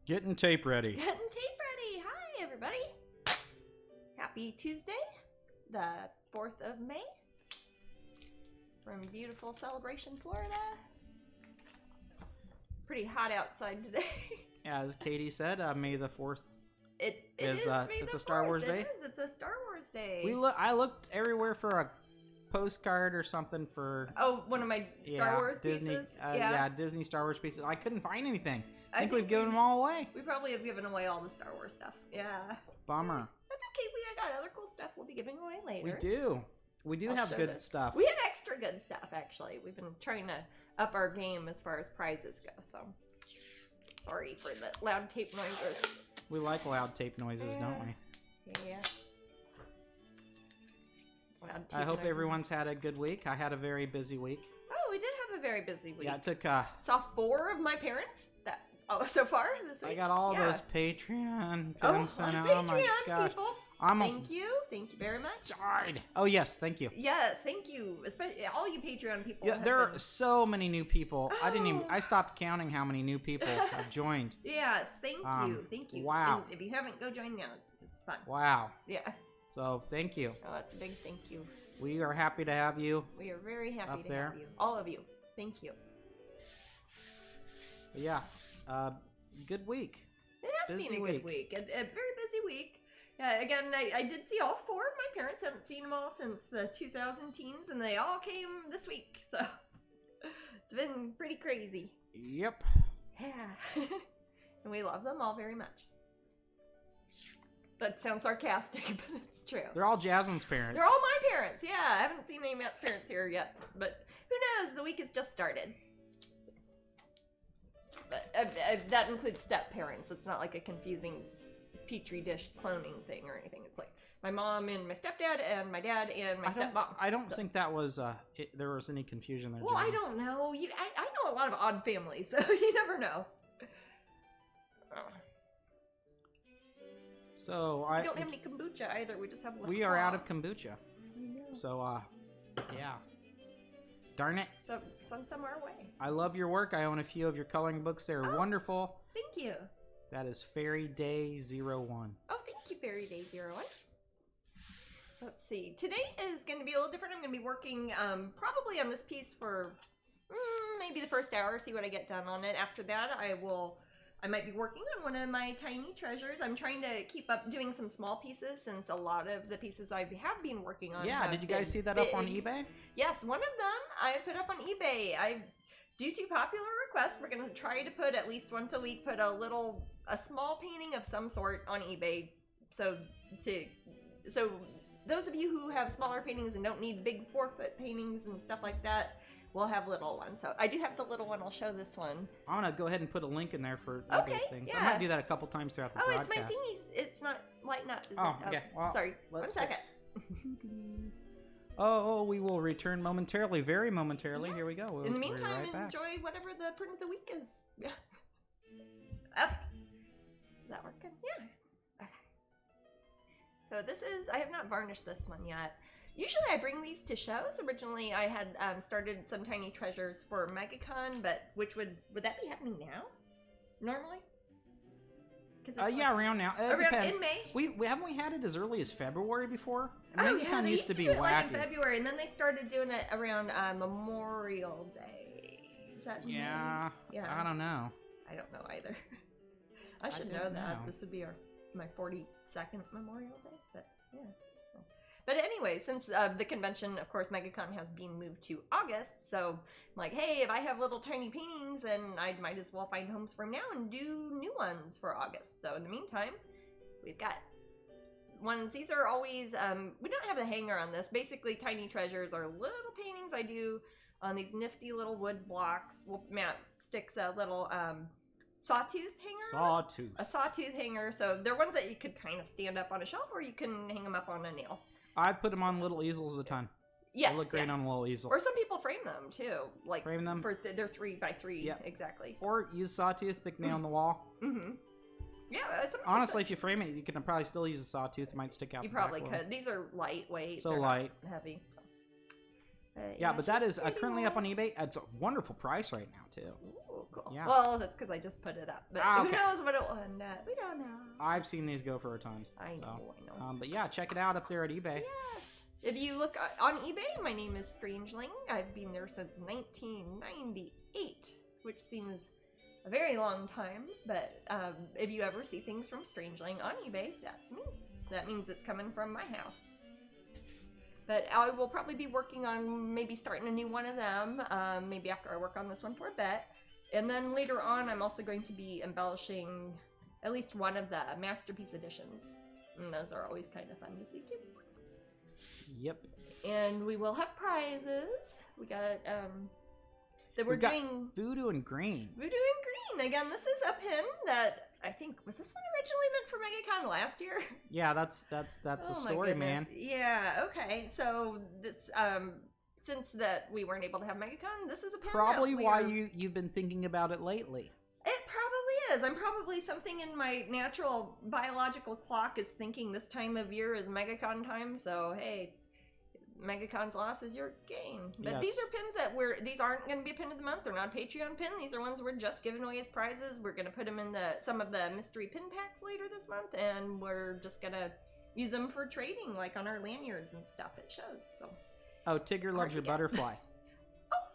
Getting tape ready. Getting tape ready. Hi, everybody. Happy Tuesday, the 4th of May, from beautiful Celebration, Florida. Pretty hot outside today. Yeah, as Katie said, May the 4th. It's a Star Wars Day. It's a Star Wars Day. I looked everywhere for a postcard or something for. Oh, one of my Star Wars Disney, pieces. Disney Star Wars pieces. I couldn't find anything. I think we've given them all away. We probably have given away all the Star Wars stuff. Yeah. Bummer. That's okay. We got other cool stuff we'll be giving away later. We do. We do have good stuff. We have extra good stuff, actually. We've been trying to up our game as far as prizes go, so sorry for the loud tape noises. We like loud tape noises, don't we? Yeah. Loud tape I hope noises. everyone's had a good week. I had a very busy week. Oh, we did have a very busy week. Yeah, it took... Saw 4 of my parents so far this week. I got all those Patreon pins Patreon and oh my gosh. people. Almost Thank you very much. died. Oh yes, thank you. Yes, thank you. Especially all you Patreon people. Yeah, there are so many new people. Oh. I stopped counting how many new people have joined. Yes, thank you. Wow. And if you haven't, go join now. It's fun. Wow. Yeah. So thank you. Oh, that's a big thank you. We are happy to have you. We are very happy Up to there. have you. All of you. Thank you. But yeah. Good week. It has Busy been a good week. A very busy week. Yeah, again, I did see all 4 of my parents. Haven't seen them all since the 2000 teens, and they all came this week. So it's been pretty crazy. Yep. Yeah. And we love them all very much. That sounds sarcastic, but it's true. They're all Jasmine's parents. They're all my parents. Yeah, I haven't seen any of Matt's parents here yet, but who knows? The week has just started. But that includes step parents. It's not like a confusing petri dish cloning thing or anything. It's like my mom and my stepdad and my dad and my stepmom. I don't think that was there was any confusion there. Well, I don't know. I know a lot of odd families, so you never know. So We don't have any kombucha either. We just have. We are out of kombucha. So yeah. Darn it. So send some our way. I love your work. I own a few of your coloring books. They're wonderful. Thank you. That is Fairy Day 01. Oh, thank you, Fairy Day 01. Let's see. Today is going to be a little different. I'm going to be working probably on this piece for maybe the first hour, see what I get done on it. After that, I might be working on one of my tiny treasures. I'm trying to keep up doing some small pieces since a lot of the pieces I have been working on. Yeah, did you guys see that up on eBay? Yes, one of them I put up on eBay. Due to popular request, we're going to try to put at least once a week, put a small painting of some sort on eBay. So those of you who have smaller paintings and don't need big 4-foot paintings and stuff like that, we'll have little ones. So I do have the little one. I'll show this one. I'm going to go ahead and put a link in there for eBay's things. Yeah. I might do that a couple times throughout the broadcast. It's my thingy. It's not lighting up. Is oh, it? okay. Well, sorry. 1 second. Oh, we will return momentarily, very momentarily. Yes. Here we go. In the meantime, right enjoy whatever the print of the week is. Yeah. Okay. Is that working? Yeah. Okay. So I have not varnished this one yet. Usually I bring these to shows. Originally I had started some tiny treasures for MegaCon, but would that be happening now? Normally? Yeah, around now. Depends. In May. We haven't we had it as early as February before? Yeah, they used to be do it wacky. like in February, and then they started doing it around Memorial Day. Is that May? Yeah. I don't know. I don't know either. I should know that. This would be my 42nd Memorial Day, but yeah. But anyway, since the convention, of course, MegaCon has been moved to August, so I'm like, hey, if I have little tiny paintings, then I might as well find homes for them now and do new ones for August. So in the meantime, we've got ones. These are always, we don't have a hanger on this. Basically, tiny treasures are little paintings I do on these nifty little wood blocks. Well, Matt sticks a little sawtooth hanger. A sawtooth hanger. So they're ones that you could kind of stand up on a shelf, or you can hang them up on a nail. I put them on little easels a ton. Yes, they look great on a little easel. Or some people frame them too, like frame them. They're 3x3. Yep. Exactly. Or use sawtooth, thick nail on the wall. Mm-hmm. Yeah. Honestly, if you frame it, you can probably still use a sawtooth. It might stick out. You probably could. These are lightweight. So they're light, not heavy. So. Yeah, but that is currently up on eBay. It's a wonderful price right now too. Ooh. cool. Yeah. Well, that's because I just put it up. But Okay. who knows what it will end at? We don't know. I've seen these go for a ton. I know. But yeah, check it out up there at eBay. Yes. If you look on eBay, my name is Strangeling. I've been there since 1998, which seems a very long time. But if you ever see things from Strangeling on eBay, that's me. That means it's coming from my house. But I will probably be working on maybe starting a new one of them, maybe after I work on this one for a bit. And then later on, I'm also going to be embellishing at least one of the Masterpiece editions. And those are always kind of fun to see too. Yep. And we will have prizes. We got, that we're doing... Voodoo and Green. Voodoo and Green. Again, this is a pin that I think, was this one originally meant for MegaCon last year? Yeah, that's the story, man. Yeah, okay. So this, since that we weren't able to have MegaCon, this is a pin Probably why you've been thinking about it lately. It probably is. I'm probably something in my natural biological clock is thinking this time of year is MegaCon time. So hey, MegaCon's loss is your gain. But yes. These are pins that these aren't going to be a pin of the month. They're not a Patreon pin. These are ones we're just giving away as prizes. We're going to put them in some of the mystery pin packs later this month, and we're just going to use them for trading, like on our lanyards and stuff. It shows. So. Oh, Tigger loves your butterfly. Oh,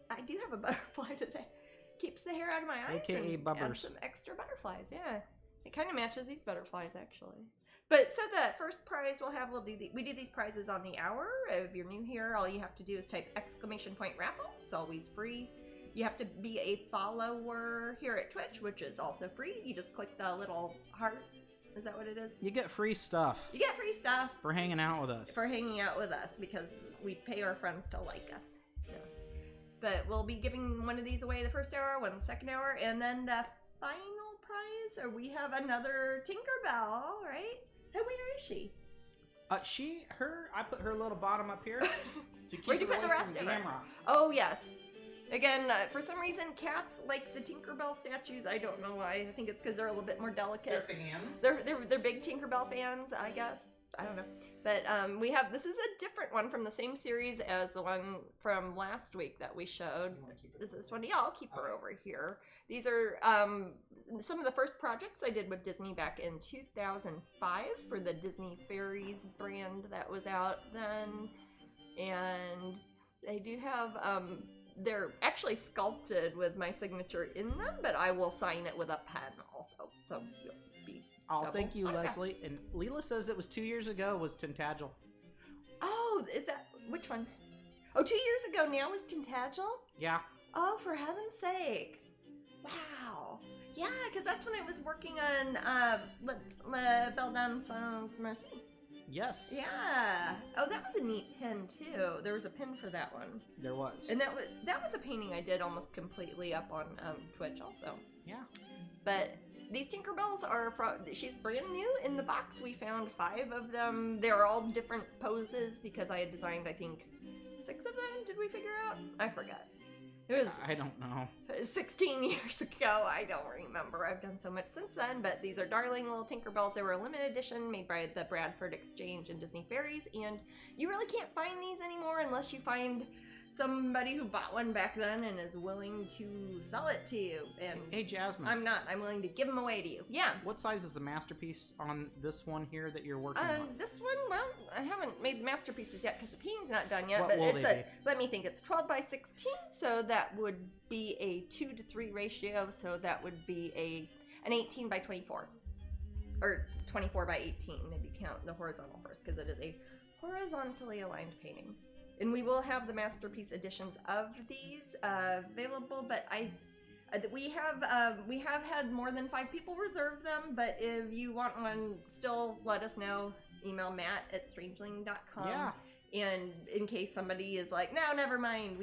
I do have a butterfly today. Keeps the hair out of my eyes. AKA and bubbers. adds some extra butterflies. Yeah, it kind of matches these butterflies actually. But so the first prize we do these prizes on the hour. If you're new here, all you have to do is type !raffle. It's always free. You have to be a follower here at Twitch, which is also free. You just click the little heart. Is that what it is? You get free stuff. You get free stuff. For hanging out with us. For hanging out with us, because we pay our friends to like us. Yeah. But we'll be giving one of these away the first hour, one the second hour, and then the final prize, or we have another Tinkerbell, right? Hey, where is she? I put her little bottom up here to keep Where'd you her put the away rest from of her? camera. Oh, yes. Again, for some reason, cats like the Tinkerbell statues. I don't know why. I think it's because they're a little bit more delicate. They're fans. They're big Tinkerbell fans, I guess. I don't know. But this is a different one from the same series as the one from last week that we showed. Is this one? Yeah, I'll keep her over here. These are some of the first projects I did with Disney back in 2005 for the Disney Fairies brand that was out then. And they do have, they're actually sculpted with my signature in them, but I will sign it with a pen also. So you'll be double. Thank you, Okay. Leslie. And Leela says it was 2 years ago was Tintagel. Oh, is that, which one? Oh, 2 years ago now was Tintagel? Yeah. Oh, for heaven's sake. Wow. Yeah, because that's when I was working on Le Belle Dame Sans Merci. Yes. Yeah. Oh, that was a neat pin, too. There was a pin for that one. There was. And that was a painting I did almost completely up on Twitch also. Yeah. But these Tinkerbells are she's brand new in the box. We found 5 of them. They're all different poses because I had designed, I think, 6 of them. Did we figure out? I forgot. It was I don't know. 16 years ago. I don't remember. I've done so much since then. But these are darling little Tinkerbells. They were a limited edition made by the Bradford Exchange and Disney Fairies. And you really can't find these anymore unless you find somebody who bought one back then and is willing to sell it to you. And Hey, Jasmine. I'm not. I'm willing to give them away to you. Yeah. What size is the masterpiece on this one here that you're working on? This one, well, I haven't made the masterpieces yet because the painting's not done yet. What but will it's they be? let me think. It's 12 by 16, so that would be a 2-to-3 ratio. So that would be an 18 by 24, or 24 by 18 if you count the horizontal first, because it is a horizontally aligned painting. And we will have the masterpiece editions of these available, but we have had more than 5 people reserve them. But if you want one, still let us know. Email matt@strangeling.com. Yeah. And in case somebody is like, no, never mind.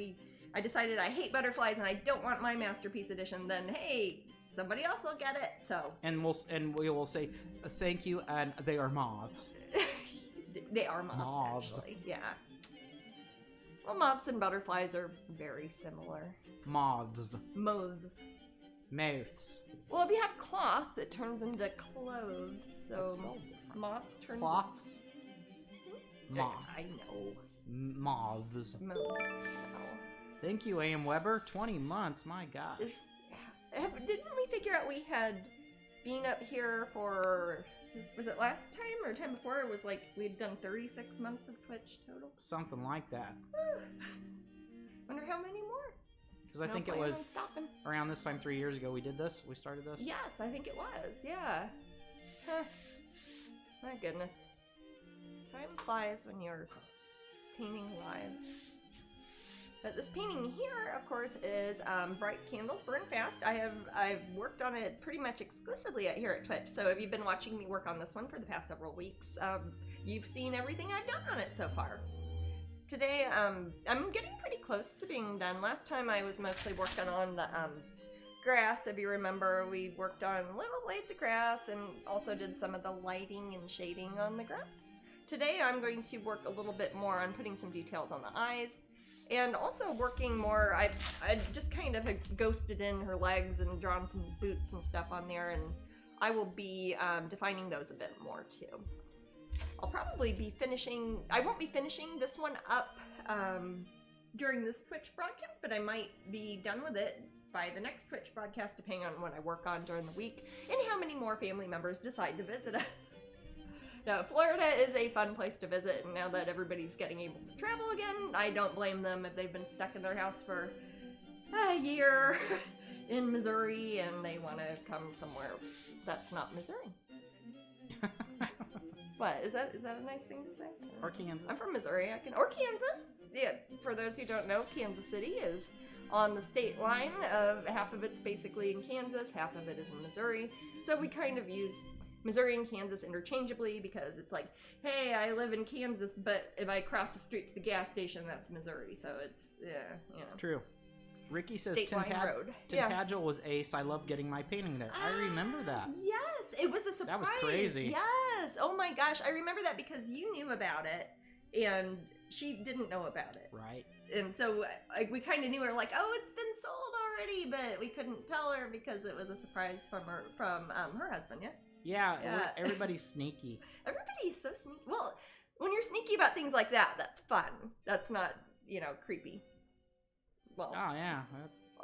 I decided I hate butterflies and I don't want my masterpiece edition. Then hey, somebody else will get it. So. And we will say thank you, and they are moths. They are moths. Actually. Yeah. Well, moths and butterflies are very similar. Moths. Moths. Mouths. Well, if you have cloth, it turns into clothes. That's So spelled different. moth turns Cloths. into... Moths. I know. Moths. Moths. Oh. Thank you, A.M. Weber. 20 months, my gosh. Didn't we figure out we had been up here for, was it last time or time before? It was like we'd done 36 months of Twitch total. Something like that. Wonder how many more. Because I think it was around this time 3 years ago we did this. We started this. Yes, I think it was. Yeah. Huh. My goodness. Time flies when you're painting live. But this painting here, of course, is Bright Candles Burn Fast. I've worked on it pretty much exclusively here at Twitch. So if you've been watching me work on this one for the past several weeks, you've seen everything I've done on it so far. Today, I'm getting pretty close to being done. Last time I was mostly working on the grass. If you remember, we worked on little blades of grass and also did some of the lighting and shading on the grass. Today, I'm going to work a little bit more on putting some details on the eyes. And also working more, I just kind of ghosted in her legs and drawn some boots and stuff on there, and I will be defining those a bit more too. I'll probably be finishing, I won't be finishing this one up during this Twitch broadcast, but I might be done with it by the next Twitch broadcast, depending on what I work on during the week and how many more family members decide to visit us. Now, Florida is a fun place to visit, and now that everybody's getting able to travel again, I don't blame them if they've been stuck in their house for a year in Missouri and they want to come somewhere that's not Missouri. What, is that a nice thing to say? Or Kansas. I'm from Missouri, or Kansas. Yeah, for those who don't know, Kansas City is on the state line of, half of it's basically in Kansas, half of it is in Missouri. So we kind of use Missouri and Kansas interchangeably because it's like, hey, I live in Kansas, but if I cross the street to the gas station, that's Missouri. So it's, yeah, you know. True. Ricky says Road. Tintagel was ace. I love getting my painting there. I remember that. Yes, it was a surprise. That was crazy. Yes. Oh my gosh, I remember that because you knew about it and she didn't know about it. Right. And so we kind of knew her, like, oh, it's been sold already, but we couldn't tell her because it was a surprise from her husband. Yeah. Yeah. Everybody's sneaky. Everybody is so sneaky. Well, when you're sneaky about things like that, that's fun. That's not, creepy. Well, oh yeah.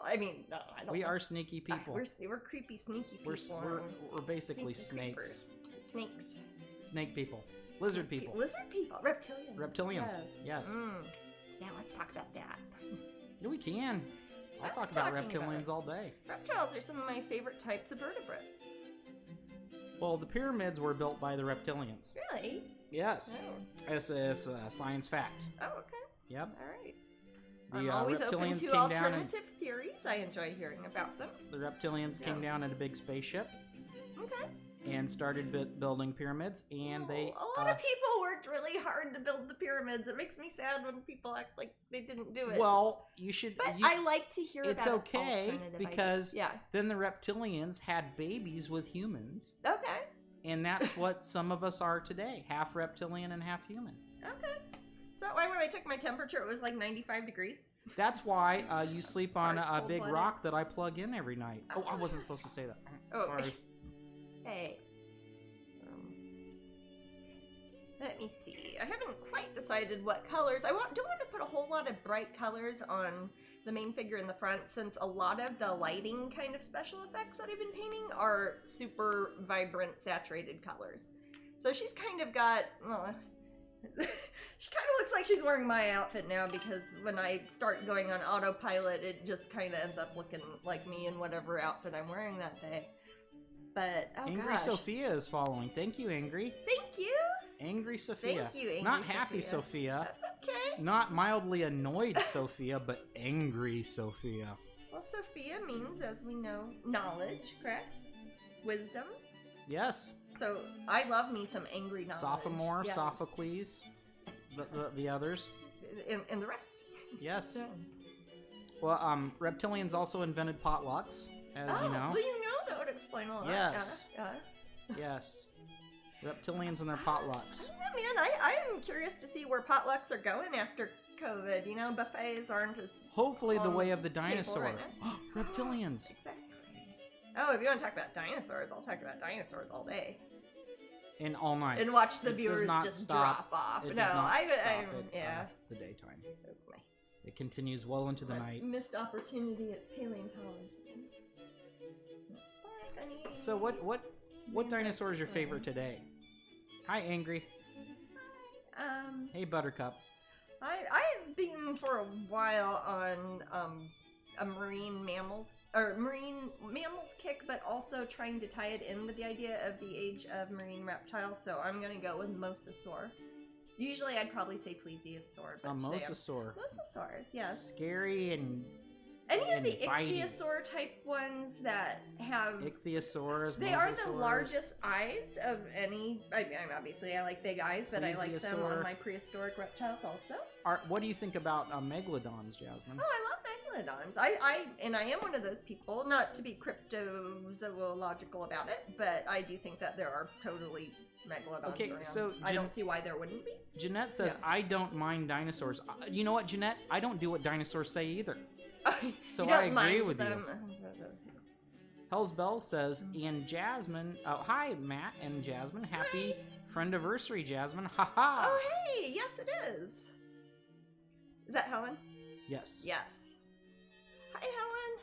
I mean, no, I don't. We are sneaky people. We're creepy, sneaky people. We're basically snakes. Snakes. Snake people. Lizard people. Lizard people. Reptilians. Reptilians. Yes. Yeah, let's talk about that. Yeah, we can. I'll talk about reptilians all day. Reptiles are some of my favorite types of vertebrates. Well, the pyramids were built by the reptilians. Really? Yes. Oh. It's a science fact. Oh, okay. Yep. All right. I'm always open to alternative theories. I enjoy hearing about them. The reptilians came down in a big spaceship. Okay. And started building pyramids, and a lot of people worked really hard to build the pyramids. It makes me sad when people act like they didn't do it. Well, you should. But I like to hear it's about okay because ideas. then the reptilians had babies with humans. Okay. And that's what some of us are today: half reptilian and half human. Okay. So why when I took my temperature, it was like 95 degrees. That's why you sleep on a big rock that I plug in every night. Oh, I wasn't supposed to say that. Oh, sorry. Hey. Let me see. I haven't quite decided what colors. Don't want to put a whole lot of bright colors on the main figure in the front, since a lot of the lighting kind of special effects that I've been painting are super vibrant, saturated colors. So she's kind of got, well, she kind of looks like she's wearing my outfit now, because when I start going on autopilot, it just kind of ends up looking like me in whatever outfit I'm wearing that day. But, oh Angry gosh. Sophia is following. Thank you, Angry. Thank you. Angry Sophia. Thank you, Angry Not happy Sophia. That's okay. Not mildly annoyed Sophia, but angry Sophia. Well, Sophia means, as we know, knowledge, correct? Wisdom. Yes. So, I love me some angry knowledge. Sophomore, yes. Sophocles, the others. And the rest. Yes. Yeah. Well, reptilians also invented potlucks, as you know. Well, you know, that would explain a lot. Yes. Yes. Reptilians and their potlucks. I don't know, man. I'm curious to see where potlucks are going after COVID. You know, buffets aren't as... Hopefully the way of the dinosaur. Right Reptilians. Exactly. Oh, if you want to talk about dinosaurs, I'll talk about dinosaurs all day. And all night. And watch the viewers just drop off. It no, I'm yeah. The daytime. That's my... It continues well into the night. Missed opportunity at paleontology. any. So what dinosaur is your favorite today? Hi, Angry. Hi. Hey, Buttercup. I've been for a while on a marine mammals kick, but also trying to tie it in with the idea of the age of marine reptiles. So I'm gonna go with mosasaur. Usually I'd probably say plesiosaur, but A mosasaur. Mosasaurs, yes. Scary and any of the bitey. ichthyosaur type ones that have ichthyosaurs. They are the largest eyes of any. I mean, obviously I like big eyes, but I like them on my prehistoric reptiles also. What do you think about megalodons, Jasmine? Oh, I love megalodons. I am one of those people, not to be cryptozoological about it, but I do think that there are totally megalodons around. So I don't see why there wouldn't be. Jeanette says, I don't mind dinosaurs. You know what, Jeanette? I don't do what dinosaurs say either. So I agree with you. Hell's Bells says, and Jasmine, hi, Matt and Jasmine. Happy friendiversary, Jasmine. Ha ha. Oh, hey. Yes, it is. Is that Helen? Yes. Yes. Hi, Helen.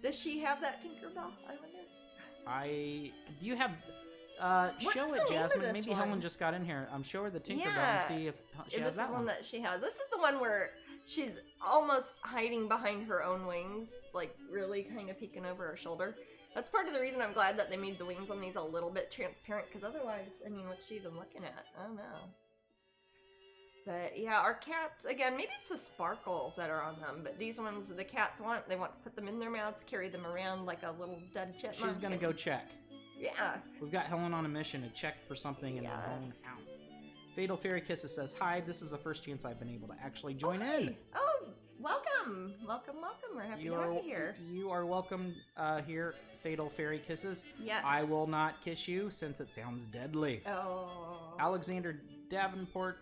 Does she have that Tinkerbell? I wonder. Do you have, show it, Jasmine. Maybe Helen just got in here. Show her the Tinkerbell and see if she has that one. This is one that she has. This is the one where she's almost hiding behind her own wings, like really kind of peeking over her shoulder. That's part of the reason I'm glad that they made the wings on these a little bit transparent, because otherwise, I mean, what's she even looking at? I don't know. But yeah, our cats, again, maybe it's the sparkles that are on them, but these ones the cats want, they want to put them in their mouths, carry them around like a little dead chipmunk. She's gonna go check. Yeah. We've got Helen on a mission to check for something in her own house. Fatal Fairy Kisses says, hi, this is the first chance I've been able to actually join in. Oh, welcome. Welcome. We're happy to have you here. You are welcome here, Fatal Fairy Kisses. Yes. I will not kiss you since it sounds deadly. Oh. Alexander Davenport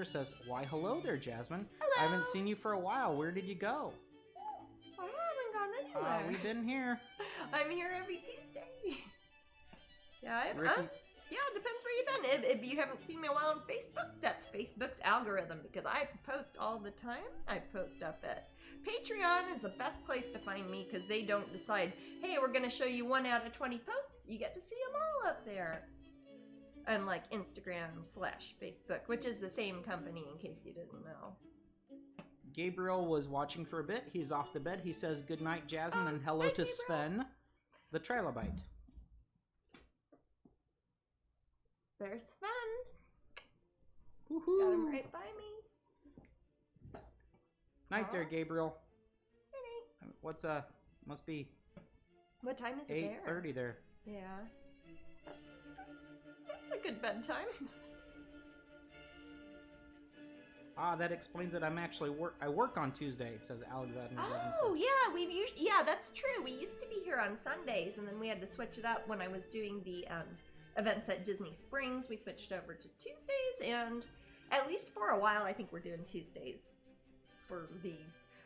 says, why, hello there, Jasmine. Hello. I haven't seen you for a while. Where did you go? I haven't gone anywhere. We've been here. I'm here every Tuesday. Yeah, yeah, depends where you've been. If you haven't seen me a while on Facebook, that's Facebook's algorithm, because I post all the time. I post up at Patreon is the best place to find me, because they don't decide, hey, we're going to show you 1 out of 20 posts. You get to see them all up there. Unlike Instagram/Facebook, which is the same company, in case you didn't know. Gabriel was watching for a bit. He's off to bed. He says, good night, Jasmine, and hello to Sven, the trilobite. There's Sven. Woohoo. Got him right by me. Night there, Gabriel. Night. What's must be. What time is it there? 8:30 there. Yeah. That's a good bedtime. That explains it. I work on Tuesday, says Alexander. Oh, yeah, that's true. We used to be here on Sundays, and then we had to switch it up when I was doing the events at Disney Springs. We switched over to Tuesdays, and at least for a while, I think we're doing Tuesdays for the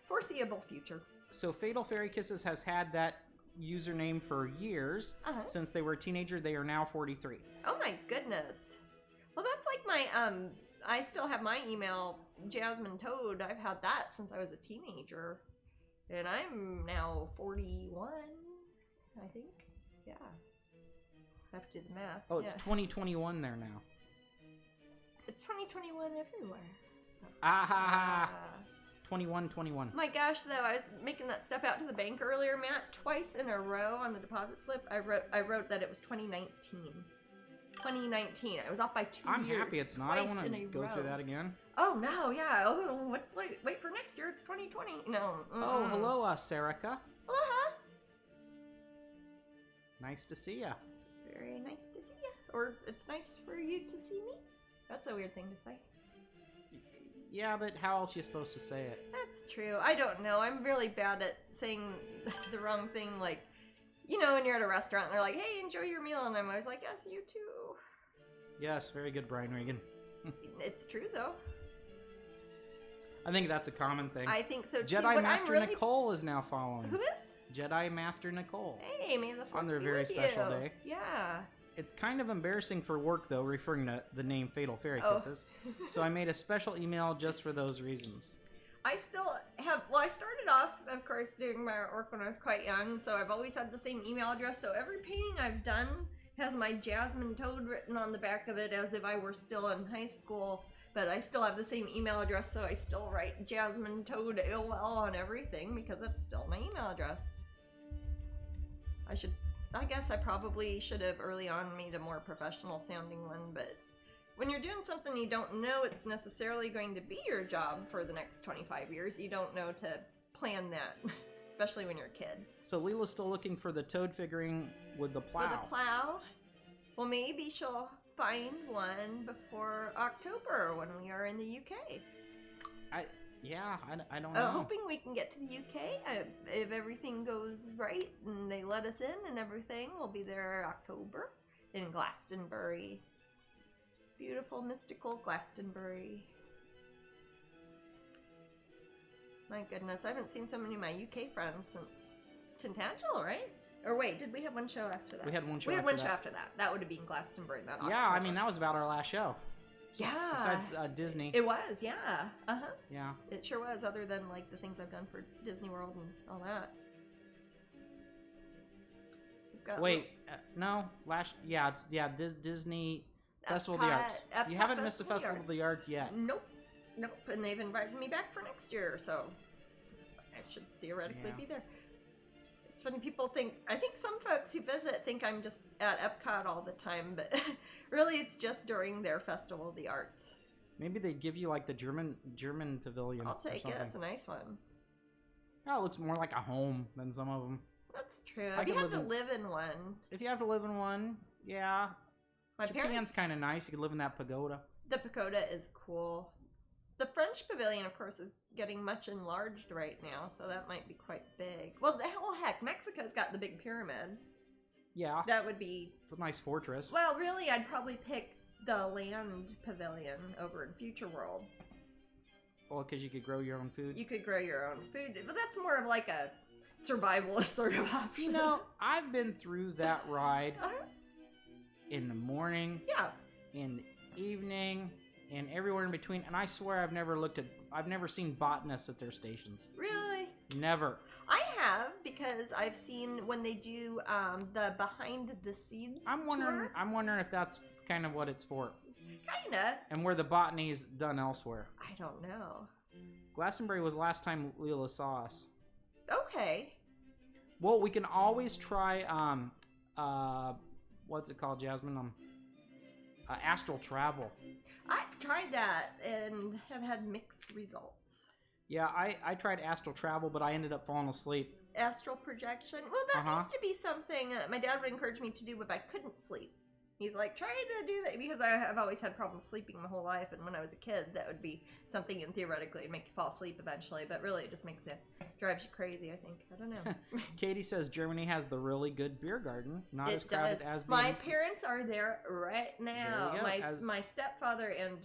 foreseeable future. So Fatal Fairy Kisses has had that username for years. Since they were a teenager. They are now 43. Oh my goodness. Well, that's like my I still have my email, Jasmine Toad. I've had that since I was a teenager, and I'm now 41, I think. Yeah, I have to do the math. Oh, it's 2021 there now. It's 2021 everywhere. 21. My gosh, though, I was making that step out to the bank earlier, Matt. Twice in a row on the deposit slip, I wrote that it was 2019. 2019. I was off by 2 years. I'm happy it's not. I want to go through that again. Oh no, yeah. Oh, what's like? Wait for next year. It's 2020. No. Oh, hello, Sarika. Aloha. Nice to see ya. Very nice to see ya. Or it's nice for you to see me. That's a weird thing to say. Yeah, but how else are you supposed to say it? That's true. I don't know. I'm really bad at saying the wrong thing. Like, you know, when you're at a restaurant and they're like, hey, enjoy your meal. And I'm always like, yes, you too. Yes, very good, Brian Regan. It's true, though. I think that's a common thing. I think so, too. Jedi Master Nicole is now following. Who is? Jedi Master Nicole. Hey, may the Fourth on their be very with special you. day. Yeah. It's kind of embarrassing for work, though, referring to the name Fatal Fairy Kisses. So I made a special email just for those reasons. I still have, well, I started off, of course, doing my artwork when I was quite young, so I've always had the same email address, so every painting I've done has my Jasmine Toad written on the back of it as if I were still in high school, but I still have the same email address, so I still write Jasmine Toad AOL on everything because that's still my email address. I guess I probably should have early on made a more professional sounding one, but when you're doing something you don't know it's necessarily going to be your job for the next 25 years, you don't know to plan that, especially when you're a kid. So Leela's still looking for the Toad figurine with the plow. With the plow? Well, maybe she'll find one before October when we are in the UK. I don't know. Hoping we can get to the UK. If everything goes right and they let us in and everything, we'll be there October in Glastonbury. Beautiful, mystical Glastonbury. My goodness, I haven't seen so many of my UK friends since Tintagel, right? Or wait, did we have one show after that? We had one show after that. That would have been Glastonbury that October. Yeah, I mean, that was about our last show. Yeah. Besides Disney. It was, yeah. Uh-huh. Yeah. It sure was, other than like the things I've done for Disney World and all that. Wait, no, Disney Festival of the Arts. You haven't missed the Festival of the Arts yet. Nope. And they've invited me back for next year, so I should theoretically be there. It's funny, people think, I think some folks who visit think I'm just at Epcot all the time, but really it's just during their Festival of the Arts. Maybe they give you like the German pavilion. I'll take it. That's a nice one. Oh, it looks more like a home than some of them. That's true. If you have to live in one. If you have to live in one, yeah. Japan's kind of nice. You could live in that pagoda. The pagoda is cool. The French pavilion, of course, is getting much enlarged right now, so that might be quite big. Well, heck, Mexico's got the big pyramid. Yeah. That would be... It's a nice fortress. Well, really, I'd probably pick the land pavilion over in Future World. Well, because you could grow your own food. You could grow your own food, but that's more of like a survivalist sort of option. You know, I've been through that ride in the morning, in the evening, and everywhere in between, and I swear I've never seen botanists at their stations. Really? Never. I have, because I've seen when they do the behind the scenes tour. I'm wondering if that's kind of what it's for. Kinda. And where the botany is done elsewhere. I don't know. Glastonbury was the last time Leela saw us. Okay. Well, we can always try what's it called, Jasmine? Astral travel. I've tried that and have had mixed results. Yeah, I tried astral travel, but I ended up falling asleep. Astral projection? Well, that used to be something my dad would encourage me to do if I couldn't sleep. He's like, try to do that, because I've always had problems sleeping my whole life, and when I was a kid, that would be something, and theoretically it'd make you fall asleep eventually, but really it just drives you crazy, I think. I don't know. Katie says Germany has the really good beer garden, not as crowded as the... My parents are there right now. My stepfather and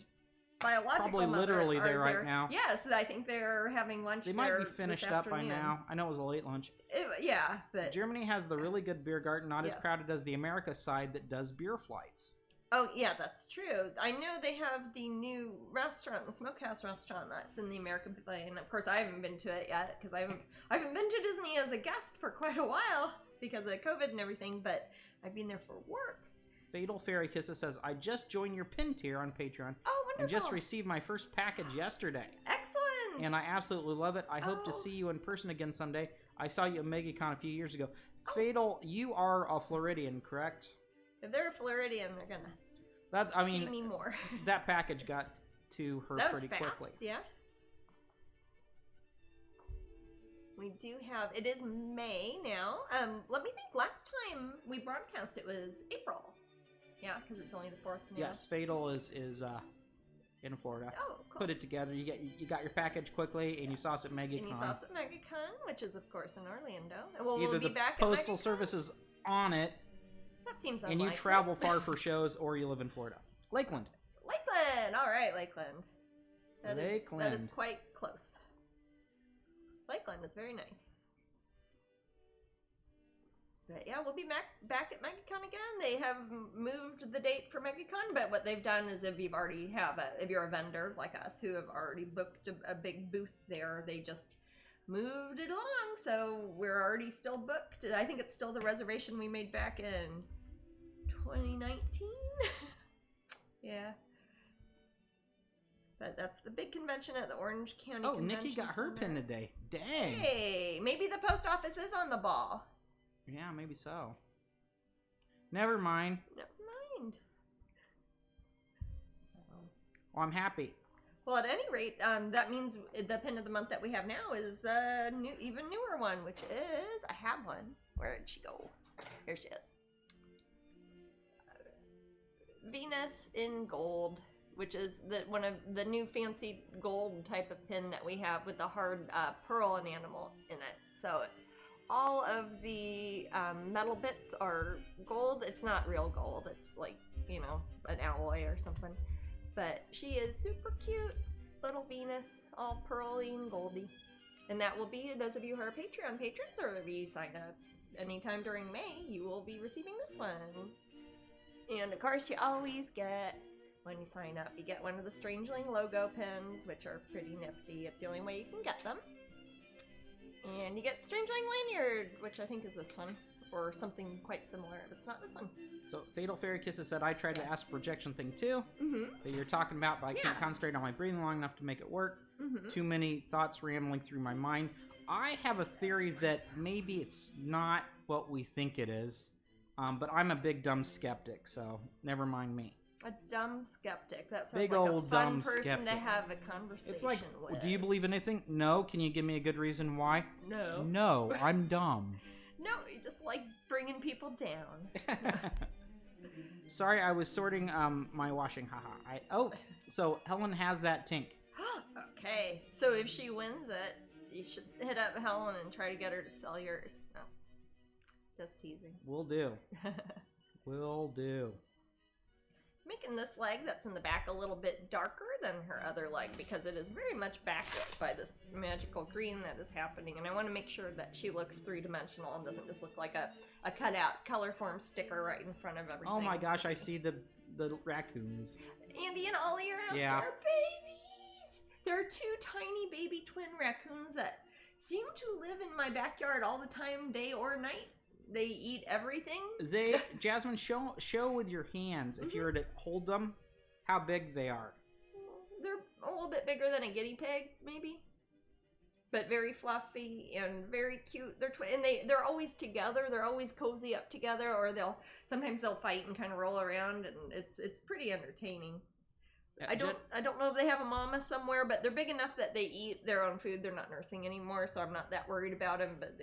biological probably mother literally are there right now. Yes, I think they're having lunch there. They might be finished up by now. I know it was a late lunch. But Germany has the really good beer garden, not as crowded as the America side that does beer flights. Oh, yeah, that's true. I know they have the new restaurant, the Smokehouse restaurant, that's in the American Pavilion. Of course, I haven't been to it yet, because I haven't been to Disney as a guest for quite a while because of COVID and everything, but I've been there for work. Fatal Fairy Kisses says, I just joined your pin tier on Patreon. Oh, wonderful. And just received my first package yesterday. Excellent. And I absolutely love it. I hope to see you in person again someday. I saw you at MegaCon a few years ago. Fatal, you are a Floridian, correct? If they're a Floridian, they're gonna see me more. That package got to her pretty quickly. Yeah. We do have, it is May now. Let me think, last time we broadcast it was April. Yeah, because it's only the 4th now. Yes, Fatal is in Florida. Oh, cool. Put it together. You got your package quickly, and you saw us at MegaCon. And you saw us at MegaCon, which is of course in Orlando. Well, Either we'll be the back postal at service is on it. That seems unlikely. And you travel far for shows, or you live in Florida. Lakeland. Lakeland. All right, Lakeland. That is quite close. Lakeland is very nice. But yeah, we'll be back at MegaCon again. They have moved the date for MegaCon, but what they've done is if you're a vendor like us who have already booked a big booth there, they just moved it along. So we're already still booked. I think it's still the reservation we made back in 2019. Yeah. But that's the big convention at the Orange County Convention Nikki got her pin today. Dang. Hey, maybe the post office is on the ball. Yeah, maybe so. Never mind. Never mind. Well, I'm happy. Well, at any rate, that means the pin of the month that we have now is the even newer one, which is, I have one. Where did she go? Here she is. Venus in gold, which is one of the new fancy gold type of pin that we have with the hard pearl enamel in it. So all of the metal bits are gold. It's not real gold. It's like, you know, an alloy or something. But she is super cute, little Venus, all pearly and goldy. And that will be, those of you who are Patreon patrons, or if you sign up anytime during May, you will be receiving this one. And of course, you always get, when you sign up, you get one of the Strangeling logo pins, which are pretty nifty. It's the only way you can get them. And you get Strangeling lanyard, which I think is this one, or something quite similar, but it's not this one. So Fatal Fairy Kisses said I tried the astral projection thing too, that you're talking about, but I can't concentrate on my breathing long enough to make it work. Too many thoughts rambling through my mind. I have a theory that maybe it's not what we think it is, but I'm a big dumb skeptic, so never mind me. A dumb skeptic. That sounds big like old a fun dumb person skeptic. to have a conversation It's like, with. do you believe in anything? No. Can you give me a good reason why? No. No, I'm dumb. No, you just like bringing people down. Sorry, I was sorting my washing. Haha. So Helen has that tink. Okay, so if she wins it, you should hit up Helen and try to get her to sell yours. No, just teasing. Will do. Will do. Making this leg that's in the back a little bit darker than her other leg because it is very much backed up by this magical green that is happening, and I want to make sure that she looks three-dimensional and doesn't just look like a cutout color form sticker right in front of everything. Oh my gosh, I see the raccoons. Andy and Ollie are out there, babies! There are two tiny baby twin raccoons that seem to live in my backyard all the time, day or night. They eat everything. Jasmine, show with your hands, if you were to hold them, how big they are. They're a little bit bigger than a guinea pig, maybe. But very fluffy and very cute. They're and they're always together. They're always cozy up together, or sometimes they'll fight and kind of roll around, and it's pretty entertaining. I don't know if they have a mama somewhere, but they're big enough that they eat their own food. They're not nursing anymore, so I'm not that worried about them, but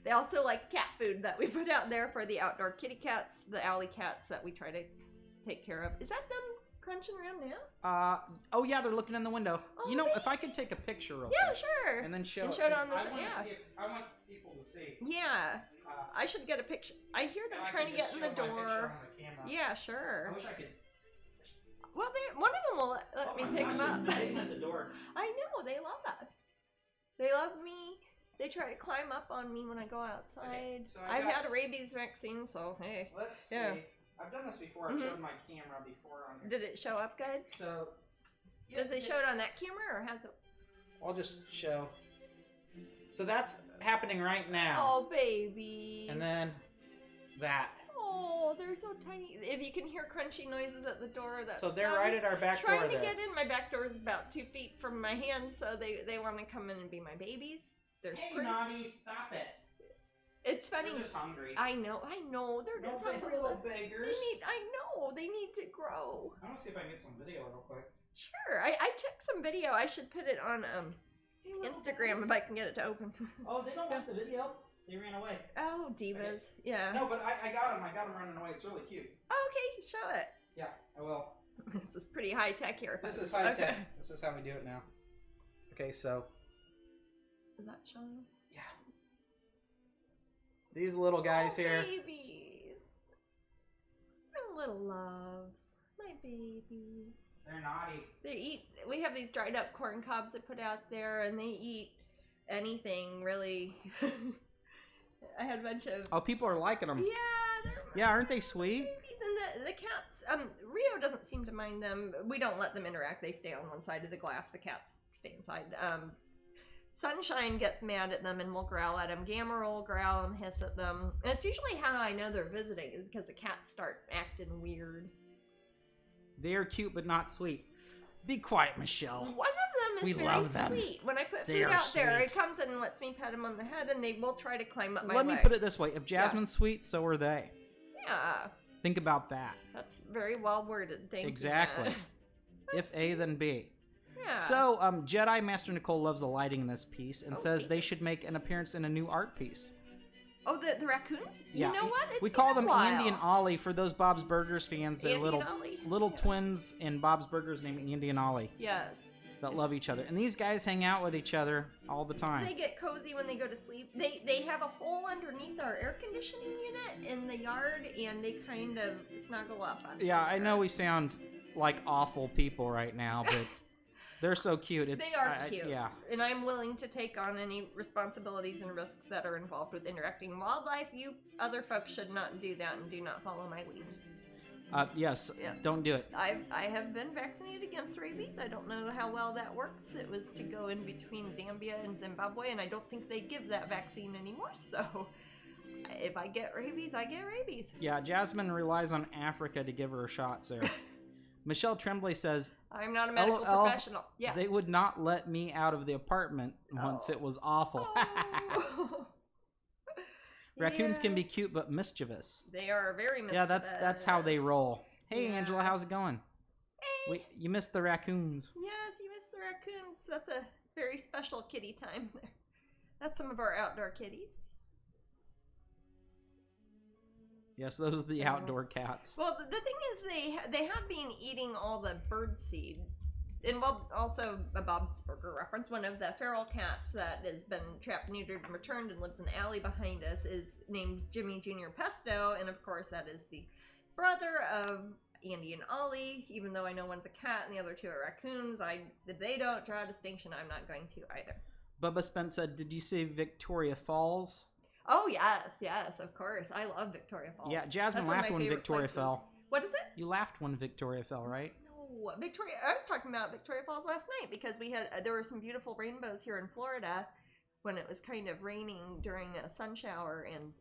they also like cat food that we put out there for the outdoor kitty cats, the alley cats that we try to take care of. Is that them crunching around now? Oh yeah, they're looking in the window. Oh, you know, babies. if I could take a picture real yeah, quick. sure. And then show it on this. I want people to see. Yeah. I should get a picture. I hear them trying to get in the door. Yeah, sure. I wish I could. Well, one of them will let me pick them up. At the door. I know, they love us. They love me. They try to climb up on me when I go outside. Okay, so I've had a rabies vaccine, so hey. Let's see. Yeah. I've done this before. I've shown my camera before on here. Did it show up good? So. Does it show it on that camera, or has it? I'll just show. So that's happening right now. Oh, baby. And then that. Oh, they're so tiny. If you can hear crunchy noises at the door, that's so they're right at our back door. Trying to get in. My back door is about 2 feet from my hand, so they want to come in and be my babies. Hey, Nobby, stop it. It's funny. They're just hungry. I know. They're just hungry. Little beggars. They need to grow. I want to see if I can get some video real quick. Sure. I took some video. I should put it on Instagram if I can get it to open. Oh, they don't want the video. They ran away. Oh, divas. Okay. Yeah. No, but I got them. I got them running away. It's really cute. Okay, show it. Yeah, I will. This is pretty high tech here. This is high tech. This is how we do it now. Okay, so. Is that showing? Yeah. These little guys here. Babies. My little loves. My babies. They're naughty. They eat. We have these dried up corn cobs they put out there, and they eat anything really. I had a bunch of... Oh, people are liking them. Yeah, yeah, aren't they sweet? And the cats, Rio doesn't seem to mind them. We don't let them interact. They stay on one side of the glass. The cats stay inside. Sunshine gets mad at them and will growl at them. Gamma will growl and hiss at them. And it's usually how I know they're visiting, is because the cats start acting weird. They are cute but not sweet. Be quiet, Michelle. One of them is very sweet. When I put food out there, it comes in and lets me pet him on the head, and they will try to climb up my legs. Let me put it this way. If Jasmine's sweet, so are they. Yeah. Think about that. That's very well worded. Thank you. Exactly. If A, then B. Yeah. So, Jedi Master Nicole loves the lighting in this piece and says they should make an appearance in a new art piece. Oh, the raccoons? Yeah. You know what? We call them Andy and Ollie for those Bob's Burgers fans. They're little twins in Bob's Burgers named Andy and Ollie. Yes. That love each other. And these guys hang out with each other all the time. They get cozy when they go to sleep. They have a hole underneath our air conditioning unit in the yard, and they kind of snuggle up on Yeah, I know we sound like awful people right now, but they're so cute. They are cute. Yeah. And I'm willing to take on any responsibilities and risks that are involved with interacting with wildlife. You other folks should not do that and do not follow my lead. Yes, yeah. Don't do it. I have been vaccinated against rabies. I don't know how well that works. It was to go in between Zambia and Zimbabwe, and I don't think they give that vaccine anymore. So if I get rabies, I get rabies. Yeah, Jasmine relies on Africa to give her a shot, Sarah. Michelle Tremblay says, I'm not a medical professional. Yeah. They would not let me out of the apartment once it was awful. Oh. Raccoons can be cute but mischievous. They are very mischievous. Yeah, that's how they roll. Hey, Angela, how's it going? Hey. You missed the raccoons. Yes, you missed the raccoons. That's a very special kitty time there. That's some of our outdoor kitties. Yes, those are the outdoor cats. Well, the thing is, they have been eating all the bird seed. And also a Bob's Burger reference, one of the feral cats that has been trapped, neutered, and returned and lives in the alley behind us is named Jimmy Jr. Pesto, and of course that is the brother of Andy and Ollie. Even though I know one's a cat and the other two are raccoons, if they don't draw a distinction, I'm not going to either. Bubba Spence said, did you say Victoria Falls? Oh, yes, of course. I love Victoria Falls. Yeah, Jasmine laughed when Victoria fell. What is it? You laughed when Victoria fell, right? Victoria. I was talking about Victoria Falls last night because there were some beautiful rainbows here in Florida when it was kind of raining during a sun shower. And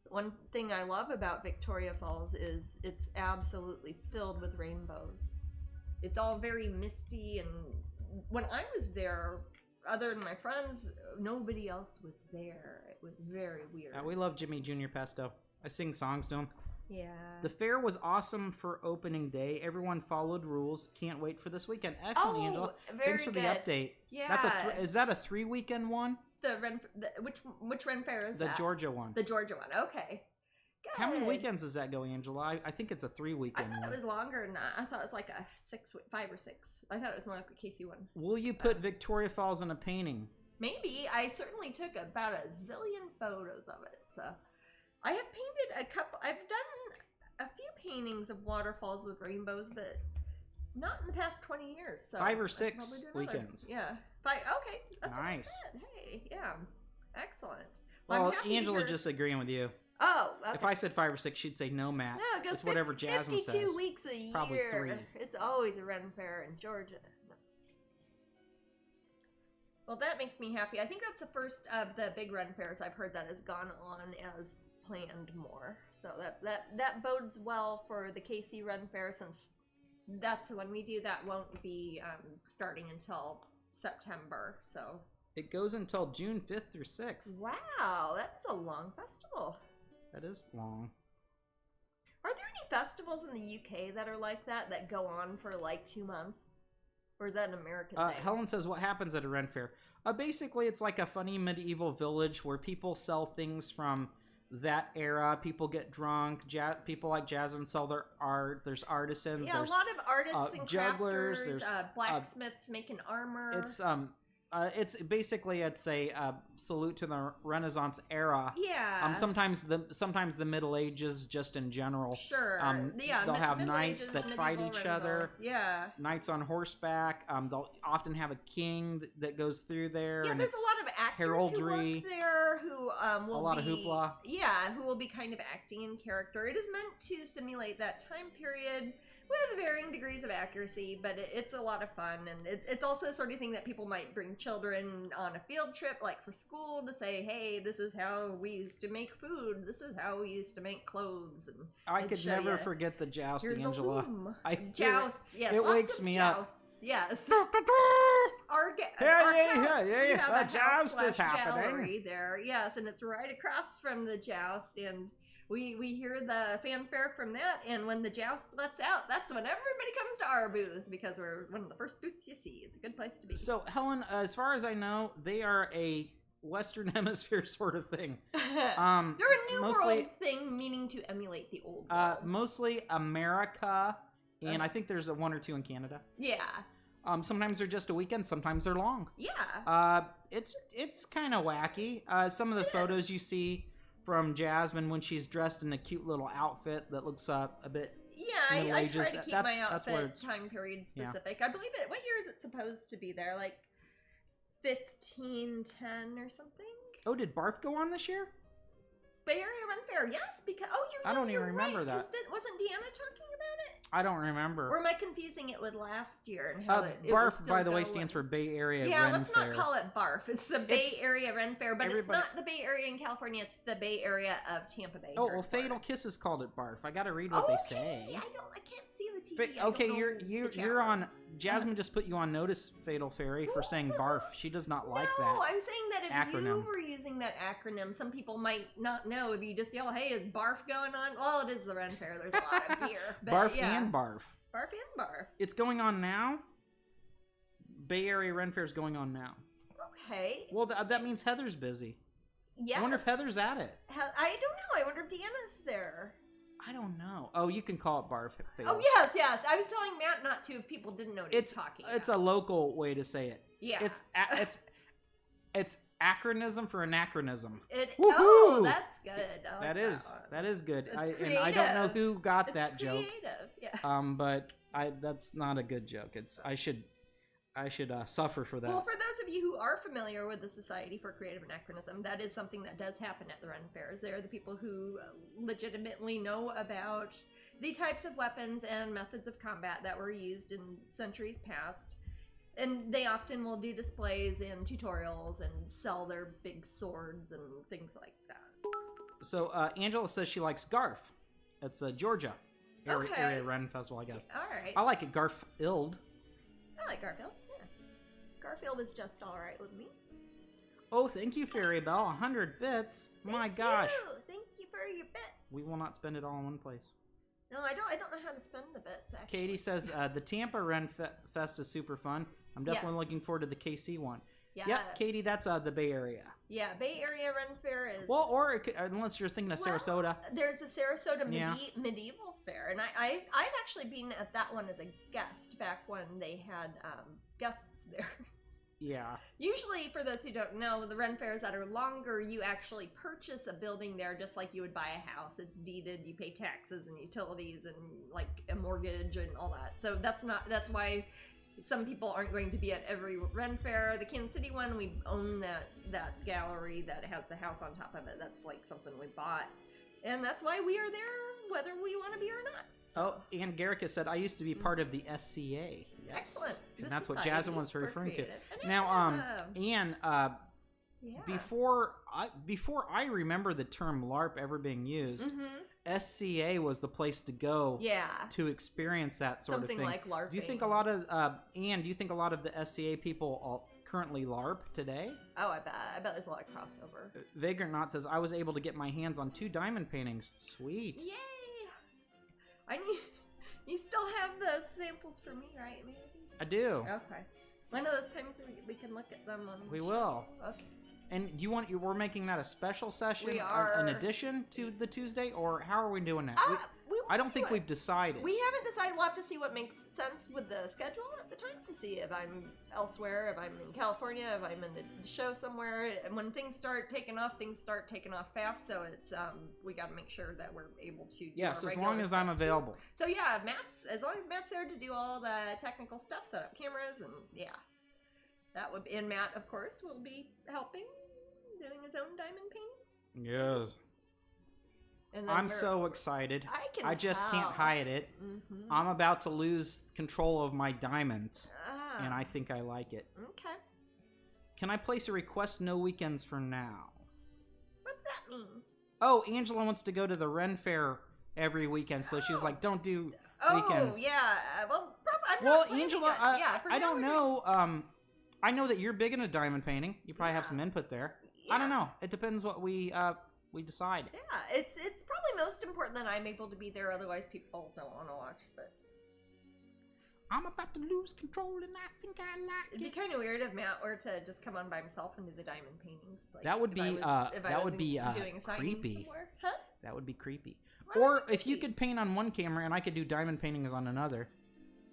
one thing I love about Victoria Falls is it's absolutely filled with rainbows. It's all very misty, and when I was there, other than my friends, nobody else was there. It was very weird. We love Jimmy Jr. Pesto. I sing songs to him. Yeah. The fair was awesome for opening day. Everyone followed rules. Can't wait for this weekend. Excellent, Angela. Thanks for the update. Yeah. Is that a 3-weekend one? Which Ren Fair is that? The Georgia one. The Georgia one. Okay. Good. How many weekends does that go, Angela? I think it's a 3-weekend one. I thought it was longer than that. I thought it was like a 5 or 6. I thought it was more like the Casey one. Will you put Victoria Falls in a painting? Maybe. I certainly took about a zillion photos of it. So I have painted a couple. I've done a few paintings of waterfalls with rainbows, but not in the past 20 years. So 5 or 6 weekends. Yeah. 5. Okay. That's nice. What I said. Hey, yeah. Excellent. Well, Angela's just agreeing with you. Oh, okay. If I said 5 or 6, she'd say no, Matt. No, it goes it's whatever Jasmine 52 says. weeks a year. Probably 3. It's always a Ren Fair in Georgia. Well, that makes me happy. I think that's the first of the big Ren Fairs I've heard that has gone on as planned more. So that bodes well for the KC Ren Fair, since that's when we do that won't be starting until September. So it goes until June 5th through 6th. Wow, that's a long festival. That is long. Are there any festivals in the UK that are like that go on for like 2 months? Or is that an American thing? Helen says, what happens at a Ren Fair? Basically, it's like a funny medieval village where people sell things from that era. People get drunk. People like Jasmine sell their art. There's artisans. Yeah, there's a lot of artists and jugglers. crafters, There's blacksmiths making armor. It's it's basically a salute to the Renaissance era. Yeah. Sometimes the Middle Ages, just in general. Sure. They'll have knights that fight each other. Yeah. Knights on horseback. They'll often have a king that goes through there. Yeah, and there's a lot of actors heraldry. who work there who will a lot of hoopla. Yeah, who will be kind of acting in character. It is meant to simulate that time period with varying degrees of accuracy, but it's a lot of fun, and it's also the sort of thing that people might bring children on a field trip, like for school, to say, hey, this is how we used to make food, this is how we used to make clothes. And I could never forget the joust, Angela. Jousts, yes. It wakes me up. Yes. The joust is happening. Gallery there, yes, and it's right across from the joust, and we hear the fanfare from that, and when the joust lets out, that's when everybody comes to our booth, because we're one of the first booths you see. It's a good place to be. So, Helen, as far as I know, they are a Western Hemisphere sort of thing. They're a new world thing, meaning to emulate the old world. Mostly America, and I think there's one or two in Canada. Yeah. Sometimes they're just a weekend, sometimes they're long. Yeah. It's kind of wacky. Some of the photos you see from Jasmine when she's dressed in a cute little outfit that looks a bit Middle I Ages. try to keep my outfit time period specific. Yeah. I believe it. What year is it supposed to be there? Like 1510 or something? Oh, did Barf go on this year? Bay Area Run Fair, yes. Because I don't even remember that. Wasn't Deanna talking about it? I don't remember. Or am I confusing it with last year? And how BARF, by the way, stands for Bay Area Ren Fair. Yeah, let's not call it BARF. It's the Bay Area Ren Fair, but it's not the Bay Area in California. It's the Bay Area of Tampa Bay. Oh, well, Fatal Kisses called it BARF. I got to read what they say. I can't see the TV. Okay, you're on. Jasmine just put you on notice, Fatal Fairy, for saying BARF. She does not like that. No, I'm saying that if acronym. You were using that acronym, some people might not know. If you just yell, "Hey, is BARF going on?" Well, it is the Ren Fair. There's a lot of beer. BARF and BARF. BARF and BARF. It's going on now. Bay Area Ren Fair is going on now. Okay. Well, that means Heather's busy. Yes. I wonder if Heather's at it. I don't know. I wonder if Deanna's there. I don't know. Oh, you can call it BARF. Oh, yes. I was telling Matt not to if people didn't know what he's talking about. It's a local way to say it. Yeah. It's acronym for anachronism. Oh, that's good. That is good. And I don't know who got that joke. Yeah. But that's not a good joke. I should suffer for that. Well, for those of you who are familiar with the Society for Creative Anachronism, that is something that does happen at the Ren Fairs. They are the people who legitimately know about the types of weapons and methods of combat that were used in centuries past. And they often will do displays and tutorials and sell their big swords and things like that. So Angela says she likes Garf. It's a Georgia area Ren Festival, I guess. All right. I like it Garfield. I like Garfield. Yeah. Garfield is just all right with me. Oh, thank you, Fairy Bell. 100 bits. My gosh. Thank you for your bits. We will not spend it all in one place. No, I don't know how to spend the bits, actually. Katie says the Tampa Ren Fest is super fun. I'm definitely looking forward to the KC one. Yes. Yep, Katie, that's the Bay Area. Yeah, Bay Area Ren Fair is... Well, or unless you're thinking of Sarasota. There's the Sarasota Medieval Fair, and I've actually been at that one as a guest back when they had guests there. Yeah. Usually, for those who don't know, the Ren Fairs that are longer, you actually purchase a building there just like you would buy a house. It's deeded, you pay taxes and utilities and like a mortgage and all that. So that's why some people aren't going to be at every Ren Fair. The Kansas City one, we own that gallery that has the house on top of it. That's like something we bought. And that's why we are there, whether we want to be or not. So. Oh, and Garrick said, I used to be part of the SCA. Yes. Excellent. And that's what Jasmine was referring to. Now, Anne, before I remember the term LARP ever being used, SCA was the place to go to experience that sort of thing. Something like LARPing. Do you think a lot of the SCA people currently LARP today? Oh, I bet there's a lot of crossover. Vagrant Knot says, I was able to get my hands on 2 diamond paintings. Sweet. Yay! You still have the samples for me, right, maybe? I do. Okay. One of those times we can look at them on the show. Will. Okay. And we're making that a special session? We are. An addition to the Tuesday, or how are we doing that? I don't think we've decided. We haven't decided. We'll have to see what makes sense with the schedule at the time to see if I'm elsewhere, if I'm in California, if I'm in the show somewhere. And when things start taking off fast. So it's we got to make sure that we're able to. Yes, as long as I'm available. So yeah, as long as Matt's there to do all the technical stuff, set up cameras, and yeah, that would. And Matt, of course, will be helping, doing his own diamond painting. Yes. I'm so excited. I just can't hide it. Mm-hmm. I'm about to lose control of my diamonds, and I think I like it. Okay. Can I place a request no weekends for now? What's that mean? Oh, Angela wants to go to the Ren Fair every weekend, so she's like, don't do weekends. Oh, yeah. Well, Angela, I don't know. I know that you're big into diamond painting. You probably have some input there. Yeah. I don't know. It depends what we decide. Yeah, it's probably most important that I'm able to be there. Otherwise, people don't want to watch. But I'm about to lose control, and I think I like it. It'd be kind of weird if Matt were to just come on by himself and do the diamond paintings. Like, that would be creepy. Huh? That would be creepy. Or if you could paint on one camera and I could do diamond paintings on another.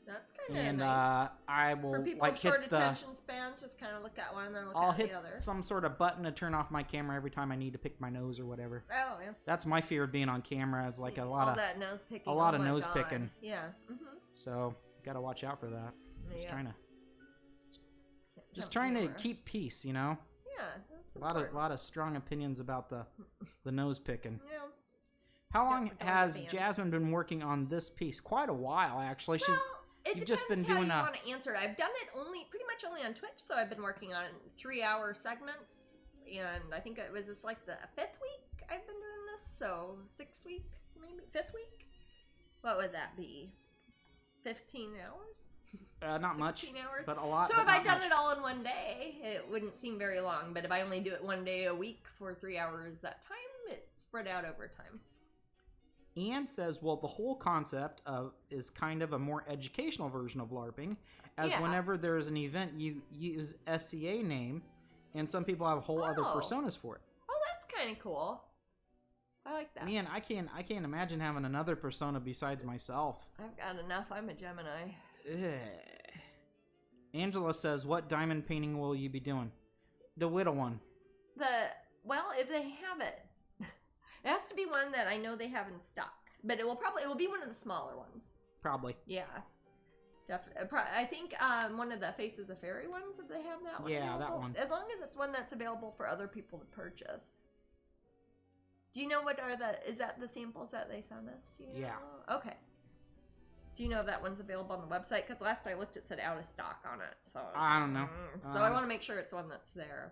That's kind of nice. I will for people with short attention spans, just kind of look at one and then look at the other. I'll hit some sort of button to turn off my camera every time I need to pick my nose or whatever. Oh yeah. That's my fear of being on camera. It's like a lot of that nose picking. A lot of nose picking. Yeah. Mm-hmm. So gotta watch out for that. Just trying to keep peace, you know. Yeah, that's important. A lot of strong opinions about the nose picking. Yeah. How long has Jasmine been working on this piece? Quite a while, actually. You've just been doing how you want to answer it. I've done it pretty much only on Twitch, so I've been working on 3-hour segments, and I think it was this like the 5th week I've been doing this, so 6th week, maybe 5th week. What would that be? 15 hours? Not much, hours? but a lot. So if I'd done it all in one day, it wouldn't seem very long. But if I only do it one day a week for 3 hours that time, it's spread out over time. Anne says, well, the whole concept is kind of a more educational version of LARPing, as whenever there's an event, you use SCA name, and some people have whole other personas for it. Oh, that's kind of cool. I like that. Man, I can't imagine having another persona besides myself. I've got enough. I'm a Gemini. Ugh. Angela says, what diamond painting will you be doing? The little one. If they have it. It has to be one that I know they have in stock, but it will be one of the smaller ones. Probably. Yeah, definitely. I think one of the Faces of Fairy ones, if they have that one. Yeah, available. that one. As long as it's one that's available for other people to purchase. Do you know is that the samples that they send us? Do you know? Yeah. Okay. Do you know if that one's available on the website? Because last I looked, it said out of stock on it. So I don't know. So I want to make sure it's one that's there.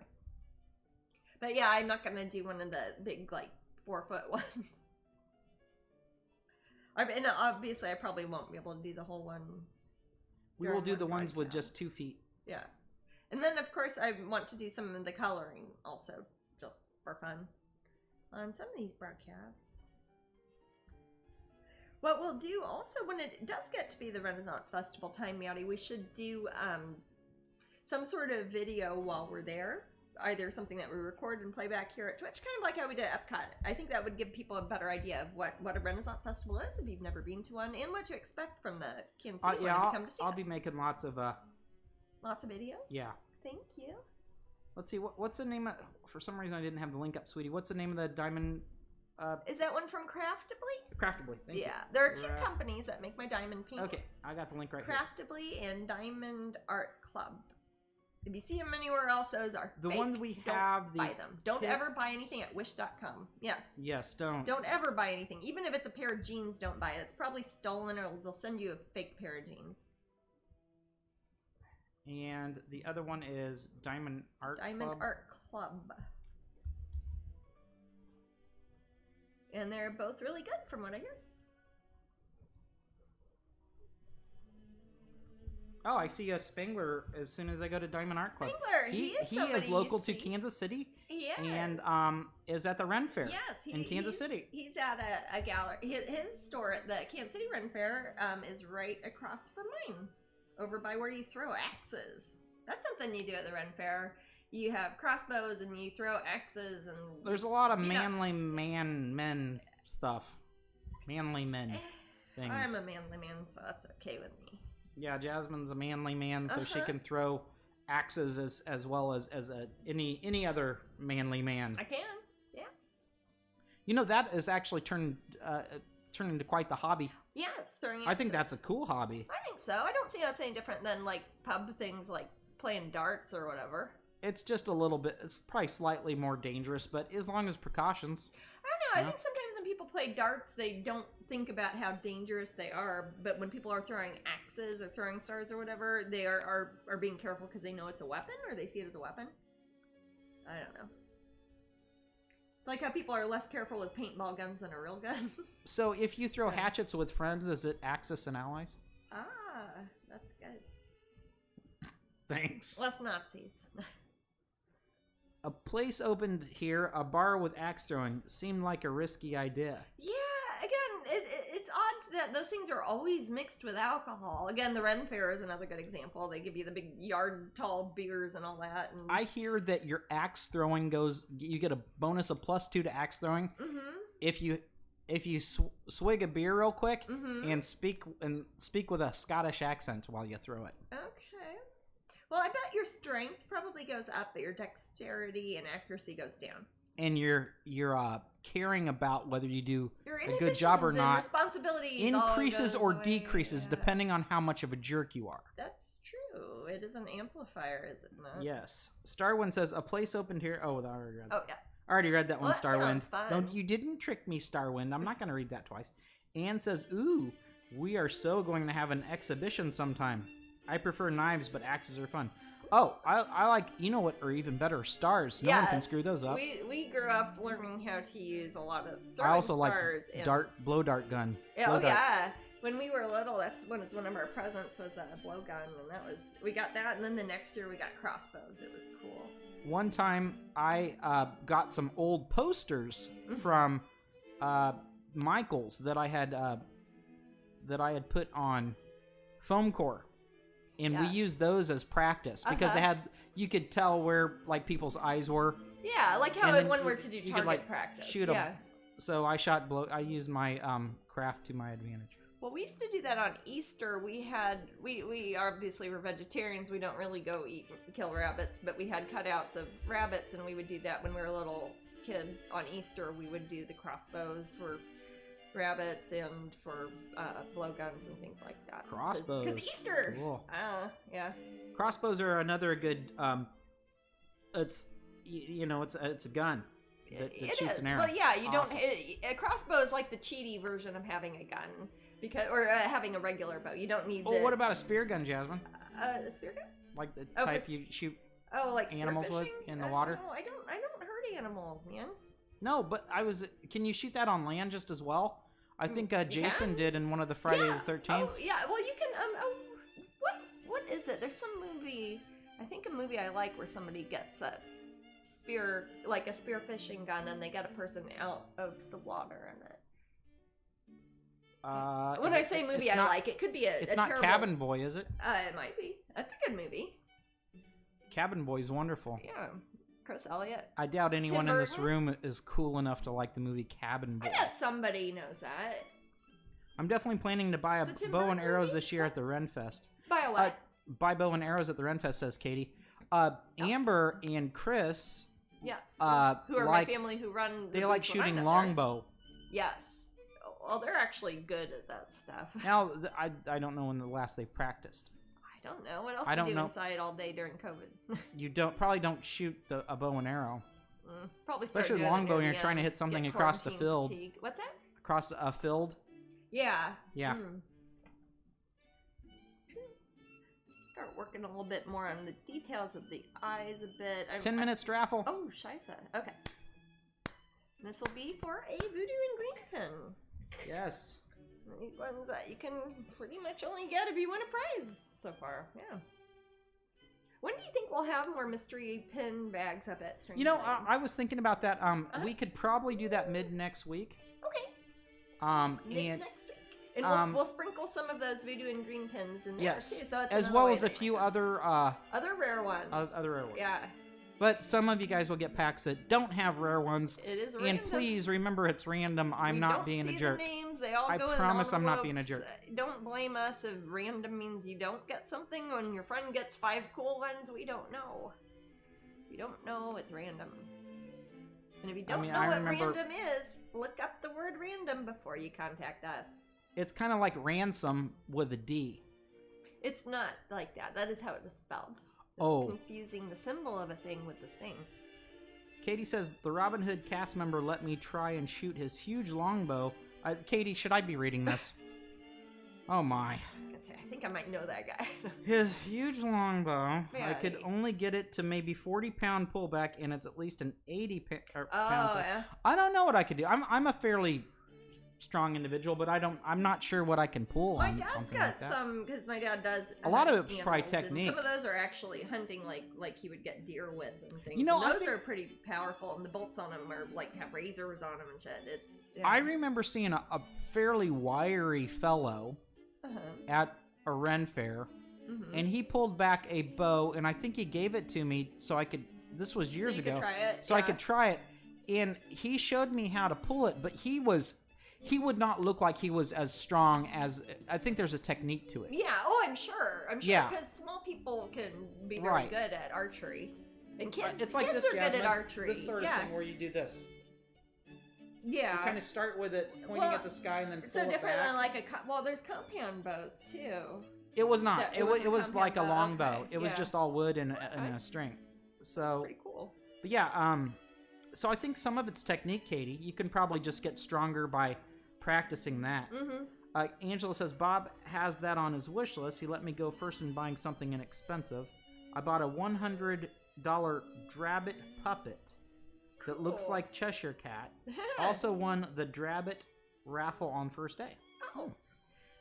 But yeah, I'm not gonna do one of the big 4-foot ones. And obviously I probably won't be able to do the whole one. We will do the ones with just 2 feet. Yeah. And then of course I want to do some of the coloring also, just for fun, on some of these broadcasts. What we'll do also when it does get to be the Renaissance Festival time, Meowdy, we should do some sort of video while we're there. Either something that we record and play back here at Twitch, kind of like how we did at Epcot. I think that would give people a better idea of what a Renaissance Festival is if you've never been to one, and what to expect from the Kansas City one to come to see I'll us. be making lots of videos? Yeah. Thank you. Let's see, what's the name of... For some reason I didn't have the link up, sweetie. What's the name of the diamond... Is that one from Craftably? Craftably, thank you. Yeah, there are 2 companies that make my diamond paintings. Okay, I got the link right Craftably and Diamond Art Club. If you see them anywhere else, those are the fake. ones we have. Don't buy them. Don't ever buy anything at wish.com. Yes. Yes, don't. Don't ever buy anything. Even if it's a pair of jeans, don't buy it. It's probably stolen, or they'll send you a fake pair of jeans. And the other one is Diamond Art Club. And they're both really good from what I hear. Oh, I see a Spangler as soon as I go to Diamond Art Club. Spangler, he is local to Kansas City. He is. And is at the Ren Fair. Yes, in Kansas City. He's at a gallery. His store at the Kansas City Ren Fair is right across from mine, over by where you throw axes. That's something you do at the Ren Fair. You have crossbows and you throw axes, and there's a lot of manly men stuff. Manly men things. I'm a manly man, so that's okay with me. Yeah, Jasmine's a manly man, so she can throw axes as well as any other manly man. I can, yeah. You know, that is actually turned into quite the hobby. Yeah, it's throwing axes. I think that's a cool hobby. I think so. I don't see how it's any different than, like, pub things like playing darts or whatever. It's just a little bit, it's probably slightly more dangerous, but as long as precautions. I don't know. I think sometimes when people play darts, they don't think about how dangerous they are. But when people are throwing axes or throwing stars or whatever, they are being careful because they know it's a weapon or they see it as a weapon. I don't know. It's like how people are less careful with paintball guns than a real gun. So if you throw hatchets with friends, is it Axis and allies? Ah, that's good. Thanks. Less Nazis. A place opened here, a bar with axe throwing. Seemed like a risky idea. Yeah, again, it's odd that those things are always mixed with alcohol. Again, the Ren Fair is another good example. They give you the big yard-tall beers and all that. And I hear that your axe throwing you get a bonus of +2 to axe throwing. Mm-hmm. If you swig a beer real quick and speak with a Scottish accent while you throw it. Okay. Well, I bet your strength probably goes up, but your dexterity and accuracy goes down. And you're caring about whether you do a good job or not. Responsibilities increases or decreases depending on how much of a jerk you are. That's true. It is an amplifier, is it not? Yes. Starwind says a place opened here. Oh, I already read that. Oh yeah. I already read that one, That Starwind. sounds fun. No, you didn't trick me, Starwind. I'm not going to read that twice. Anne says, ooh, we are so going to have an exhibition sometime. I prefer knives, but axes are fun. Oh, I like, you know what, or even better, stars. No one can screw those up. We grew up learning how to use a lot of I also stars. Like blow dart gun. Yeah, yeah. When we were little, that's one of our presents was a blow gun, and we got that, and then the next year we got crossbows. It was cool. One time I got some old posters from Michael's that I had put on foam core. And we used those as practice because you could tell where like people's eyes were. Yeah, like how if one were to do target practice. Shoot them. So I used my craft to my advantage. Well, we used to do that on Easter. We obviously were vegetarians. We don't really go kill rabbits, but we had cutouts of rabbits, and we would do that when we were little kids. On Easter, we would do the crossbows for rabbits and for blowguns and things like that. Crossbows. Because Easter. Cool. Yeah. Crossbows are another good. It's a gun that shoots an arrow. Well, yeah, you don't. A crossbow is like the cheaty version of having a gun having a regular bow. You don't need. Oh, what about a spear gun, Jasmine? A spear gun? Like the type you shoot. Oh, like animals with in the water. No, I don't hurt animals, man. No, but can you shoot that on land just as well? I think Jason did in one of the Friday the 13th. Oh, yeah, well, you can, what is it? There's some movie, I think a movie I like where somebody gets a spear fishing gun, and they get a person out of the water in it. When I say movie I like, it could be It's not terrible... Cabin Boy, is it? It might be. That's a good movie. Cabin Boy's wonderful. Yeah. Chris Elliott. I doubt anyone in this room is cool enough to like the movie Cabin Boy. I bet somebody knows that. I'm definitely planning to buy a bow and arrows this year at the Renfest. Buy a what? Buy bow and arrows at the Renfest, says Katie. Amber and Chris. Yes. Who are my family who run. They like shooting longbow. Yes. Well, they're actually good at that stuff. Now, I don't know when the last they practiced. I don't know. What else do you do inside all day during COVID? You probably don't shoot a bow and arrow. Probably especially longbow when you're trying to hit something across the field. Fatigue. What's that? Across a field. Yeah. Yeah. Start working a little bit more on the details of the eyes a bit. 10 minutes to raffle. Oh, scheisse. Okay. This will be for a voodoo and green pin. Yes. These ones that you can pretty much only get if you win a prize so far. Yeah. When do you think we'll have more mystery pin bags up at Strangeling? You know, I was thinking about that. We could probably do that mid next week. Okay. Mid next week. And we'll sprinkle some of those voodoo and green pins in there too. So it's as well as a few other rare ones. Other rare ones. Yeah. But some of you guys will get packs that don't have rare ones. It is random. And please remember it's random. I'm not being a jerk. The names. They all I go promise in I'm not being a jerk. Don't blame us if random means you don't get something when your friend gets 5 cool ones. We don't know. We don't know. It's random. And if you don't know what random is, look up the word random before you contact us. It's kind of like ransom with a D. It's not like that. That is how it is spelled. It's confusing the symbol of a thing with the thing. Katie says, the Robin Hood cast member let me try and shoot his huge longbow. Katie, should I be reading this? Oh my. I think I might know that guy. His huge longbow. Yeah, I could only get it to maybe 40-pound pullback, and it's at least an 80-pound pullback. Yeah. I don't know what I could do. I'm a fairly strong individual, but I'm not sure what I can pull my on dad's something got like that. some, because my dad does a lot of it's probably technique. Some of those are actually hunting like he would get deer with and things. You know, and those are pretty powerful, and the bolts on them are like have razors on them and shit. I remember seeing a fairly wiry fellow at a Ren fair, and he pulled back a bow, and I think he gave it to me so I could. This was years ago, I could try it, and he showed me how to pull it, but he would not look like he was as strong as. I think there's a technique to it. Yeah. Oh, I'm sure. Because small people can be very good at archery, and kids like kids this, are Jasmine, good at archery. This sort of thing where you do this. Yeah. You kind of start with it pointing at the sky and then pull it different back. than there's compound bows too. It was not. Yeah, it was like a long bow. Okay. It was just all wood and a string. So pretty cool. But yeah, so I think some of it's technique, Katie. You can probably just get stronger by practicing that. Angela says Bob has that on his wish list. He let me go first in buying something inexpensive. I bought a $100 Drabbit puppet that looks like Cheshire Cat. Also won the Drabbit raffle on first day. Oh.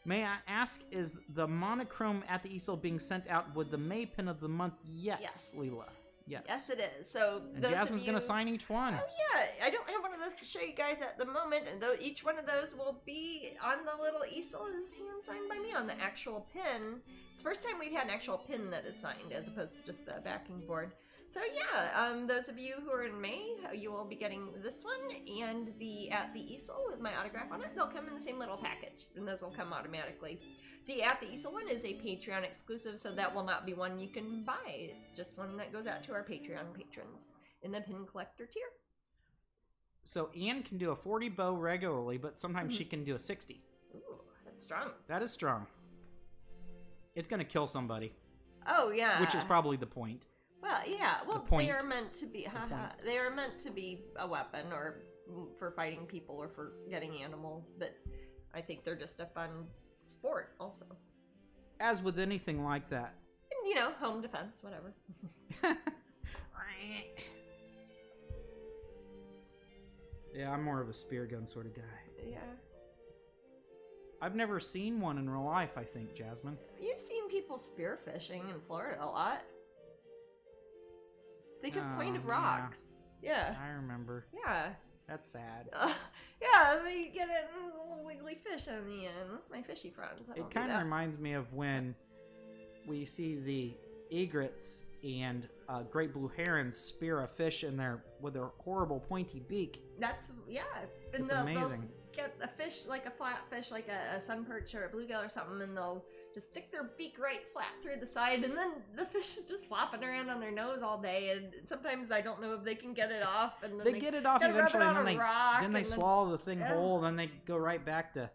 May I ask, is the monochrome at the easel being sent out with the May pin of the month? Yes. Leela. Yes. Yes, it is. So and Jasmine's going to sign each one. Oh, yeah. I don't have one of those to show you guys at the moment. And though each one of those will be on the little easel is hand signed by me on the actual pin. It's the first time we've had an actual pin that is signed as opposed to just the backing board. So yeah, those of you who are in May, you will be getting this one and the At the Easel with my autograph on it. They'll come in the same little package, and those will come automatically. The At the Easel one is a Patreon exclusive, so that will not be one you can buy. It's just one that goes out to our Patreon patrons in the pin collector tier. So Anne can do a 40 bow regularly, but sometimes she can do a 60. Ooh, that's strong. That is strong. It's going to kill somebody. Oh, yeah. Which is probably the point. Well, yeah. Well, they are meant to be. They are meant to be a weapon, or for fighting people, or for getting animals. But I think they're just a fun sport, also. As with anything like that. And, you know, home defense, whatever. Yeah, I'm more of a spear gun sort of guy. Yeah. I've never seen one in real life, I think, Jasmine. You've seen people spearfishing in Florida a lot. They could point at rocks. Yeah. I remember. Yeah. That's sad. Yeah, they get it and a little wiggly fish in the end. That's my fishy friends. It kind of reminds me of when we see the egrets and great blue herons spear a fish in there with their horrible pointy beak. That's, yeah. It's amazing. They'll get a fish, like a flat fish, like a sun perch or a bluegill or something, and they'll just stick their beak right flat through the side, and then the fish is just flopping around on their nose all day, and sometimes I don't know if they can get it off. And then they get it off eventually, and then they swallow the thing whole, and then they go right back to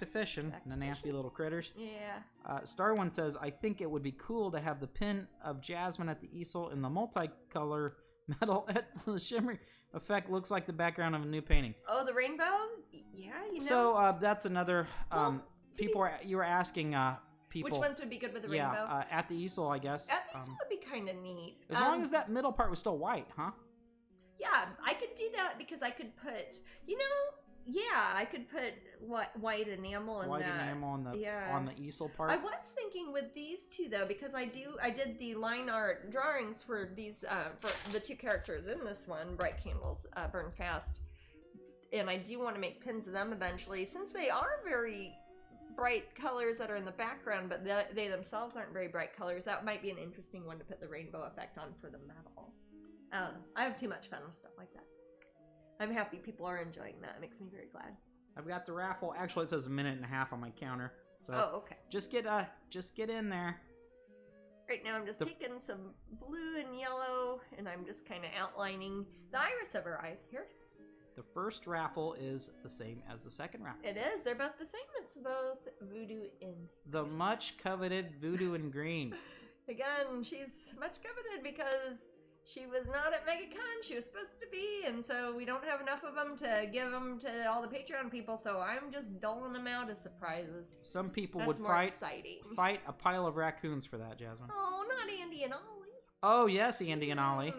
fishing. The nasty little critters. Yeah. Star One says, I think it would be cool to have the pin of Jasmine at the easel in the multicolor metal at the shimmer effect. Looks like the background of a new painting. Oh, the rainbow? Yeah, you know. So that's another... you were asking people... Which ones would be good with the rainbow? Yeah, at the easel, I guess. At the easel would be kind of neat. As long as that middle part was still white, huh? Yeah, I could do that because I could put... You know... Yeah, I could put white enamel in white that. Enamel on the easel part. I was thinking with these two though, because I did the line art drawings for these for the two characters in this one, Bright Candles Burn Fast, and I do want to make pins of them eventually, since they are very bright colors that are in the background, but they themselves aren't very bright colors. That might be an interesting one to put the rainbow effect on for the metal. I don't know. I have too much fun with stuff like that. I'm happy people are enjoying that. It makes me very glad. I've got the raffle. Actually, it says 1.5 minutes on my counter. So okay. Just get in there. Right now I'm just taking some blue and yellow, and I'm just kind of outlining the iris of her eyes here. The first raffle is the same as the second raffle. It is. They're both the same. It's both voodoo in. The much coveted voodoo in green. Again, she's much coveted because she was not at MegaCon. She was supposed to be, and so we don't have enough of them to give them to all the Patreon people, so I'm just doling them out as surprise. Some people That's would more exciting. fight a pile of raccoons for that, Jasmine. Oh, not Andy and Ollie. Oh, yes, Andy and Ollie.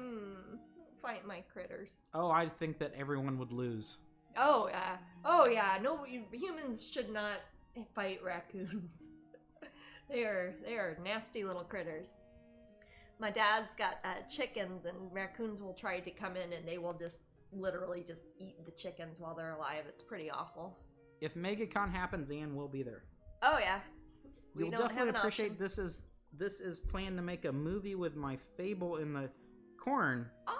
Fight my critters. Oh, I think that everyone would lose. Oh, yeah. Oh, yeah. No, humans should not fight raccoons. They are nasty little critters. My dad's got chickens, and raccoons will try to come in, and they will just literally just eat the chickens while they're alive. It's pretty awful. If MegaCon happens, Ann will be there. Oh, yeah. You'll definitely appreciate this is planned to make a movie with my fable in the corn. Oh!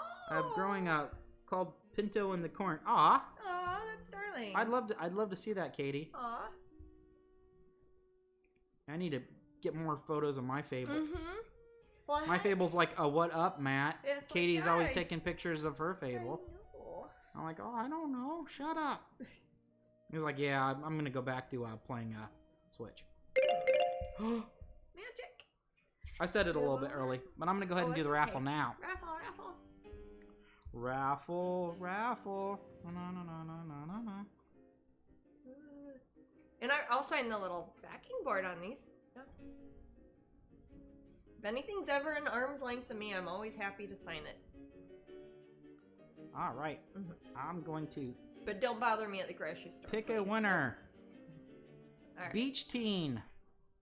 Growing up, called Pinto in the Corn. Aw, that's darling. I'd love to see that, Katie. Aw. I need to get more photos of my fable. Well, my fable's like, what up, Matt? It's Katie's like, always taking pictures of her fable. I'm like, I don't know. Shut up. He's like, yeah, I'm gonna go back to playing Switch. Magic. I said it a little bit early, but I'm gonna go ahead and do the raffle now. Raffle. No. And I'll sign the little backing board on these. Yeah. If anything's ever an arm's length of me, I'm always happy to sign it. All right. I'm going to... But don't bother me at the grocery store. Pick a winner. All right. Beach Teen.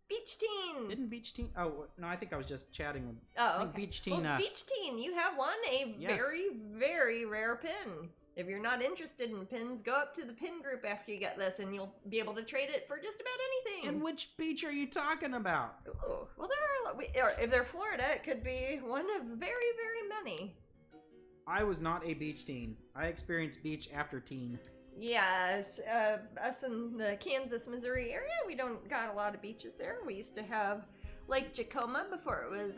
Beach Teen. Didn't Beach Teen... Oh, no, I think I was just chatting with... Oh, I think okay. Beach Teen... Well, Beach Teen, you have won a yes. very, very rare pin. If you're not interested in pins, go up to the pin group after you get this, and you'll be able to trade it for just about anything. And which beach are you talking about? Ooh, well, there are... If they're Florida, it could be one of very, very many. I was not a beach teen. I experienced beach after teen. Yes, us in the Kansas, Missouri area, we don't got a lot of beaches there. We used to have Lake Jacoma before it was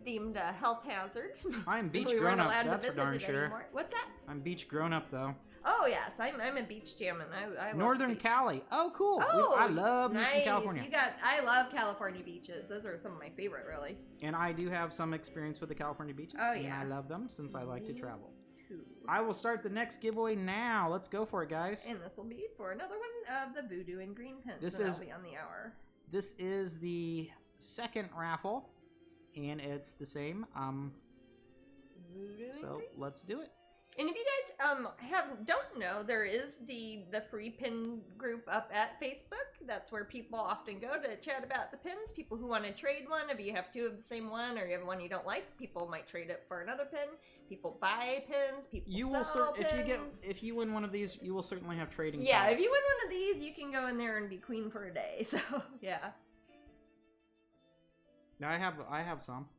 deemed a health hazard. I'm beach grown up, that's for darn sure. Anymore. What's that? I'm beach grown up though. Oh yes, I'm a beach jammin'. I love Northern Cali. Oh cool. Oh, I love nice. Eastern California. I love California beaches. Those are some of my favorite, really. And I do have some experience with the California beaches. Oh and yeah. I love them since I like to travel. Cool. I will start the next giveaway now. Let's go for it, guys. And this will be for another one of the Voodoo and Green pins. This is is be on the hour. This is the second raffle, and it's the same. Voodoo So let's do it. And if you guys don't know, there is the free pin group up at Facebook. That's where people often go to chat about the pins. People who want to trade one. If you have two of the same one, or you have one you don't like, people might trade it for another pin. People buy pins. People sell pins. If you win one of these, you will certainly have trading. Yeah, power. if you win one of these, you can go in there and be queen for a day. So yeah. I have some.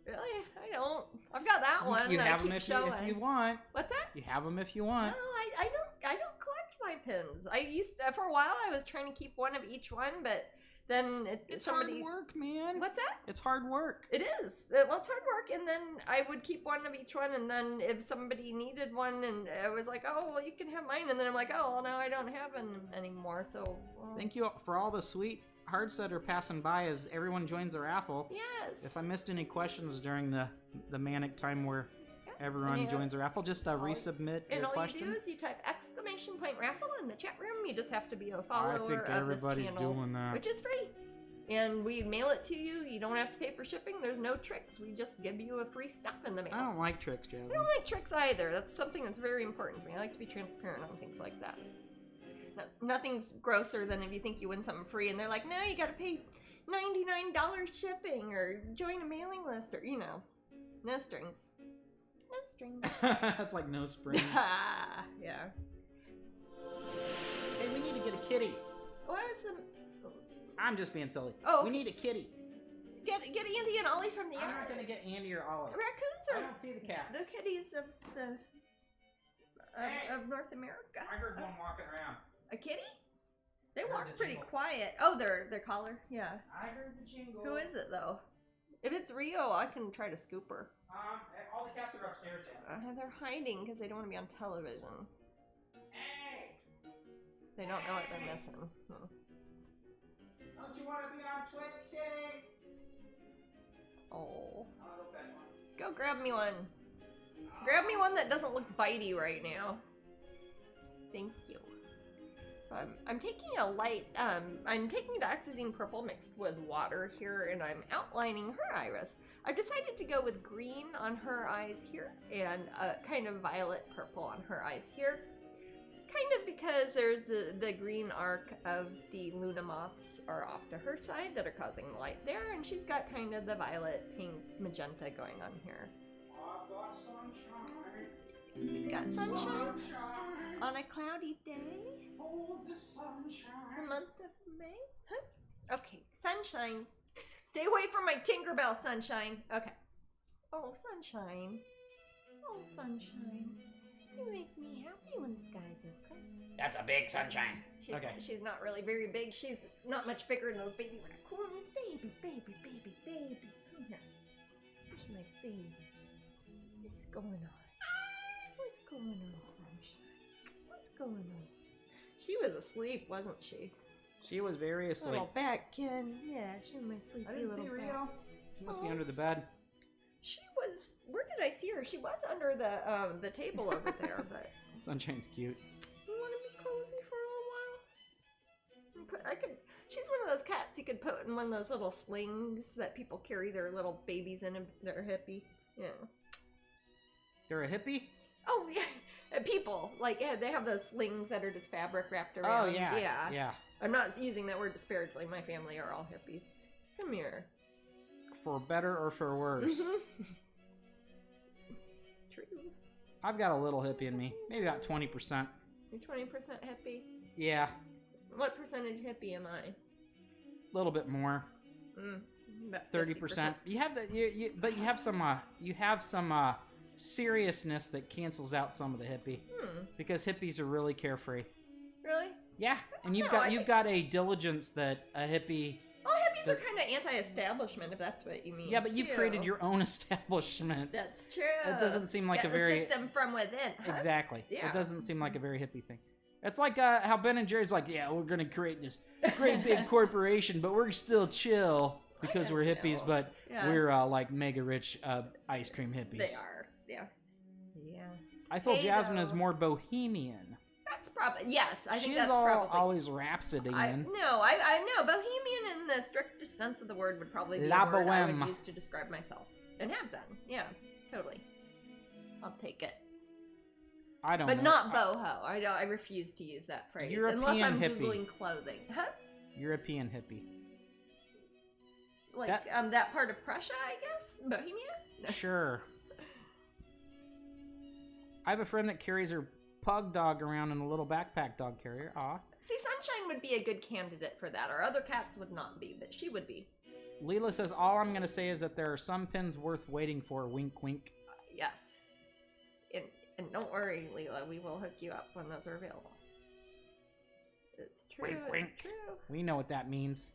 Really? I don't. I've got that one. You that have I them keep if showing. you want. What's that? You have them if you want. No, I don't collect my pins. I used to, for a while I was trying to keep one of each one, but then it's hard work, man. What's that? It's hard work. It is. Well, it's hard work, and then I would keep one of each one, and then if somebody needed one, and I was like, oh, well, you can have mine, and then I'm like, oh, well, now I don't have them anymore. So thank you for all the sweet hearts that are passing by as everyone joins the raffle. Yes. If I missed any questions during the manic time where everyone joins the raffle, just resubmit your question. And all you do is you type !raffle in the chat room. You just have to be a follower of this channel. I think everybody's doing that. Which is free. And we mail it to you. You don't have to pay for shipping. There's no tricks. We just give you a free stuff in the mail. I don't like tricks, Jasmine. I don't like tricks either. That's something that's very important to me. I like to be transparent on things like that. Nothing's grosser than if you think you win something free and they're like, no, you gotta pay $99 shipping or join a mailing list or, no strings. No strings. That's like no springs. Yeah. Hey, we need to get a kitty. What is the... I'm just being silly. Oh, we need a kitty. Get Andy and Ollie from the yard. I'm not gonna get Andy or Ollie. Raccoons are. I don't see the cats. The kitties of of North America. I heard one walking around. A kitty? They walk pretty quiet. Oh, their collar. Yeah. I heard the jingle. Who is it though? If it's Rio, I can try to scoop her. All the cats are upstairs, Jen. They're hiding because they don't want to be on television. Hey! They don't know what they're missing. Don't you want to be on Twitch, kitties? Oh. I'll go fetch one. Go grab me one. Grab me one that doesn't look bitey right now. Thank you. So I'm taking a light, I'm taking Dioxazine Purple mixed with water here, and I'm outlining her iris. I've decided to go with green on her eyes here, and kind of violet purple on her eyes here. Kind of because there's the green arc of the Luna moths are off to her side that are causing the light there, and she's got kind of the violet, pink, magenta going on here. I've got sunshine. You've got sunshine on a cloudy day. Hold the sunshine. The month of May? Huh? Okay, sunshine. Stay away from my Tinkerbell, sunshine. Okay. Oh, sunshine. Oh, sunshine. You make me happy when the skies are clear. That's a big sunshine. Okay. She's not really very big. She's not much bigger than those baby raccoons. Baby, baby, baby, baby. Come here. Where's my baby? What's going on? What's going on, sunshine? What's going on? She was asleep, wasn't she? She was very asleep. Little Batkin. Yeah, she was my sleepy little bat. I didn't see Rio. She must be under the bed. She was. Where did I see her? She was under the table over there, but. Sunshine's cute. You want to be cozy for a while? She's one of those cats you could put in one of those little slings that people carry their little babies in. They're hippie. Yeah. They're a hippie? Oh yeah. People they have those slings that are just fabric wrapped around. Oh yeah. Yeah. I'm not using that word disparagingly. My family are all hippies. Come here. For better or for worse. It's true. I've got a little hippie in me. Maybe about 20%. You're 20% hippie? Yeah. What percentage hippie am I? A little bit more. About 30%. You have but you have some seriousness that cancels out some of the hippie. Because hippies are really carefree. Really? Yeah, and you've got a diligence that a hippie. Well, hippies are kind of anti-establishment, if that's what you mean. Yeah, but you've created your own establishment. That's true. It doesn't seem like a very system from within. Huh? Exactly. Yeah. It doesn't seem like a very hippie thing. It's like how Ben and Jerry's like, yeah, we're gonna create this great big corporation, but we're still chill because we're hippies, but we're like mega rich ice cream hippies. They are. Yeah. Yeah. I feel Jasmine is more bohemian. That's probably I think she's that's probably always rhapsodying. I know bohemian in the strictest sense of the word would probably be La the word I bohème. would use to describe myself, and have done. Yeah, totally. I'll take it. I don't. But know. not boho. I refuse to use that phrase unless I'm hippie. googling clothing. Huh? European hippie. Like that part of Prussia, I guess. Bohemia. No. Sure. I have a friend that carries her pug dog around in a little backpack dog carrier. Aw. See, Sunshine would be a good candidate for that. Our other cats would not be, but she would be. Leela says, all I'm going to say is that there are some pins worth waiting for. Wink, wink. Yes. And don't worry, Leela. We will hook you up when those are available. It's true. Wink, wink. It's true. We know what that means.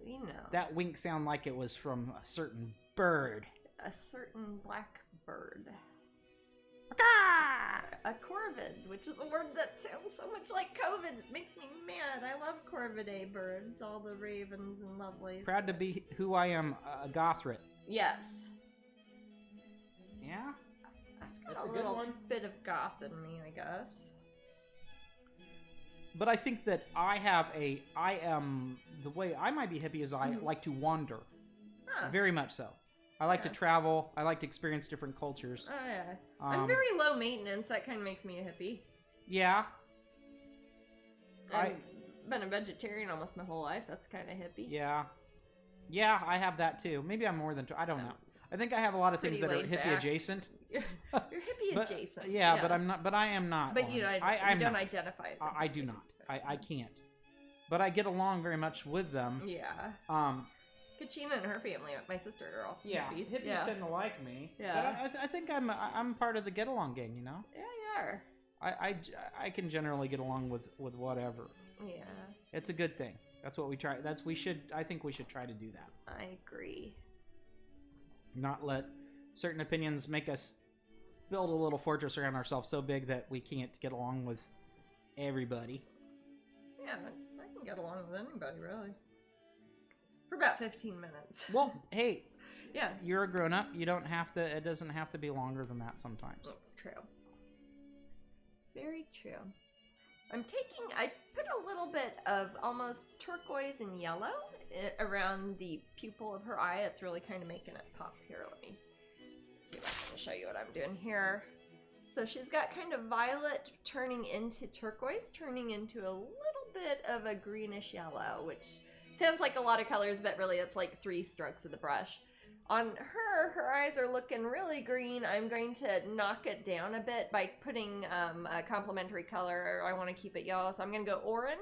We know. That wink sound like it was from a certain bird. A certain black bird. Ah! A corvid, which is a word that sounds so much like COVID. It makes me mad. I love corvidae birds, all the ravens and lovelies. Proud to be who I am, a Gothrit. Yes. Yeah? I've got a little bit of goth in me, I guess. But I think that the way I might be hippie is I like to wander. Huh. Very much so. I like to travel. I like to experience different cultures. Oh, yeah. I'm very low maintenance. That kind of makes me a hippie. Yeah. I've been a vegetarian almost my whole life. That's kind of hippie. Yeah. Yeah, I have that too. Maybe I'm more than I don't know. I think I have a lot of things that are hippie adjacent. You're hippie adjacent. Yeah, yes. But I'm not. But I am not. But you don't identify as I do not. I can't. but I get along very much with them. Yeah. Kachina and her family, my sister, are all hippies. Hippies tend to like me. Yeah. But I think I'm part of the get along gang, you know? Yeah, you are. I can generally get along with whatever. Yeah. It's a good thing. That's what we try. I think we should try to do that. I agree. Not let certain opinions make us build a little fortress around ourselves so big that we can't get along with everybody. Yeah, I can get along with anybody, really. For about 15 minutes. Well, hey. Yeah. You're a grown-up. You don't have to... It doesn't have to be longer than that sometimes. That's true. It's very true. I put a little bit of almost turquoise and yellow around the pupil of her eye. It's really kind of making it pop here. Let me see if I can show you what I'm doing here. So she's got kind of violet turning into turquoise, turning into a little bit of a greenish yellow, which sounds like a lot of colors, but really it's like 3 strokes of the brush. On her eyes are looking really green. I'm going to knock it down a bit by putting a complementary color. I want to keep it yellow, so I'm going to go orange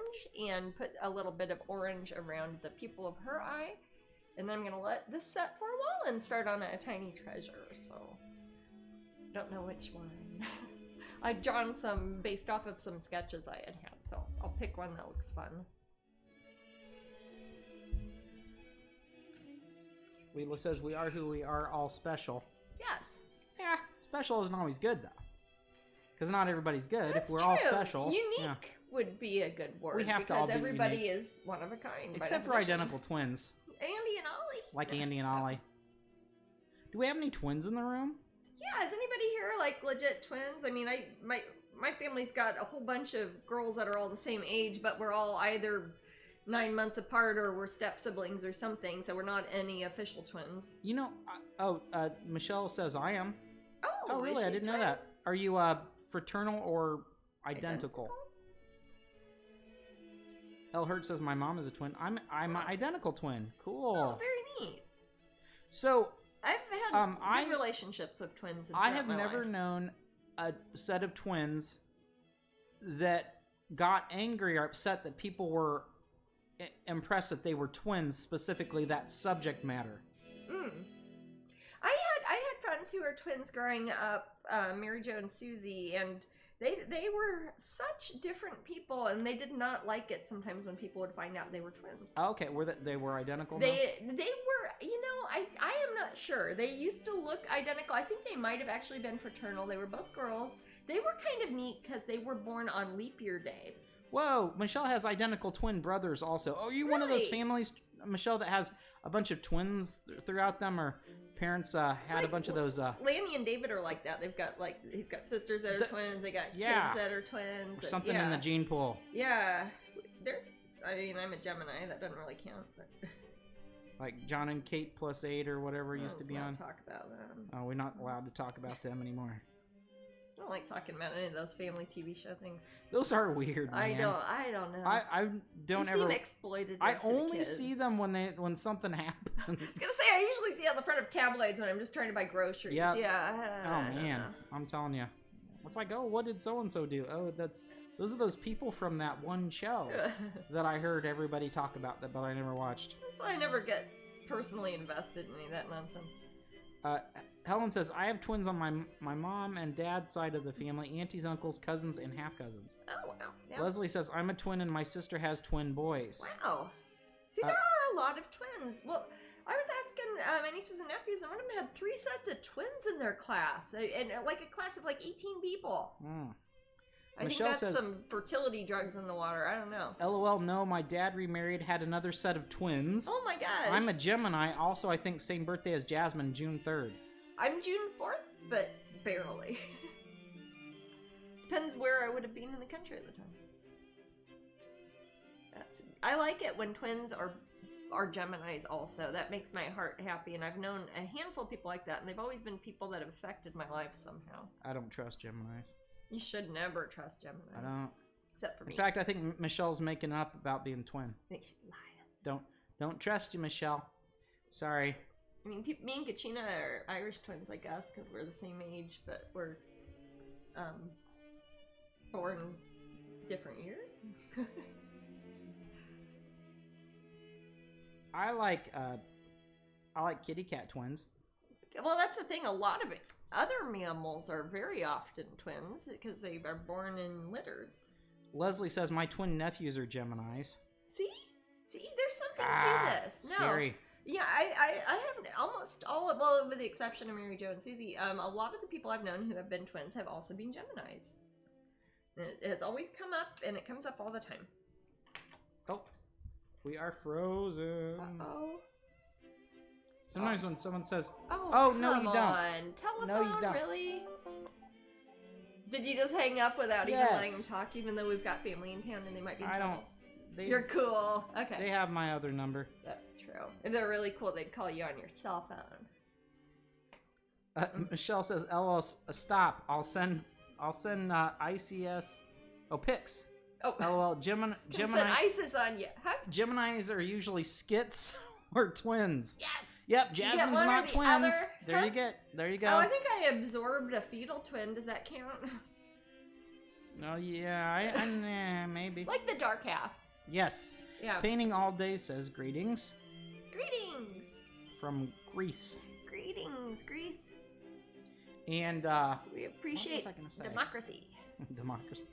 and put a little bit of orange around the pupil of her eye. And then I'm going to let this set for a while and start on a tiny treasure. So, don't know which one. I've drawn some based off of some sketches I had, so I'll pick one that looks fun. Leela says, we are who we are, all special. Yes. Yeah, special isn't always good, though. Because not everybody's good. That's if we're true. all special. Unique would be a good word. We have to all be everybody unique. is one of a kind. Except for identical twins. Andy and Ollie. Like Andy and Ollie. Do we have any twins in the room? Yeah, is anybody here like legit twins? I mean, my family's got a whole bunch of girls that are all the same age, but we're all either 9 months apart or we're step siblings or something, so we're not any official twins. You know, Michelle says I am. Oh, really? I didn't know that. Are you fraternal or identical? El Hurt says my mom is a twin. I'm an identical twin. Cool. Oh, very neat. So I've had good relationships with twins. I have never known a set of twins that got angry or upset that people were impressed that they were twins, specifically that subject matter. I had friends who were twins growing up, Mary Jo and Susie, and they were such different people, and they did not like it sometimes when people would find out they were twins. Oh, okay, they were identical? They were, you know, I am not sure. They used to look identical. I think they might have actually been fraternal. They were both girls. They were kind of neat because they were born on leap year day. Whoa, Michelle has identical twin brothers also. Oh, are you one of those families, Michelle, that has a bunch of twins throughout them, or parents had like a bunch of those? Lanny and David are like that. They've got he's got sisters that are twins. They got kids that are twins. Or something in the gene pool. Yeah, I mean, I'm a Gemini. That doesn't really count. But like John and Kate plus 8 or whatever used to be on. Talk about them. Oh, we're not allowed to talk about them anymore. I don't like talking about any of those family TV show things. Those are weird, man. I don't know. I don't they ever seem exploited. I only see them when something happens. I was gonna say I usually see on the front of tabloids when I'm just trying to buy groceries. Yep. Yeah. Oh man, I'm telling you, it's like, oh, what did so and so do? Oh, those are those people from that one show that I heard everybody talk about, but I never watched. That's why I never get personally invested in any of that nonsense. Helen says, I have twins on my mom and dad's side of the family, aunties, uncles, cousins, and half-cousins. Oh, wow. Yeah. Leslie says, I'm a twin and my sister has twin boys. Wow. See, there are a lot of twins. Well, I was asking my nieces and nephews, and one of them had 3 sets of twins in their class, and like a class of like 18 people. I Michelle think that's says, some fertility drugs in the water. I don't know. LOL, no, my dad remarried, had another set of twins. Oh my gosh. I'm a Gemini, also I think same birthday as Jasmine, June 3rd. I'm June 4th, but barely. Depends where I would have been in the country at the time. I like it when twins are Geminis also. That makes my heart happy, and I've known a handful of people like that, and they've always been people that have affected my life somehow. I don't trust Geminis. You should never trust Geminis. I don't. Except for me. In fact, I think Michelle's making up about being twin. She's lying. Don't trust you, Michelle. Sorry. I mean, me and Kachina are Irish twins, I guess, because we're the same age, but we're born different years. I like kitty cat twins. Well, that's the thing. A lot of other mammals are very often twins because they are born in litters. Leslie says my twin nephews are Geminis. See, there's something to this. Scary. No. Yeah, I have almost all, well, with the exception of Mary Jo and Susie, a lot of the people I've known who have been twins have also been Geminis. It has always come up, and it comes up all the time. Oh, we are frozen. Uh-oh. Sometimes when someone says, "Oh, no, you don't. Telephone, no, you don't. Really? Did you just hang up without even letting them talk, even though we've got family in town and they might be in trouble? You're cool. Okay. They have my other number. That's true. If they're really cool, they'd call you on your cell phone. Michelle says, "LOL, stop. I'll send ICS. Oh, pics. Oh, LOL, Gemini. Send ISIS on you. Huh? Geminis are usually skits or twins. Yes. Yep, Jasmine's not twins. Other. There you go. Oh, I think I absorbed a fetal twin. Does that count? Oh yeah, I maybe. Like the dark half. Yes. Yeah. Painting all day says greetings. Greetings. From Greece. Greetings, Greece. And we appreciate democracy. Democracy.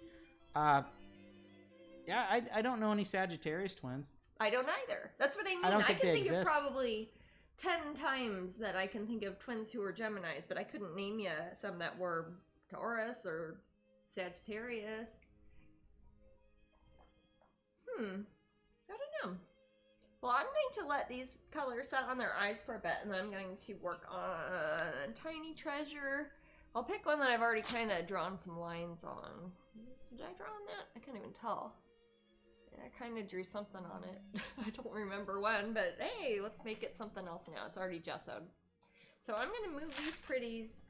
Yeah, I don't know any Sagittarius twins. I don't either. That's what I mean. I don't think can they think exist. of probably 10 times that I can think of twins who were Geminis, but I couldn't name you some that were Taurus or Sagittarius. I don't know. Well, I'm going to let these colors set on their eyes for a bit, and then I'm going to work on Tiny Treasure. I'll pick one that I've already kind of drawn some lines on. Did I draw on that? I can't even tell. Yeah, I kind of drew something on it. I don't remember when, but hey, let's make it something else now. It's already gessoed. So I'm going to move these pretties.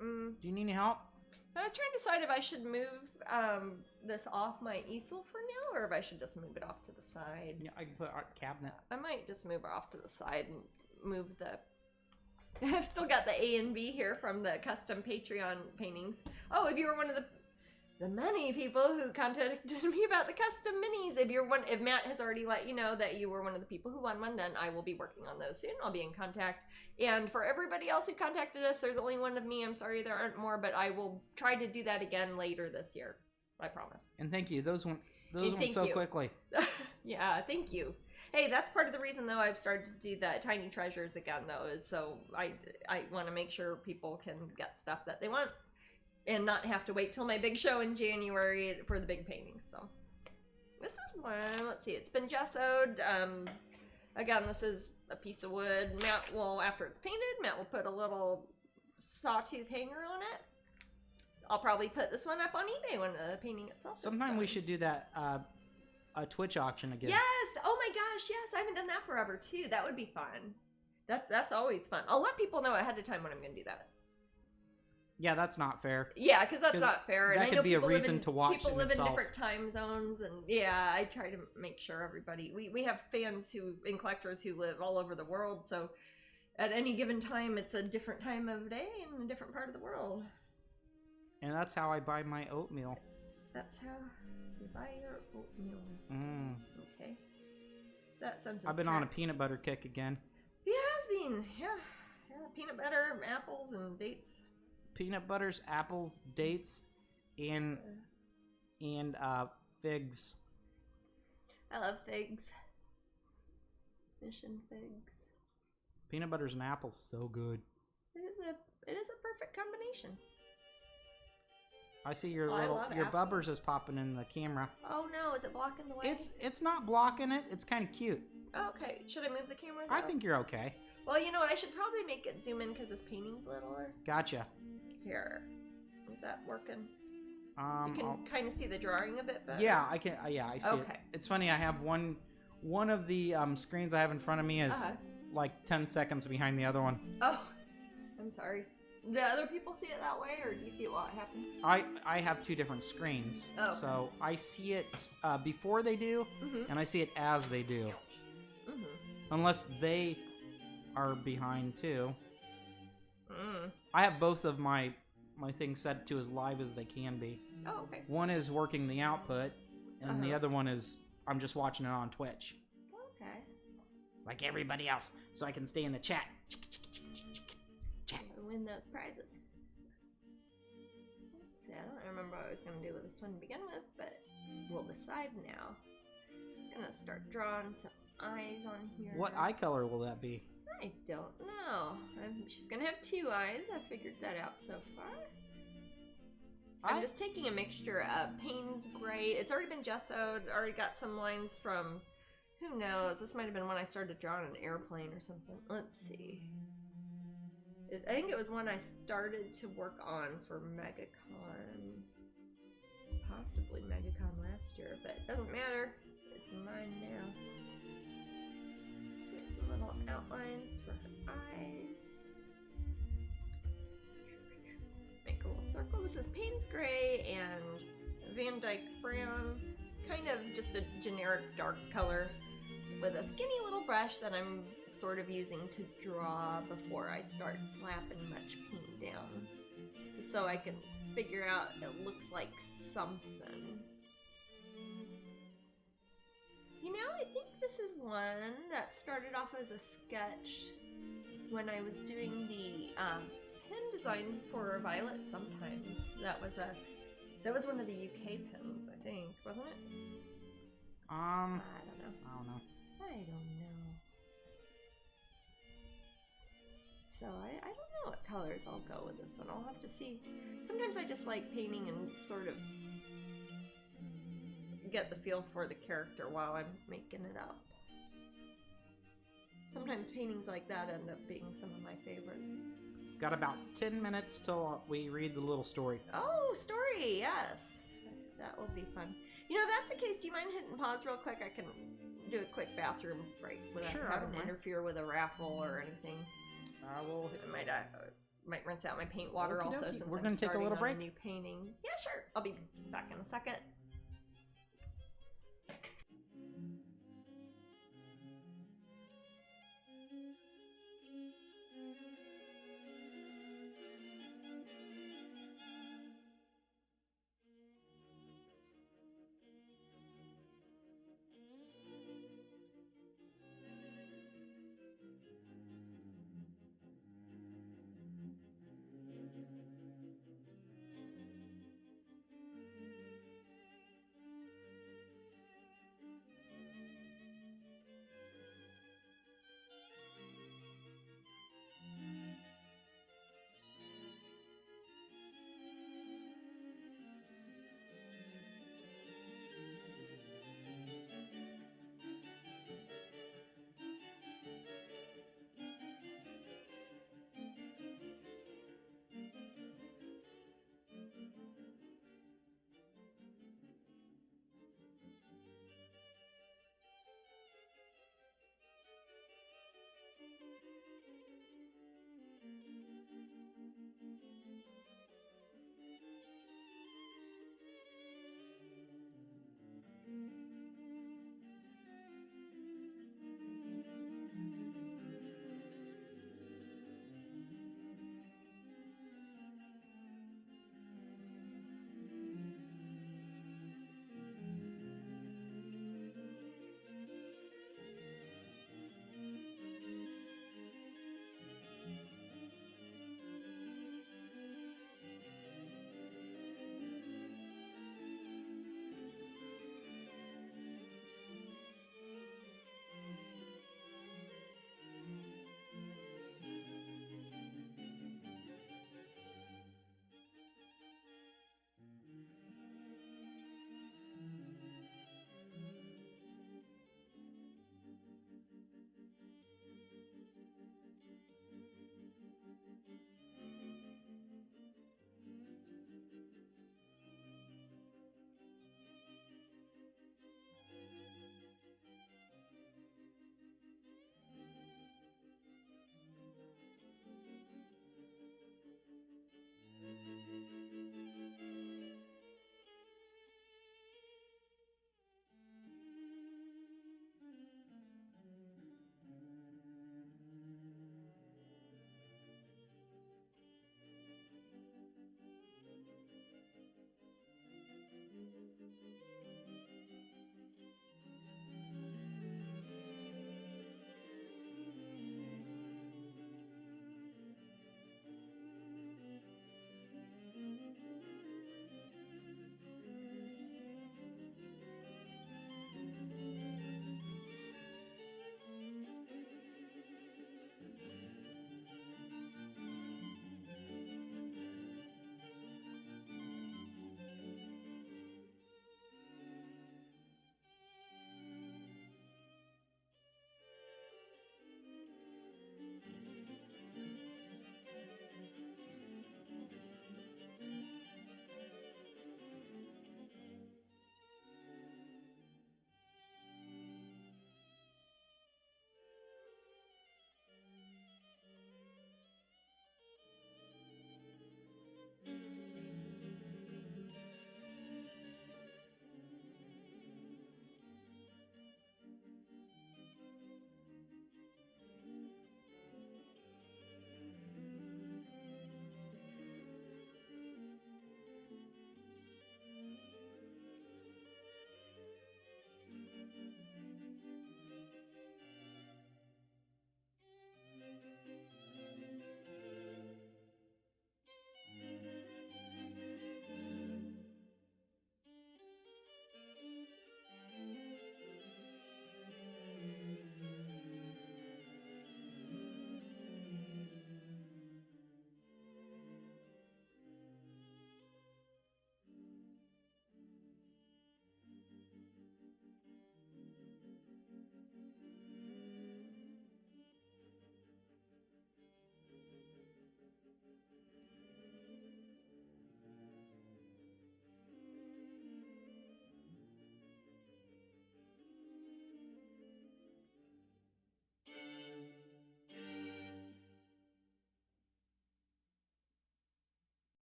Do you need any help? I was trying to decide if I should move this off my easel for now, or if I should just move it off to the side. Yeah, I can put art cabinet. I might just move it off to the side and move the... I've still got the A and B here from the custom Patreon paintings. Oh, if you were one of the many people who contacted me about the custom minis, if Matt has already let you know that you were one of the people who won one, then I will be working on those soon. I'll be in contact. And for everybody else who contacted us, there's only one of me. I'm sorry there aren't more, but I will try to do that again later this year. I promise. And thank you. Those went so quickly. Yeah, thank you. Hey, that's part of the reason, though, I've started to do the Tiny Treasures again, though, is so I want to make sure people can get stuff that they want and not have to wait till my big show in January for the big paintings. So this is one. Let's see. It's been gessoed. Again, this is a piece of wood. Matt will, after it's painted, Matt will put a little sawtooth hanger on it. I'll probably put this one up on eBay when the painting itself is Sometime done. we should do that a Twitch auction again. Yes! Oh my gosh, yes! I haven't done that forever too. That would be fun. That's always fun. I'll let people know ahead of time when I'm going to do that. Yeah, that's not fair. Yeah, because that's not fair. That and I could know be a reason to watch people it live itself. in different time zones, and yeah, I try to make sure everybody. We have fans and collectors who live all over the world, so at any given time, it's a different time of day in a different part of the world. And that's how I buy my oatmeal. That's how you buy your oatmeal. Okay. That sentence. I've been on a peanut butter kick again. He has been, yeah. Peanut butter, apples, and dates. Peanut butters, apples, dates, and figs. I love figs. Mission figs. Peanut butters and apples, so good. It is a perfect combination. I see your bubbers is popping in the camera. Oh no, is it blocking the way? It's not blocking it. It's kind of cute. Okay, should I move the camera though? I think you're okay. Well, you know what? I should probably make it zoom in because this painting's littler. Gotcha. Here, is that working? You can kind of see the drawing a bit better. Yeah, I can. Yeah, I see it. It's funny. I have one of the screens I have in front of me is like 10 seconds behind the other one. Oh, I'm sorry. Do other people see it that way, or do you see it while it happens? I have two different screens. Oh. So I see it before they do, and I see it as they do. Unless they are behind too. I have both of my things set to as live as they can be. Oh, okay. One is working the output, and the other one is I'm just watching it on Twitch. Okay. like everybody else, so I can stay in the chat. Win those prizes. See, I don't remember what I was going to do with this one to begin with, but we'll decide now. It's going to start drawing some eyes on here. What eye color will that be? I don't know. She's going to have 2 eyes. I figured that out so far. I'm just taking a mixture of Payne's Gray. It's already been gessoed. Already got some lines from, who knows? This might have been when I started drawing an airplane or something. Let's see. I think it was one I started to work on for MegaCon. Possibly MegaCon last year, but it doesn't matter. It's mine now. Make some little outlines for her eyes. Make a little circle. This is Payne's Gray and Van Dyke Brown. Kind of just a generic dark color with a skinny little brush that I'm sort of using to draw before I start slapping much paint down. Just so I can figure out it looks like something. You know, I think this is one that started off as a sketch when I was doing the pen design for Violet sometimes. That was one of the UK pens, I think, wasn't it? I don't know. I don't know. So I don't know what colors I'll go with this one. I'll have to see. Sometimes I just like painting and sort of get the feel for the character while I'm making it up. Sometimes paintings like that end up being some of my favorites. Got about 10 minutes till we read the little story. Oh, story, yes. That will be fun. You know, if that's the case, do you mind hitting pause real quick? I can do a quick bathroom break without having to interfere with a raffle or anything. I will. I might rinse out my paint water also since we're going to take a little break. A new painting. Yeah, sure. I'll be just back in a second.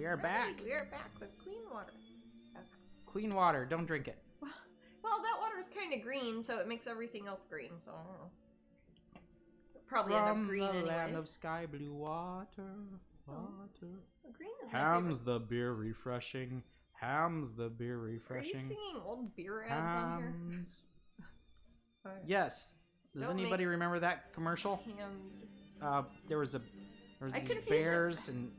are back. We are back with clean water. Okay. Clean water. Don't drink it. Well, that water is kind of green, so it makes everything else green. So I don't know. Probably From end up green the anyways. land of sky blue water. Green is Ham's the beer refreshing. Ham's the beer refreshing. Are you singing old beer ads on here? Yes. Does anybody remember that commercial? Hams. There was these bears and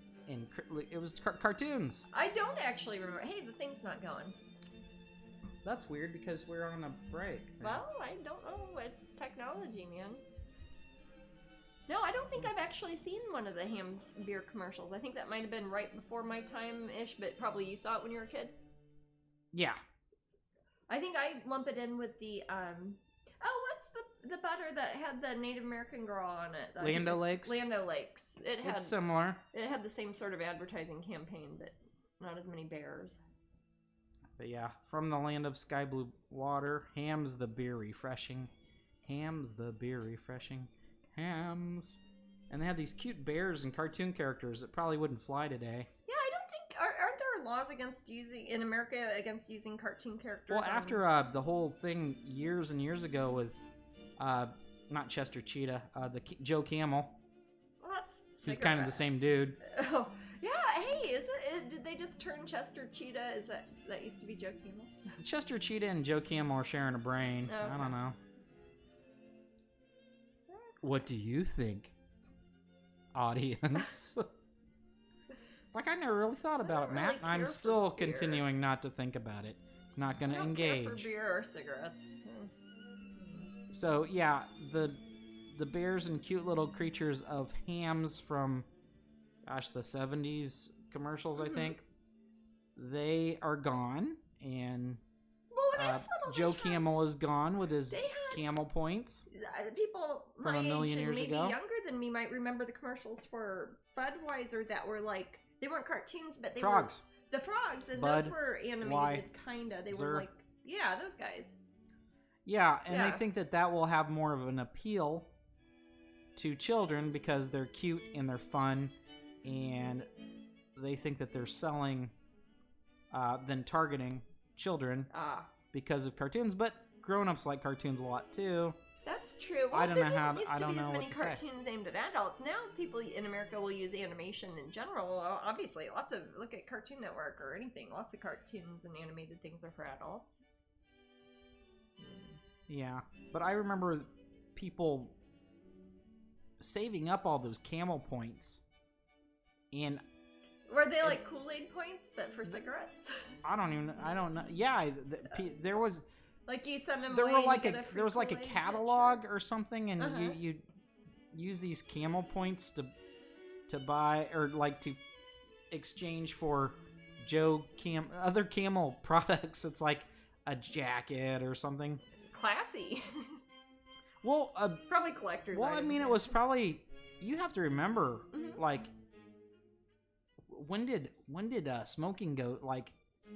it was cartoons. I don't actually remember. Hey, the thing's not going. That's weird because we're on a break. Well, I don't know. It's technology, man. No, I don't think I've actually seen one of the Ham's beer commercials. I think that might have been right before my time-ish, but probably you saw it when you were a kid. Yeah. I think I lump it in with the, what's the butter that had the Native American girl on it? Land O'Lakes? Land O'Lakes. It's similar. It had the same sort of advertising campaign, but not as many bears. But yeah, from the land of sky blue water, Ham's the beer refreshing. Ham's the beer refreshing. Hams. And they had these cute bears and cartoon characters that probably wouldn't fly today. Yeah, I don't think... Aren't there laws against using... In America against using cartoon characters? Well, after the whole thing years and years ago with... not Chester Cheetah, Joe Camel. Well, that's... Who's kind of the same dude. Oh, yeah, hey, did they just turn Chester Cheetah? Is that used to be Joe Camel? Chester Cheetah and Joe Camel are sharing a brain. Okay. I don't know. What do you think, audience? Like, I never really thought about it, Matt. Really I'm still continuing not to think about it. Not going to engage. Care for beer or cigarettes. So, yeah, the bears and cute little creatures of Hams from, gosh, the 70s commercials, I think, they are gone. And Joe Camel is gone with his camel points. People my from a million age years and maybe ago. younger than me might remember the commercials for Budweiser that were like, they weren't cartoons, but they Frogs. were the frogs, and Bud, those were animated, Y, kinda. They Zer. were like, yeah, those guys. Yeah, and I think that will have more of an appeal to children because they're cute and they're fun, and they think that they're selling than targeting children because of cartoons. But grown-ups like cartoons a lot too. That's true. Well, I don't know how. Used I don't to be know as many what to cartoons aimed at adults. Now people in America will use animation in general. Obviously, look at Cartoon Network or anything. Lots of cartoons and animated things are for adults. Yeah, but I remember people saving up all those camel points, and were they like Kool-Aid points, but for cigarettes? I don't know. Yeah, there was. Like you send them. There away were like to get there was like a Kool-Aid catalog or something, and you use these camel points to buy or like to exchange for other camel products. It's like a jacket or something. Classy. Well, probably collector's. Well, I mean, it was probably. You have to remember, like, when did smoking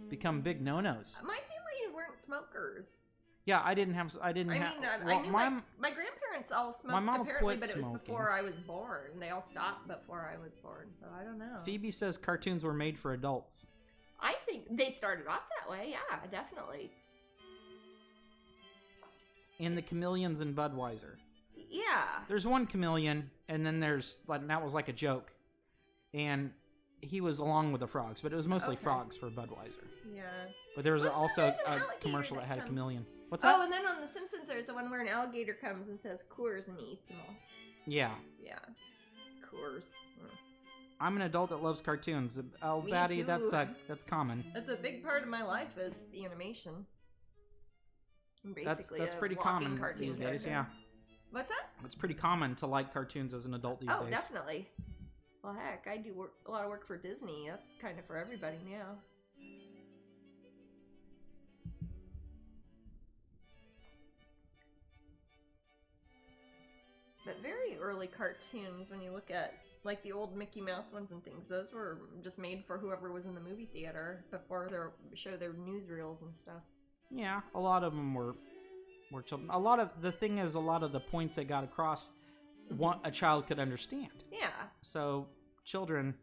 become big no-nos? My family weren't smokers. Yeah, I didn't have. I knew my grandparents all smoked. My mom apparently, quit but it was smoking. before I was born. They all stopped before I was born, so I don't know. Phoebe says cartoons were made for adults. I think they started off that way. Yeah, definitely. And the chameleons in Budweiser. Yeah. There's one chameleon, and then there's like that was like a joke, and he was along with the frogs, but it was mostly frogs for Budweiser. Yeah. But there was also a commercial that had a chameleon. What's that? Oh, and then on The Simpsons, there's the one where an alligator comes and says Coors and eats them all. Yeah. Yeah. Coors. I'm an adult that loves cartoons. Oh, Me Batty, too. that's common. That's a big part of my life is the animation. That's pretty common these days, yeah. What's that? It's pretty common to like cartoons as an adult these days. Oh, definitely. Well, heck, I do a lot of work for Disney. That's kind of for everybody now. But very early cartoons, when you look at like the old Mickey Mouse ones and things, those were just made for whoever was in the movie theater before they show their newsreels and stuff. Yeah, a lot of them were children. A lot of the points they got across, a child could understand. Yeah. So children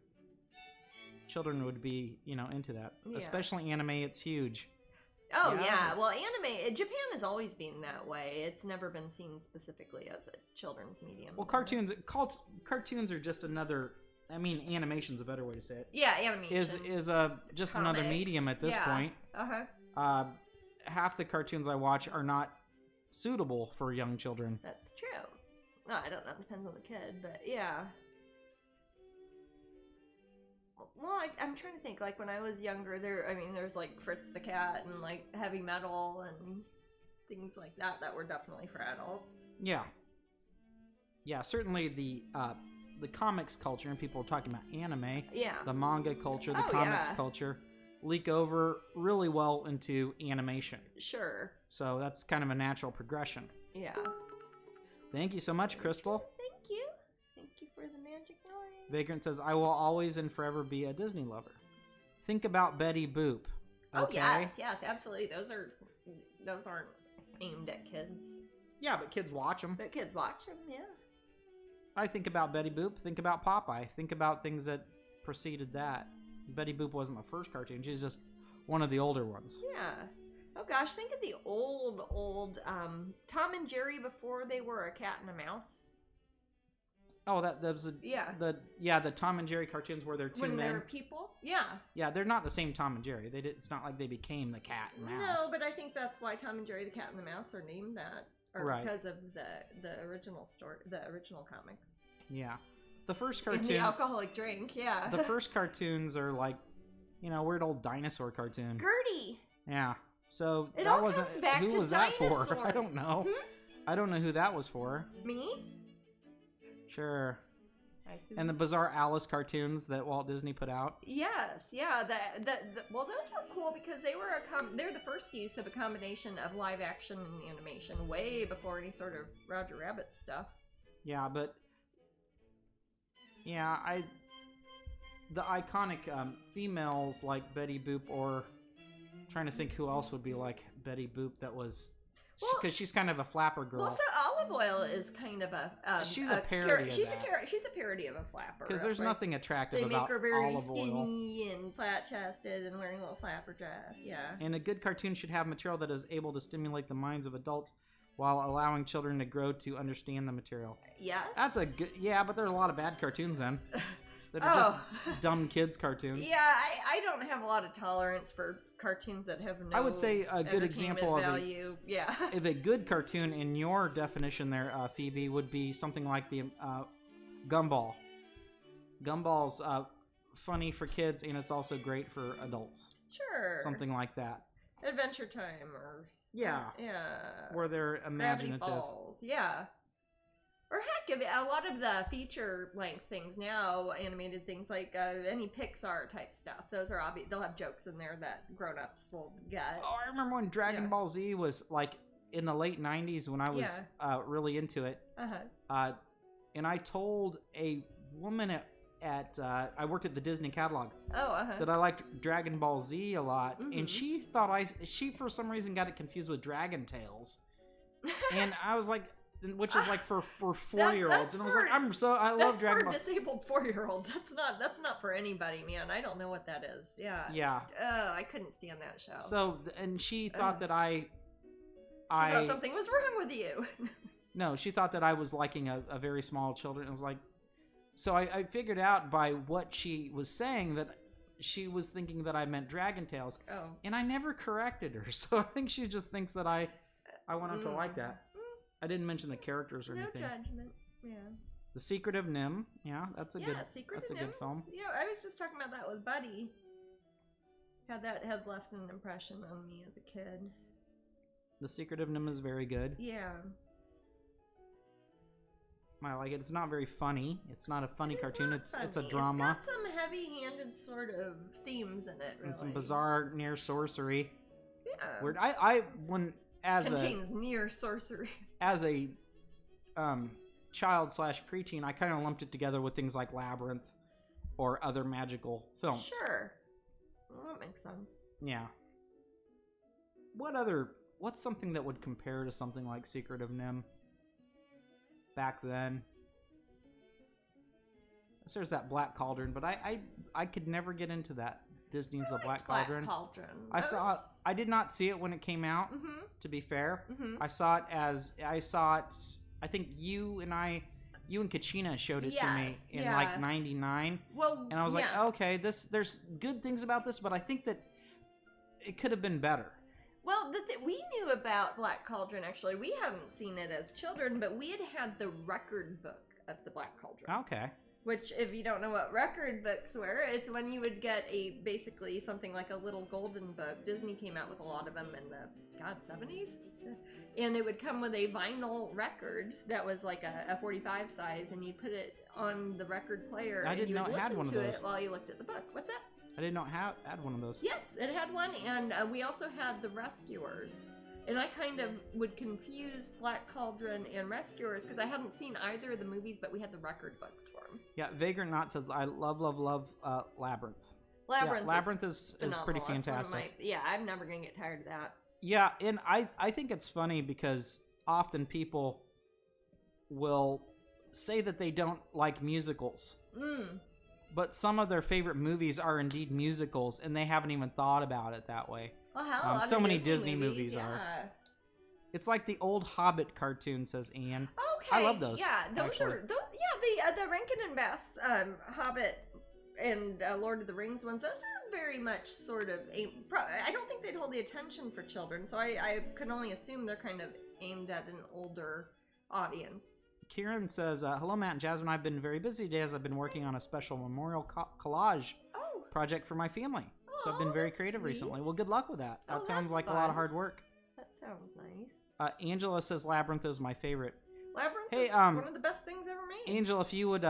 children would be, into that. Yeah. Especially anime, it's huge. Oh, yeah. Well, anime, Japan has always been that way. It's never been seen specifically as a children's medium. Well, cartoons are just another, animation's a better way to say it. Yeah, animation. Is just another medium at this point. Uh-huh. Half the cartoons I watch are not suitable for young children. That's true. No, I don't know. It depends on the kid, but yeah. Well, I'm trying to think. Like when I was younger, there's like Fritz the Cat and like heavy metal and things like that were definitely for adults. Yeah. Yeah, certainly the comics culture, and people are talking about anime. Yeah. The manga culture, the comics culture, leak over really well into animation. Sure. So that's kind of a natural progression. Yeah. Thank you so much, Crystal. Thank you. Thank you for the magic line. Vagrant says, I will always and forever be a Disney lover. Think about Betty Boop. Okay? Oh, yes, absolutely. Those aren't aimed at kids. Yeah, but kids watch them. But kids watch them, yeah. I think about Betty Boop, think about Popeye, think about things that preceded that. Betty Boop wasn't the first cartoon, she's just one of the older ones. Yeah. Oh gosh, think of the old Tom and Jerry before they were a cat and a mouse. Oh, that was the Tom and Jerry cartoons where they're two men. When they were people? Yeah. Yeah, they're not the same Tom and Jerry. It's not like they became the cat and mouse. No, but I think that's why Tom and Jerry, the cat and the mouse, are named that. Or because of the original story, the original comics. Yeah. The first cartoon... And the alcoholic drink, yeah. The first cartoons are like, weird old dinosaur cartoon. Gertie! Yeah. So it all comes back who to was dinosaurs. That for? I don't know. I don't know who that was for. Me? Sure. And the Bizarre Alice cartoons that Walt Disney put out. Yes, yeah. Well, those were cool because they're the first use of a combination of live action and animation, way before any sort of Roger Rabbit stuff. Yeah, but the iconic females like Betty Boop, or I'm trying to think who else would be like Betty Boop that was. Because she's kind of a flapper girl. Well, so Olive Oil is kind of a... she's a parody of she's that. She's a parody of a flapper. Because there's nothing attractive about Olive Oil. They make her very Olive skinny and flat-chested and wearing a little flapper dress, yeah. And a good cartoon should have material that is able to stimulate the minds of adults while allowing children to grow to understand the material. Yes? That's a good... Yeah, but there are a lot of bad cartoons then. That are just dumb kids cartoons. Yeah, I don't have a lot of tolerance for cartoons that have no I would say a good example value. Of a good cartoon in your definition there, Phoebe, would be something like the Gumball. Gumball's funny for kids, and it's also great for adults. Sure. Something like that. Adventure Time, or... Yeah. Where they're imaginative. Gravity Falls, yeah. Or heck, a lot of the feature-length things now, animated things like any Pixar type stuff, those are obvious. They'll have jokes in there that grown-ups will get. Oh, I remember when Dragon Ball Z was like in the late 90s when I was really into it. And I told a woman at I worked at the Disney catalog that I liked Dragon Ball Z a lot, and she thought she for some reason got it confused with Dragon Tales, and I was like. Which is like for 4-year-olds, and I was like, I love Dragon Ball. That's for disabled 4-year-olds. That's not for anybody, man. I don't know what that is. Yeah. Yeah. I couldn't stand that show. So, and she thought that she thought something was wrong with you. No, she thought that I was liking a very small children. It was like, so I figured out by what she was saying that she was thinking that I meant Dragon Tales. Oh. And I never corrected her, so I think she just thinks that I want her to like that. I didn't mention the characters or anything. No judgment. Yeah. The Secret of Nim. Yeah, that's a good film. Yeah, I was just talking about that with Buddy. Had left an impression on me as a kid. The Secret of Nim is very good. Yeah. I like it. It's not very funny. It's not a funny cartoon. It's a drama. It's got some heavy-handed sort of themes in it, really. And some bizarre near sorcery. Yeah. Weird. Contains near sorcery. As a child / preteen, I kind of lumped it together with things like Labyrinth or other magical films. Sure. Well, that makes sense. Yeah. What's something that would compare to something like Secret of Nim back then? So there's that Black Cauldron, but I could never get into that. Disney's The Black Cauldron. I did not see it when it came out. Mm-hmm. To be fair, mm-hmm. I saw it. I think you and Kachina showed it to me in like '99. Well, and I was like, okay, there's good things about this, but I think that it could have been better. Well, we knew about Black Cauldron, actually. We hadn't seen it as children, but we had the record book of the Black Cauldron. Okay. Which, if you don't know what record books were, it's when you would get basically something like a little golden book. Disney came out with a lot of them in the, 70s? And it would come with a vinyl record that was like a 45 size, and you'd put it on the record player, and you would listen to it while you looked at the book. What's that? I did not had one of those. Yes, it had one, and we also had The Rescuers. And I kind of would confuse Black Cauldron and Rescuers because I hadn't seen either of the movies, but we had the record books for them. Yeah, Vagrant Knot says, I love Labyrinth. Labyrinth is pretty fantastic. I'm never going to get tired of that. Yeah, and I think it's funny because often people will say that they don't like musicals. But some of their favorite movies are indeed musicals, and they haven't even thought about it that way. Well, hell, so many Disney movies are. It's like the old Hobbit cartoon, says Ian. Okay, I love those. Yeah, those are the Rankin and Bass Hobbit and Lord of the Rings ones. Those are very much sort of I don't think they'd hold the attention for children, so I can only assume they're kind of aimed at an older audience. Kieran says, hello, Matt and Jasmine. I've been very busy today as I've been working on a special memorial collage project for my family. So I've been very creative recently. Well, good luck with that. That sounds like a lot of hard work. That sounds nice. Angela says Labyrinth is my favorite. Labyrinth is one of the best things ever made. Angela, if you would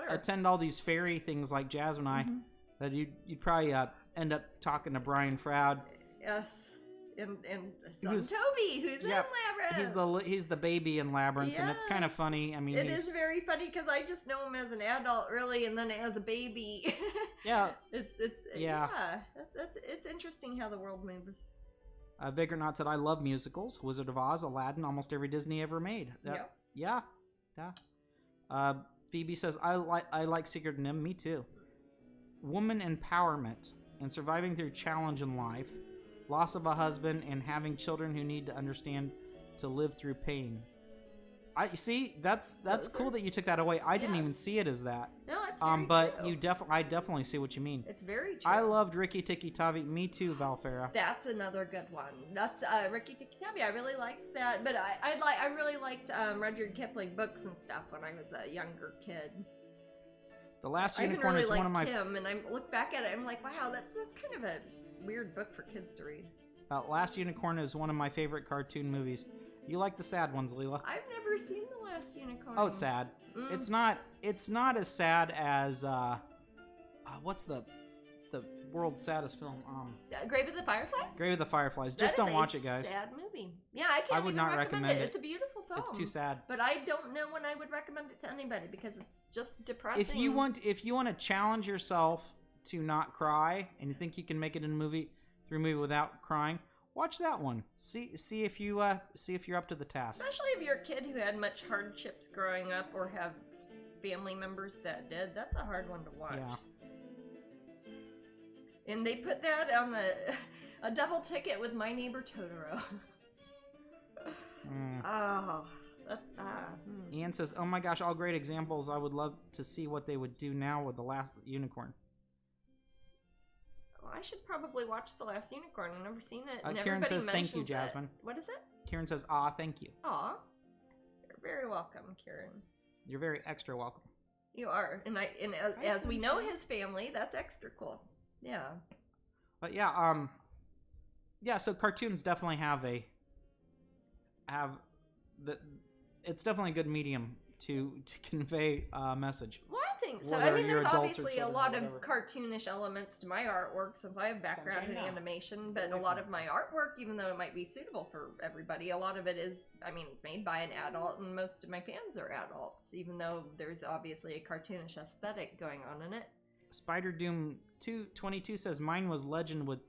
attend all these fairy things like Jasmine and I, that you'd probably end up talking to Brian Froud. Yes. And son Toby, who's in Labyrinth. He's the baby in Labyrinth, and it's kind of funny. I mean, it is very funny because I just know him as an adult, really, and then as a baby. Yeah, it's interesting how the world moves. Vagrant Knot said, "I love musicals. Wizard of Oz, Aladdin, almost every Disney ever made." Yeah. Phoebe says, "I like Secret of NIMH. Me too. Woman empowerment and surviving through challenge in life." Loss of a husband, and having children who need to understand to live through pain. I see. That's cool that you took that away. I didn't even see it as that. No, it's very but true. I definitely see what you mean. It's very true. I loved Rikki Tikki Tavi. Me too, Valfera. That's another good one. That's Rikki Tikki Tavi. I really liked that, but I really liked Rudyard Kipling books and stuff when I was a younger kid. The Last Unicorn is one of my. Him, and I look back at it, I'm like, wow, that's kind of a weird book for kids to read. Last Unicorn is one of my favorite cartoon movies. You like the sad ones, Leela? I've never seen The Last Unicorn. Oh, it's sad. It's not as sad as what's the world's saddest film? Grave of the Fireflies? Grave of the Fireflies. Just don't watch it, guys. Sad movie. Yeah, I would not recommend it. It's a beautiful film. It's too sad. But I don't know when I would recommend it to anybody because it's just depressing. If you want to challenge yourself to not cry, and you think you can make it in a movie without crying, watch that one. See if you're up to the task. Especially if you're a kid who had much hardships growing up or have family members that did. That's a hard one to watch. Yeah. And they put that on a double ticket with My Neighbor Totoro. Oh, that's Ian says, "Oh my gosh, all great examples. I would love to see what they would do now with The Last Unicorn." Well, I should probably watch The Last Unicorn. I've never seen it. And Karen says, "Thank you, Jasmine." What is it? Karen says, thank you." Aw. You're very welcome, Karen. You're very extra welcome. You are. And as we know his family, that's extra cool. Yeah. But yeah, so cartoons definitely it's definitely a good medium to convey a message. Well, I think so. I mean, there's obviously a lot of cartoonish elements to my artwork since I have background in animation, but a lot of my artwork, even though it might be suitable for everybody, a lot of it is, it's made by an adult, and most of my fans are adults, even though there's obviously a cartoonish aesthetic going on in it. Spider Doom 222 says, "Mine was Legend with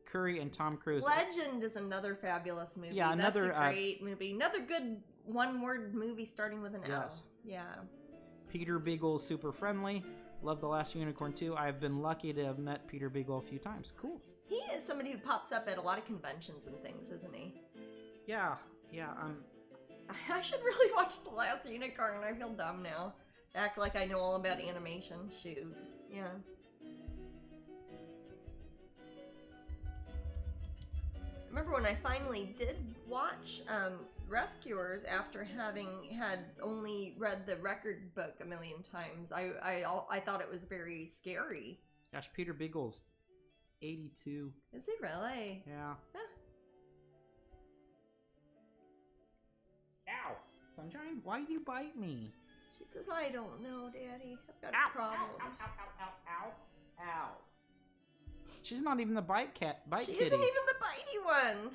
Curry and Tom Cruise." Legend is another fabulous movie. Yeah, that's a great movie. Another good one-word movie starting with an L. Yes. Yeah. Peter Beagle, super friendly. Love The Last Unicorn too. I've been lucky to have met Peter Beagle a few times. Cool. He is somebody who pops up at a lot of conventions and things, isn't he? Yeah. I should really watch The Last Unicorn. I feel dumb now. Act like I know all about animation. Shoot. Yeah. Remember when I finally did watch Rescuers after having had only read the record book a million times. I thought it was very scary. Gosh, Peter Beagle's 82. Is he really? Yeah. Huh. Ow! Sunshine, why do you bite me? She says, I don't know, Daddy. I've got Ow, a problem. Ow, ow, ow, ow, ow, ow. She's not even the bite She kitty. isn't even the bitey one.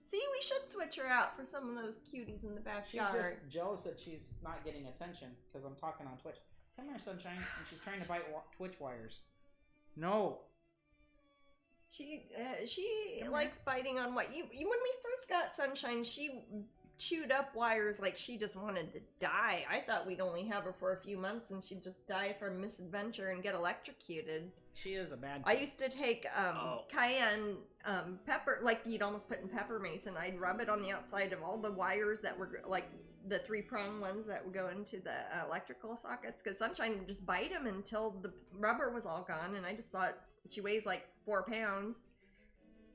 See, we should switch her out for some of those cuties in the backyard. She's just jealous that she's not getting attention because I'm talking on Twitch. Come here, Sunshine. And she's trying to bite Twitch wires. No. She likes biting on what you when we first got Sunshine, she chewed up wires like she just wanted to die. I thought we'd only have her for a few months and she'd just die from misadventure and get electrocuted. She is a bad I used to take cayenne pepper, like you'd almost put in pepper mace, and I'd rub it on the outside of all the wires that were like the 3-prong ones that would go into the electrical sockets, because Sunshine would just bite them until the rubber was all gone, and I just thought, she weighs like 4 pounds.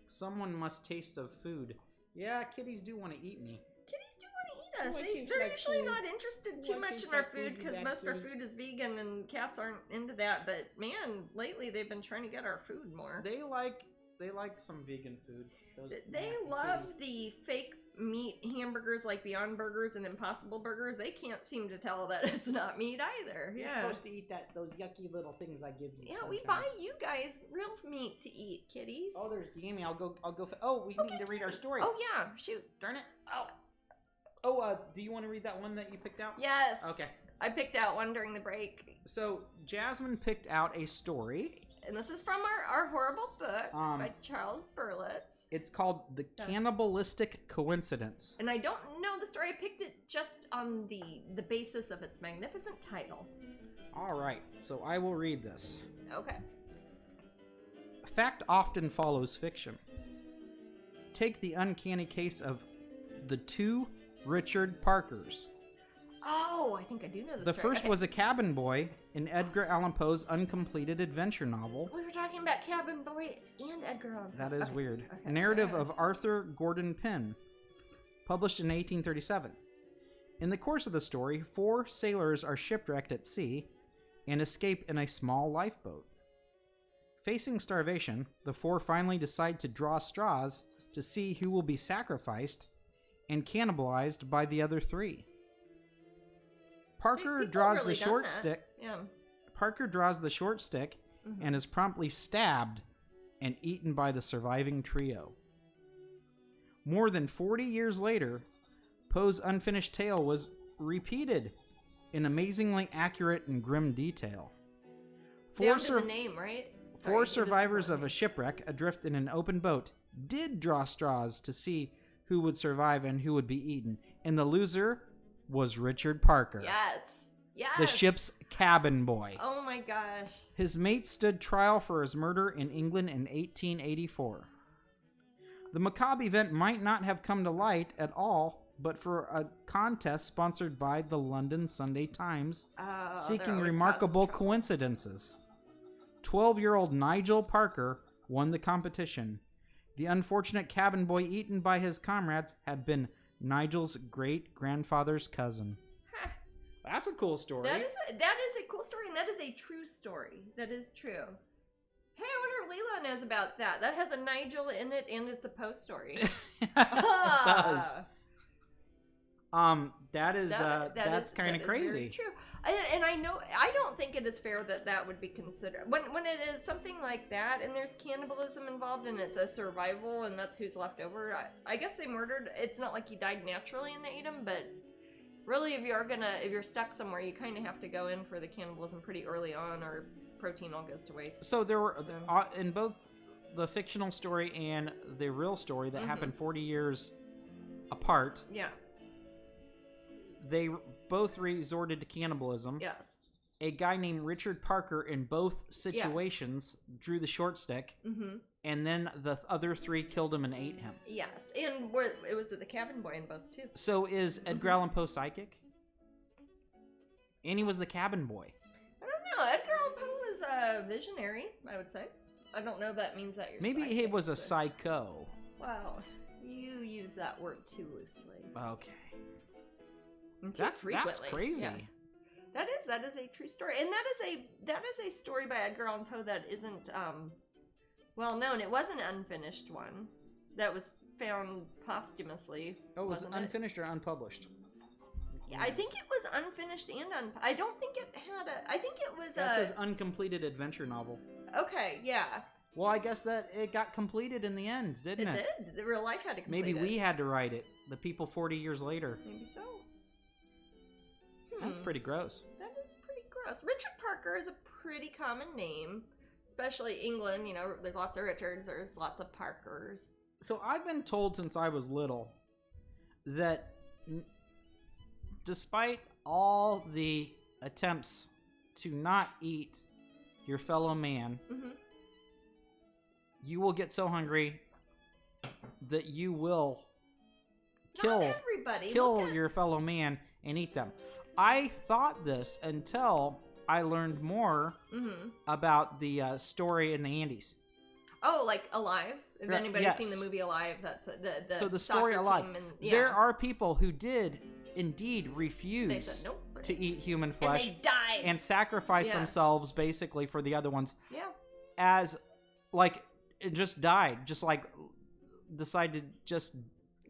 Someone must taste of food. Yeah, kitties do want to eat me. Kitties do want to eat us. They're usually not interested too much in our food because most of our food is vegan and cats aren't into that. But man, lately they've been trying to get our food more. They like some vegan food. They love the fake meat hamburgers like Beyond Burgers and Impossible Burgers. They can't seem to tell that it's not meat either. You're supposed to eat those yucky little things I give you. Yeah, we buy you guys real meat to eat, kitties. Oh, there's Gammy. I'll go. We need to read our story. Oh yeah, shoot. Darn it. Do you want to read that one that you picked out? Yes. Okay. I picked out one during the break. So Jasmine picked out a story. And this is from our horrible book by Charles Berlitz. It's called The Cannibalistic Coincidence. And I don't know the story. I picked it just on the basis of its magnificent title. All right, so I will read this. Okay. Fact often follows fiction. Take the uncanny case of the 2 Richard Parkers. Oh, I think I do know this The story. first was a cabin boy in Edgar Allan Poe's uncompleted adventure novel. We were talking about Cabin Boy and Edgar Allan Poe. That is weird. Okay. Narrative of Arthur Gordon Pym, published in 1837. In the course of the story, 4 sailors are shipwrecked at sea and escape in a small lifeboat. Facing starvation, the 4 finally decide to draw straws to see who will be sacrificed and cannibalized by the other 3. Parker draws the short stick. Yeah. Parker draws the short stick and is promptly stabbed and eaten by the surviving trio. More than 40 years later, Poe's unfinished tale was repeated in amazingly accurate and grim detail. Down to the name, right? Sorry, 4 survivors of a shipwreck adrift in an open boat did draw straws to see who would survive and who would be eaten, and the loser was Richard Parker. Yes. Yes. The ship's cabin boy. Oh my gosh. His mate stood trial for his murder in England in 1884. The macabre event might not have come to light at all, but for a contest sponsored by the London Sunday Times, seeking remarkable coincidences. 12-year-old Nigel Parker won the competition. The unfortunate cabin boy eaten by his comrades had been Nigel's great-grandfather's cousin. Huh. That's a cool story. That is a cool story, and that is a true story. That is true. Hey, I wonder if Leela knows about that. That has a Nigel in it, and it's a Poe story. It does. That's kind of crazy. Very true. And I know, I don't think it is fair that would be considered when it is something like that and there's cannibalism involved and it's a survival and that's who's left over. I guess they murdered. It's not like he died naturally and they ate him, but really, if you're stuck somewhere, you kind of have to go in for the cannibalism pretty early on, or protein all goes to waste. So there were in both the fictional story and the real story that happened 40 years apart. Yeah. They both resorted to cannibalism. Yes. a guy named Richard Parker in both situations drew the short stick, and then the other 3 killed him and ate him. Yes, and it was the cabin boy in both too. So is Edgar Allan Poe psychic? And he was the cabin boy. I don't know. Edgar Allan Poe was a visionary, I would say. I don't know if that means that you're Maybe psychic, he was a psycho. Wow, you use that word too loosely. Okay. That's crazy. Yeah. That is a true story, and that is a story by Edgar Allan Poe that isn't well known. It was an unfinished one that was found posthumously. Oh, was it unfinished or unpublished? I think it was unfinished and I don't think it had a. I think it was that says uncompleted adventure novel. Okay, yeah. Well, I guess that it got completed in the end, didn't it? It did. The real life had to complete Maybe it. we had to write it. The people 40 years later. Maybe so. That's pretty gross. That is pretty gross. Richard Parker is a pretty common name, especially England. You know, there's lots of Richards. There's lots of Parkers. So I've been told since I was little that despite all the attempts to not eat your fellow man, you will get so hungry that you will kill your fellow man and eat them. I thought this until I learned more about the story in the Andes. Oh, like Alive? If anybody's seen the movie Alive, that's the story Alive. There are people who did indeed refuse to eat human flesh and they died and sacrifice themselves basically for the other ones. Yeah. As like it just died, just like decided to just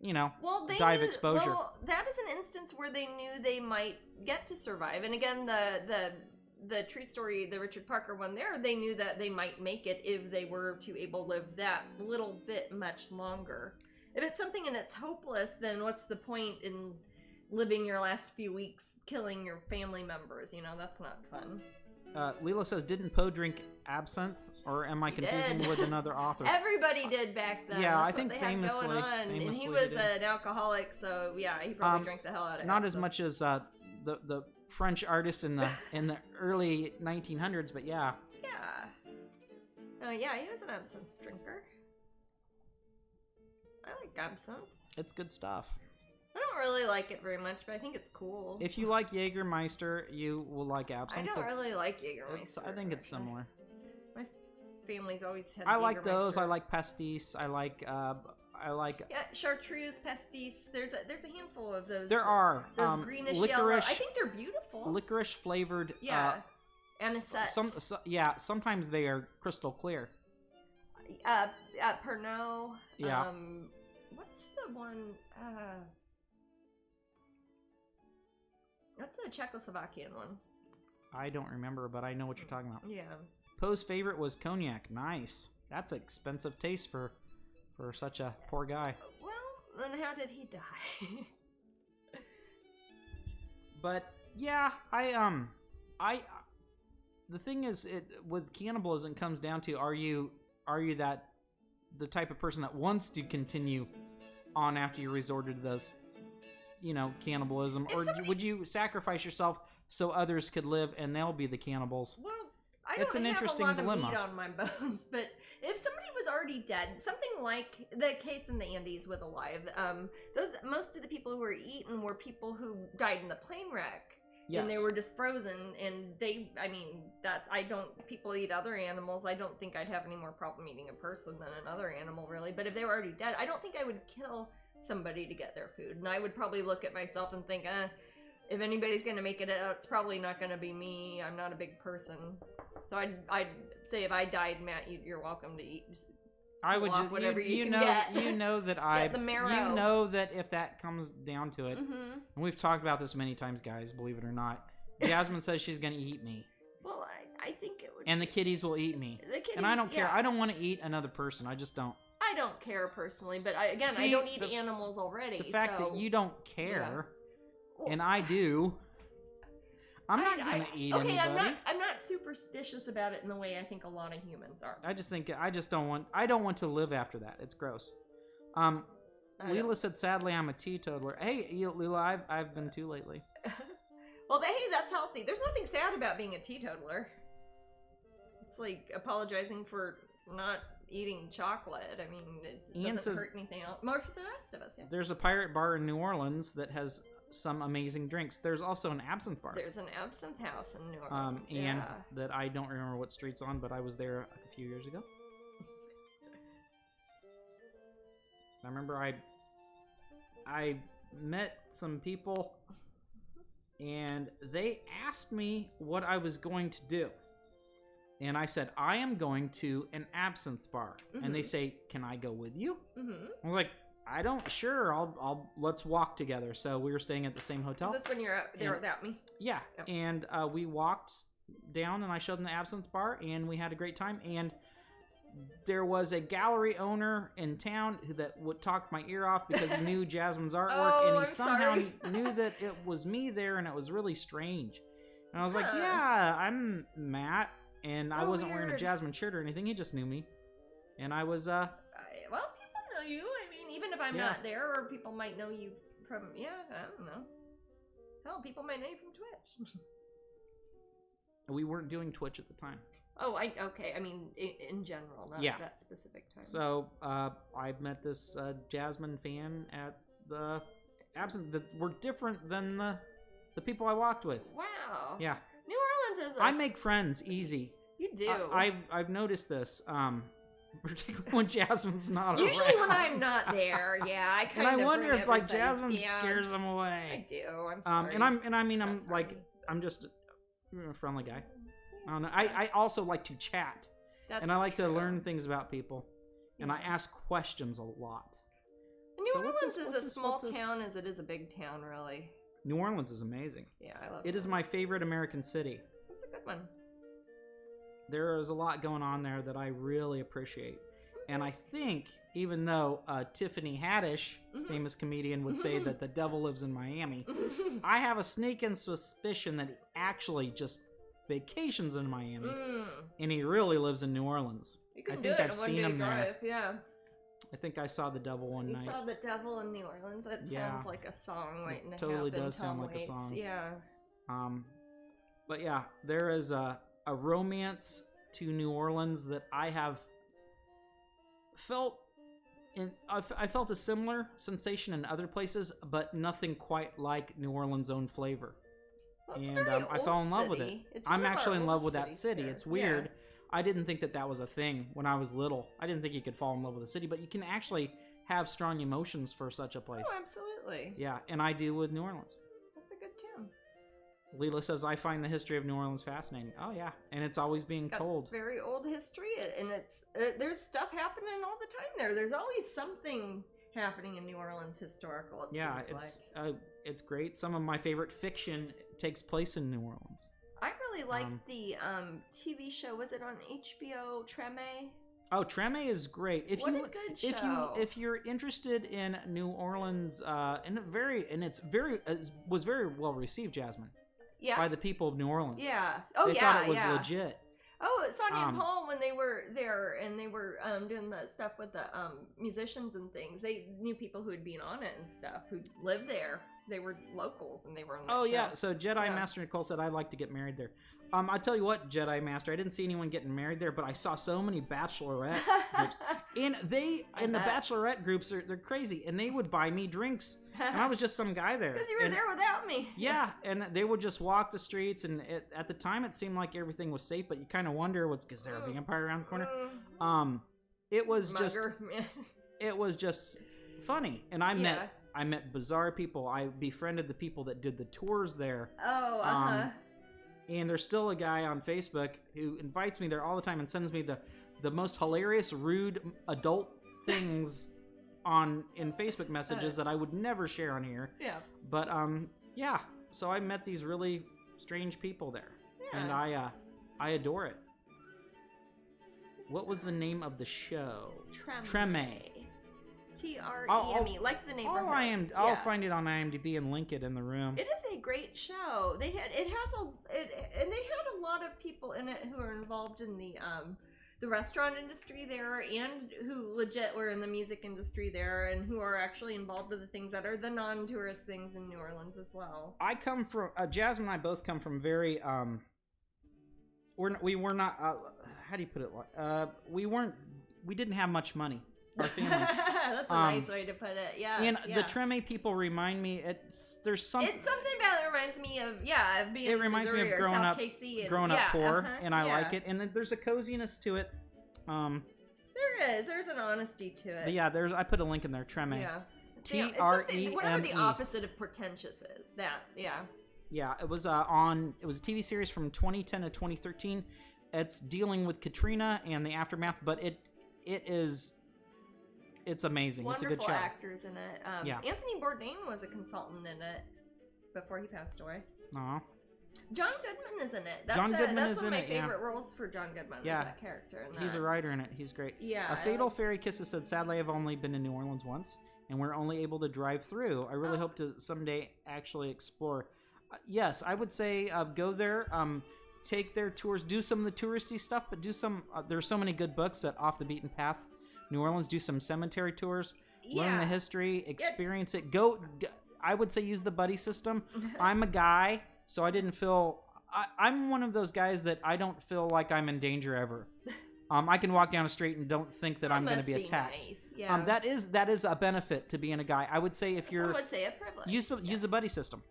die of exposure. Well, that is an instance where they knew they might get to survive. And again, the true story, the Richard Parker one there, they knew that they might make it if they were to able to live that little bit much longer. If it's something and it's hopeless, then what's the point in living your last few weeks killing your family members? You know, that's not fun. Leela says, didn't Poe drink absinthe? Or am I confusing with another author? Everybody did back then. Yeah, that's I think famously. And he was an alcoholic, so yeah, he probably drank the hell out of it. Not as much as the French artists in the early 1900s, but yeah. Yeah. Oh yeah, he was an absinthe drinker. I like absinthe. It's good stuff. I don't really like it very much, but I think it's cool. If you like Jägermeister, you will like absinthe. I don't really like Jägermeister. I think it's similar. My family's always had I like those. I like pastis. I like chartreuse, pastis. There's a handful of those. There are those greenish yellow. I think they're beautiful. Licorice flavored. Yeah. Anisette. Sometimes they are crystal clear. Pernod. Yeah. What's the one? What's the Czechoslovakian one? I don't remember, but I know what you're talking about. Yeah. Poe's favorite was cognac. Nice. That's an expensive taste for such a poor guy. Well, then how did he die? But yeah, the thing is, with cannibalism comes down to are you that the type of person that wants to continue on after you resorted to this, cannibalism, or would you sacrifice yourself so others could live and they'll be the cannibals? Well, I don't have interesting a lot dilemma. of meat on my bones, but if somebody was already dead, something like the case in the Andes with Alive, most of the people who were eaten were people who died in the plane wreck. Yes. And they were just frozen, and people eat other animals. I don't think I'd have any more problem eating a person than another animal, really. But if they were already dead, I don't think I would kill somebody to get their food. And I would probably look at myself and think, if anybody's going to make it out, it's probably not going to be me. I'm not a big person. So I'd say if I died, Matt, you're welcome to eat. I would just, whatever you can know, get. you know that Get the marrow. You know that if that comes down to it, and we've talked about this many times, guys, believe it or not, Jasmine says she's going to eat me. Well, I think it would. And the kitties will eat me. The kitties, and I don't care. I don't want to eat another person. I just don't. I don't care personally, but I don't eat animals already. The fact that you don't care, and I do. I'm not going to eat anybody. I'm not superstitious about it in the way I think a lot of humans are. I don't want to live after that. It's gross. Leela said, sadly, I'm a teetotaler. Hey, Leela, I've been too lately. Well, hey, that's healthy. There's nothing sad about being a teetotaler. It's like apologizing for not eating chocolate. I mean, it doesn't hurt anything else. More for the rest of us, yeah. There's a pirate bar in New Orleans that has some amazing drinks. There's also an absinthe bar. There's an absinthe house in New Orleans, and that I don't remember what street's on, but I was there a few years ago. I remember I met some people, and they asked me what I was going to do. And I said, I am going to an absinthe bar. Mm-hmm. And they say, can I go with you? Mm-hmm. I was like, sure, let's walk together. So we were staying at the same hotel. Is this when you're there without me? Yeah. Yep. And we walked down, and I showed them the absinthe bar, and we had a great time. And there was a gallery owner in town that would talk my ear off because he knew Jasmine's artwork, and he somehow knew that it was me there, and it was really strange. And I was like, yeah, I'm Matt. And I wasn't wearing a Jasmine shirt or anything. He just knew me. And I was, well, people know you. I mean, even if I'm not there, or people might know you from, I don't know. Hell, people might know you from Twitch. We weren't doing Twitch at the time. Oh, okay. I mean, in general, not that specific time. So, I met this Jasmine fan at the absinthe that were different than the people I walked with. Wow. Yeah. New Orleans is I make friends easy. You do. I've noticed this, particularly when Jasmine's not Usually around. when I'm not there, I kind of. And I wonder if like Jasmine scares them away. I do. I'm sorry. I'm just a friendly guy. I don't know. I also like to chat, and I like to learn things about people, and I ask questions a lot. New Orleans is a small town as it is a big town, really. New Orleans is amazing. Yeah, I love it. It is my favorite American city. It's a good one. There is a lot going on there that I really appreciate. And I think, even though Tiffany Haddish, famous comedian, would say that the devil lives in Miami, I have a sneaking suspicion that he actually just vacations in Miami, and he really lives in New Orleans. I think I've seen him there. Yeah. I think I saw the devil one night. You saw the devil in New Orleans? That sounds like a song waiting to happen. Totally does sound like a song. Yeah. But yeah, there is a romance to New Orleans that I have felt. I felt a similar sensation in other places, but nothing quite like New Orleans' own flavor. Well, and I fell in love with it. I'm actually in love with that city. It's weird. Yeah. I didn't think that was a thing when I was little. I didn't think you could fall in love with a city, but you can actually have strong emotions for such a place. Oh, absolutely. Yeah, and I do with New Orleans. That's a good town. Leela says, I find the history of New Orleans fascinating. Oh, yeah, and it's always being told. Very old history, and there's stuff happening all the time there. There's always something happening in New Orleans historical, it seems like. It's great. Some of my favorite fiction takes place in New Orleans. I really liked the TV show. Was it on HBO, Treme? Oh, Treme is great. What a good show. If you're interested in New Orleans, was very well received, Jasmine. Yeah. By the people of New Orleans. Yeah. They thought it was legit. Oh, Sonia and Paul, when they were there and they were doing the stuff with the musicians and things, they knew people who had been on it and stuff, who lived there. They were locals and they were on that show. Yeah. So Jedi Master Nicole said, I'd like to get married there. I tell you what, Jedi Master, I didn't see anyone getting married there, but I saw so many bachelorette groups. And the bachelorette groups, they're crazy. And they would buy me drinks. And I was just some guy there. Because you were there without me. Yeah. And they would just walk the streets. And at the time, it seemed like everything was safe. But you kind of wonder, is there a vampire around the corner? It was just funny. And I met bizarre people. I befriended the people that did the tours there. Oh, and there's still a guy on Facebook who invites me there all the time and sends me the most hilarious, rude adult things in Facebook messages that I would never share on here. Yeah. But so I met these really strange people there, and I adore it. What was the name of the show? Treme. Treme, like the neighborhood. I'll find it on IMDb and link it in the room. It is a great show. And they had a lot of people in it who are involved in the the restaurant industry there and who legit were in the music industry there and who are actually involved with the things that are the non-tourist things in New Orleans as well. I come from Jasmine and I both come from very we were not how do you put it, we didn't have much money, our families. That's a nice way to put it. Yeah. And the Treme people remind me, there's something. It's something that reminds me of being. It reminds Missouri me of growing up poor, and I like it. And then there's a coziness to it. There is. There's an honesty to it. But yeah, I put a link in there. Treme. Yeah. Treme. Whatever the opposite of pretentious is. That. Yeah. Yeah. It was It was a TV series from 2010 to 2013. It's dealing with Katrina and the aftermath, but it's amazing. Wonderful it's a good show. Actors in it. Anthony Bourdain was a consultant in it before he passed away. Aw. John Goodman is in it. John Goodman is in it. That's one of my yeah. favorite roles for John Goodman. Yeah. Is that character. In that. He's a writer in it. He's great. Yeah. A Fatal Fairy Kisses said, sadly, I've only been to New Orleans once, and we're only able to drive through. I really hope to someday actually explore. Yes, I would say go there. Take their tours. Do some of the touristy stuff, but do some. There's so many good books at Off the Beaten Path New Orleans. Do some cemetery tours. Learn the history. Experience it. Go. I would say use the buddy system. I'm a guy, so I didn't feel. I'm one of those guys that I don't feel like I'm in danger ever. I can walk down a street and don't think that I'm going to be attacked. Nice. Yeah. That is a benefit to being a guy. I would say if you're. Some would say a privilege. Use a buddy system.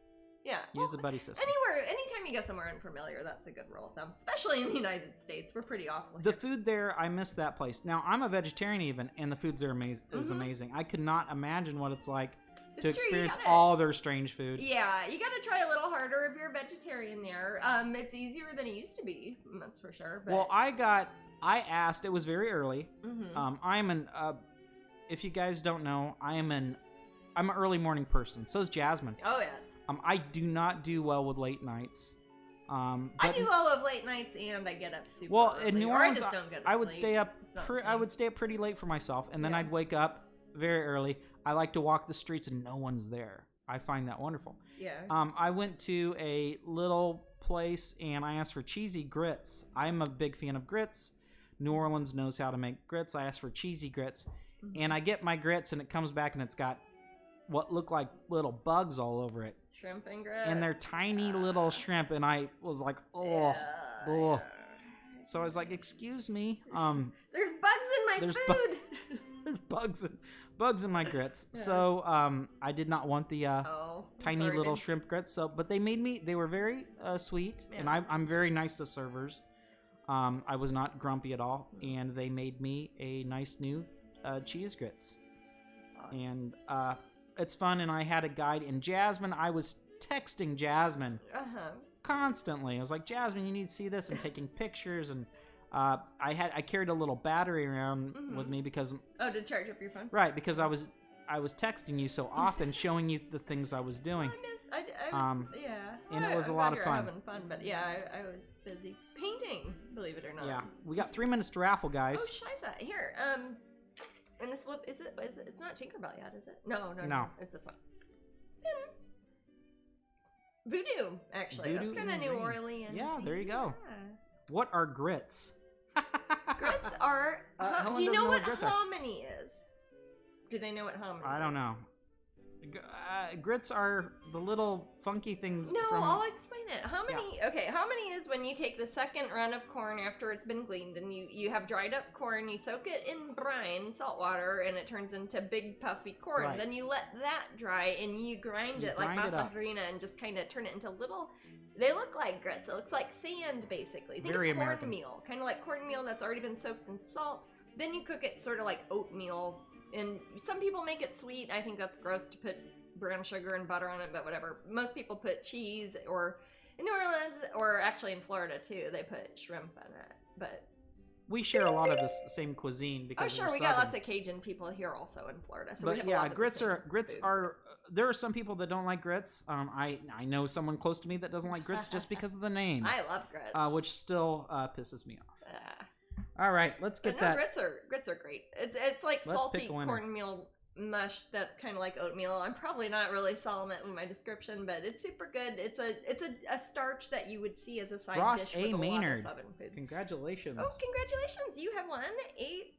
Yeah. Use the buddy system. Anytime you go somewhere unfamiliar, that's a good rule of thumb. Especially in the United States, we're pretty awful. The food there, I miss that place. Now I'm a vegetarian even, and the food's there is amazing. I could not imagine what it's like to experience all their strange food. Yeah, you got to try a little harder if you're a vegetarian there. It's easier than it used to be, that's for sure. But... Well, I asked. It was very early. If you guys don't know, I'm an early morning person. So is Jasmine. Oh yes. I do not do well with late nights. I do well with late nights, and I get up super early. In New Orleans, I just don't go to I would sleep. stay up. I would stay up pretty late for myself, and then I'd wake up very early. I like to walk the streets, and no one's there. I find that wonderful. Yeah. I went to a little place, and I asked for cheesy grits. I'm a big fan of grits. New Orleans knows how to make grits. I asked for cheesy grits, and I get my grits, and it comes back, and it's got what look like little bugs all over it. Shrimp and grits. And they're tiny little shrimp, and I was like, oh. So I was like, excuse me. There's bugs in my food. There's bugs in my grits. Yeah. So I did not want the tiny little shrimp grits. But they were very sweet, and I'm very nice to servers. I was not grumpy at all, and they made me a nice new cheese grits. And it's fun, and I had a guide. And Jasmine, I was texting Jasmine constantly. I was like, Jasmine, you need to see this, and taking pictures. And I carried a little battery around with me because to charge up your phone. Right, because I was texting you so often, showing you the things I was doing. And it was a lot of fun. Having fun, but I was busy painting. Believe it or not. Yeah, we got 3 minutes to raffle, guys. Oh, Shiza, here. And this flip, is it? It's not Tinkerbell yet, is it? No. It's this one. Pin. Voodoo, actually. Voodoo, that's kind of New Orleans. Yeah, there you go. Yeah. What are grits? Grits are... do you know what hominy is? Do they know what hominy is? I don't know. Grits are the little funky things. No, I'll explain it. Hominy is when you take the second run of corn after it's been gleaned, and you have dried up corn, you soak it in brine, salt water, and it turns into big puffy corn. Right. Then you let that dry, and you grind it like masa harina and just kind of turn it into little... They look like grits. It looks like sand, basically. Think of cornmeal. Kind of like cornmeal that's already been soaked in salt. Then you cook it sort of like oatmeal. And some people make it sweet. I think that's gross to put brown sugar and butter on it, but whatever. Most people put cheese, or in New Orleans, or actually in Florida too, they put shrimp in it. But we share a lot of the same cuisine because we got lots of Cajun people here also in Florida. So but grits are. There are some people that don't like grits. I know someone close to me that doesn't like grits just because of the name. I love grits, which still pisses me off. All right, let's get that. Grits are great. It's like salty cornmeal mush that's kind of like oatmeal. I'm probably not really selling it in my description, but it's super good. It's a starch that you would see as a side Ross dish with A. a Maynard. lot of Southern food. Congratulations. Oh, congratulations. You have won a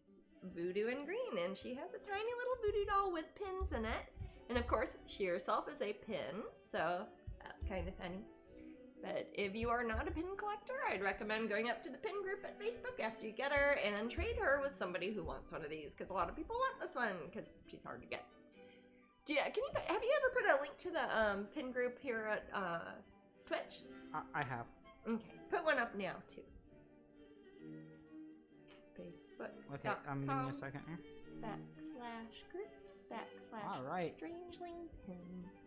voodoo in green, and she has a tiny little voodoo doll with pins in it. And of course, she herself is a pin, so that's kind of funny. But if you are not a pin collector, I'd recommend going up to the pin group at Facebook after you get her and trade her with somebody who wants one of these, because a lot of people want this one because she's hard to get. Have you ever put a link to the pin group here at Twitch? I have. Okay, put one up now too. Facebook. Okay, give me a second here. /groups/ All right. Strangeling pins.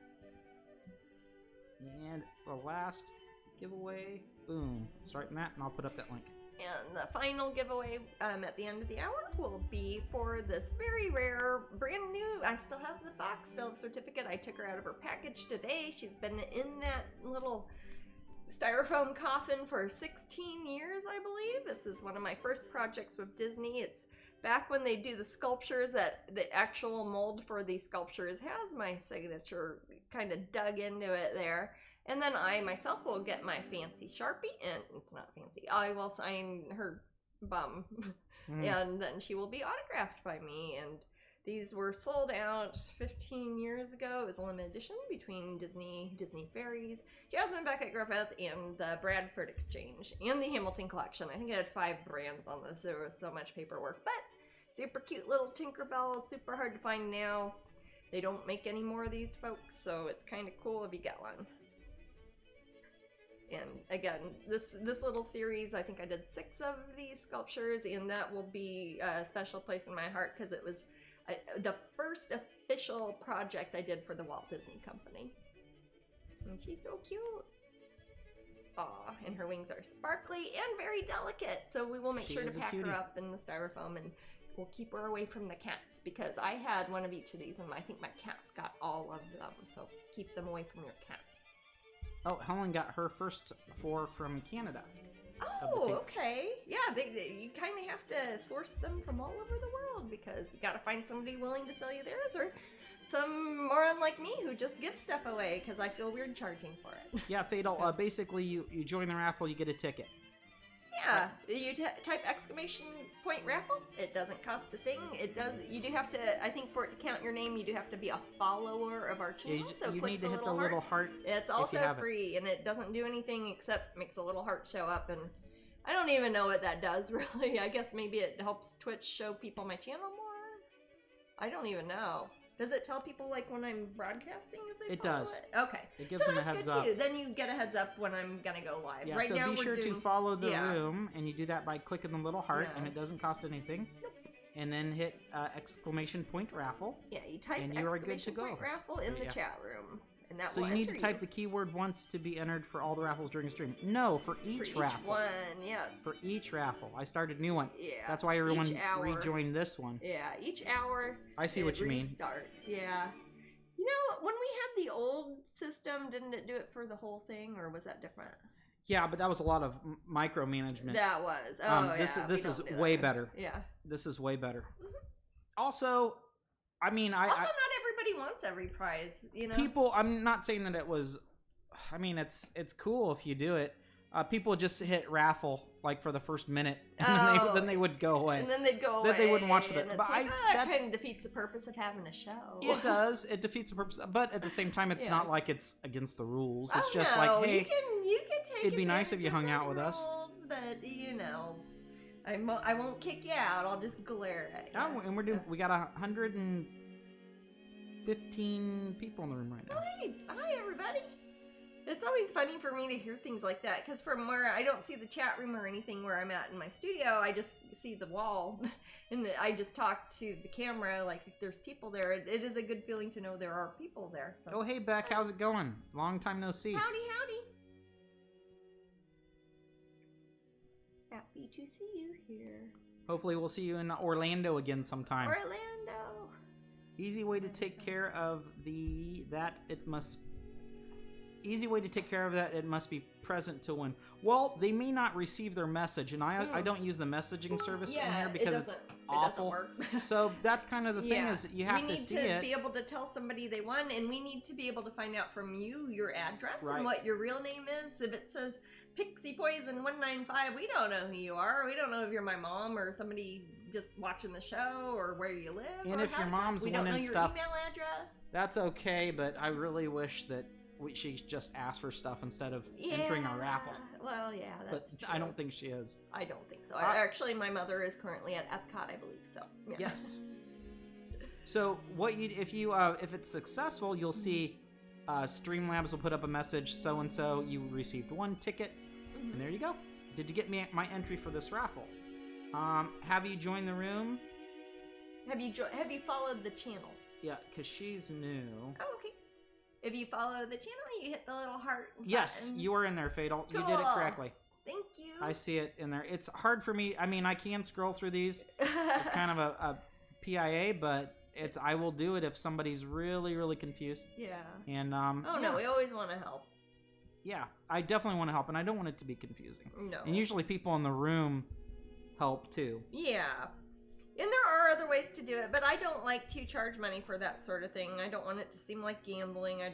And the last giveaway, boom, starting that, and I'll put up that link. And the final giveaway at the end of the hour will be for this very rare, brand new, I still have the box, still have the certificate. I took her out of her package today. She's been in that little styrofoam coffin for 16 years, I believe. This is one of my first projects with Disney. It's back when they do the sculptures, that the actual mold for these sculptures has my signature kind of dug into it there. And then I myself will get my fancy Sharpie, and it's not fancy. I will sign her bum, and then she will be autographed by me. And these were sold out 15 years ago. It was a limited edition between Disney Fairies, Jasmine Becket-Griffith, and the Bradford Exchange, and the Hamilton Collection. I think I had 5 brands on this. There was so much paperwork, but super cute little Tinkerbell. Super hard to find now. They don't make any more of these, folks, so it's kind of cool if you get one. And again, this little series, I think I did 6 of these sculptures, and that will be a special place in my heart because it was the first official project I did for the Walt Disney Company. And she's so cute. Aw, and her wings are sparkly and very delicate, so we will make sure to pack her up in the styrofoam, and we'll keep her away from the cats, because I had one of each of these, and I think my cats got all of them, so keep them away from your cats. Oh, Helen got her first 4 from Canada. Oh, okay. Yeah, you kind of have to source them from all over the world, because you got to find somebody willing to sell you theirs, or some moron like me who just gives stuff away because I feel weird charging for it. Yeah, Fatal. Basically, you join the raffle, you get a ticket. Yeah, you type ! raffle. It doesn't cost a thing. It does. You do have to. I think for it to count your name, you do have to be a follower of our channel. Yeah, so you click need to hit the little heart. It's also free, and it doesn't do anything except makes a little heart show up. And I don't even know what that does really. I guess maybe it helps Twitch show people my channel more. I don't even know. Does it tell people like when I'm broadcasting if they follow does. it? Okay. It gives them a heads up. Too. Then you get a heads up when I'm gonna go live. Yeah, right so now be sure to follow the room, and you do that by clicking the little heart, and it doesn't cost anything. Nope. And then hit ! Raffle. Yeah, you type and you are good to go. Raffle in the chat room. And that so will you need to type the keyword once to be entered for all the raffles during a stream. No, for each raffle. One, yeah. For each raffle. I started a new one. Yeah. That's why everyone rejoined this one. Yeah, each hour. I see what you mean. Starts. Yeah. You know, when we had the old system, didn't it do it for the whole thing, or was that different? Yeah, but that was a lot of micromanagement. That was. Oh, This is way better. Yeah. This is way better. Mm-hmm. Also, I mean, not everybody wants every prize, you know? People, I'm not saying that it was, I mean, it's cool if you do it. People just hit raffle like for the first minute, and then they would go away. And then they'd go away. Then they wouldn't watch for that. But that kind of defeats the purpose of having a show. It does. It defeats the purpose. But at the same time, it's not like it's against the rules. It's just like, hey, you can take it'd be nice if you hung out with us. But you know, I won't kick you out. I'll just glare at you. Oh, and we got 115 people in the room right now. Oh, hi everybody. It's always funny for me to hear things like that, because from where I don't see the chat room or anything where I'm at in my studio, I just see the wall, and I just talk to the camera like if there's people there. It is a good feeling to know there are people there. So. Oh, hey Beck, how's it going? Long time no see. Howdy, howdy. Happy to see you here. Hopefully we'll see you in Orlando again sometime. Orlando. Easy way to take care of Easy way to take care of that, it must be present to win. Well, they may not receive their message, and I don't use the messing service in here because it's awful. It doesn't work. So that's kind of the thing is you have to see it. We need to be able to tell somebody they won, and we need to be able to find out from you your address and what your real name is. If it says Pixie Poison 195, we don't know who you are. We don't know if you're my mom or somebody just watching the show or where you live. And if your mom's winning stuff, we don't know your email address. That's okay, but I really wish that she just asked for stuff instead of entering a raffle. Well, yeah, that's true. I don't think she is. I don't think so. Actually, my mother is currently at Epcot, I believe. So yeah. Yes. So if it's successful, you'll see Streamlabs will put up a message. So and so, you received 1 ticket, and there you go. Did you get my entry for this raffle? Have you joined the room? Have you followed the channel? Yeah, because she's new. Oh, okay. If you follow the channel, you hit the little heart button. Yes, you are in there, Fatal. Cool. You did it correctly. Thank you. I see it in there. It's hard for me. I mean, I can scroll through these. It's kind of a PIA, but I will do it if somebody's really, really confused. Yeah. And no, we always want to help. Yeah, I definitely want to help, and I don't want it to be confusing. No. And usually people in the room help too. Yeah. And there are other ways to do it, but I don't like to charge money for that sort of thing. I don't want it to seem like gambling. I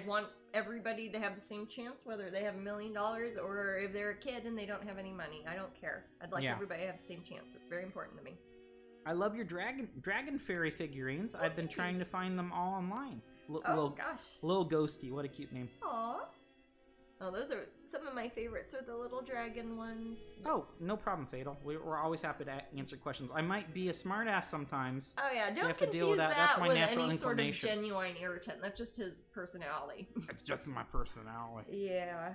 want everybody to have the same chance, whether they have $1 million or if they're a kid and they don't have any money. I don't care. I'd like everybody to have the same chance. It's very important to me. I love your dragon fairy figurines. I've been trying to find them all online. Gosh. Little Ghosty, what a cute name. Aw. Oh, those are some of my favorites. Are the little dragon ones. Oh, no problem, Fatal. We're always happy to answer questions. I might be a smartass sometimes. Oh yeah, don't confuse that That's my with natural any sort of genuine irritant. That's just his personality. It's just my personality. Yeah.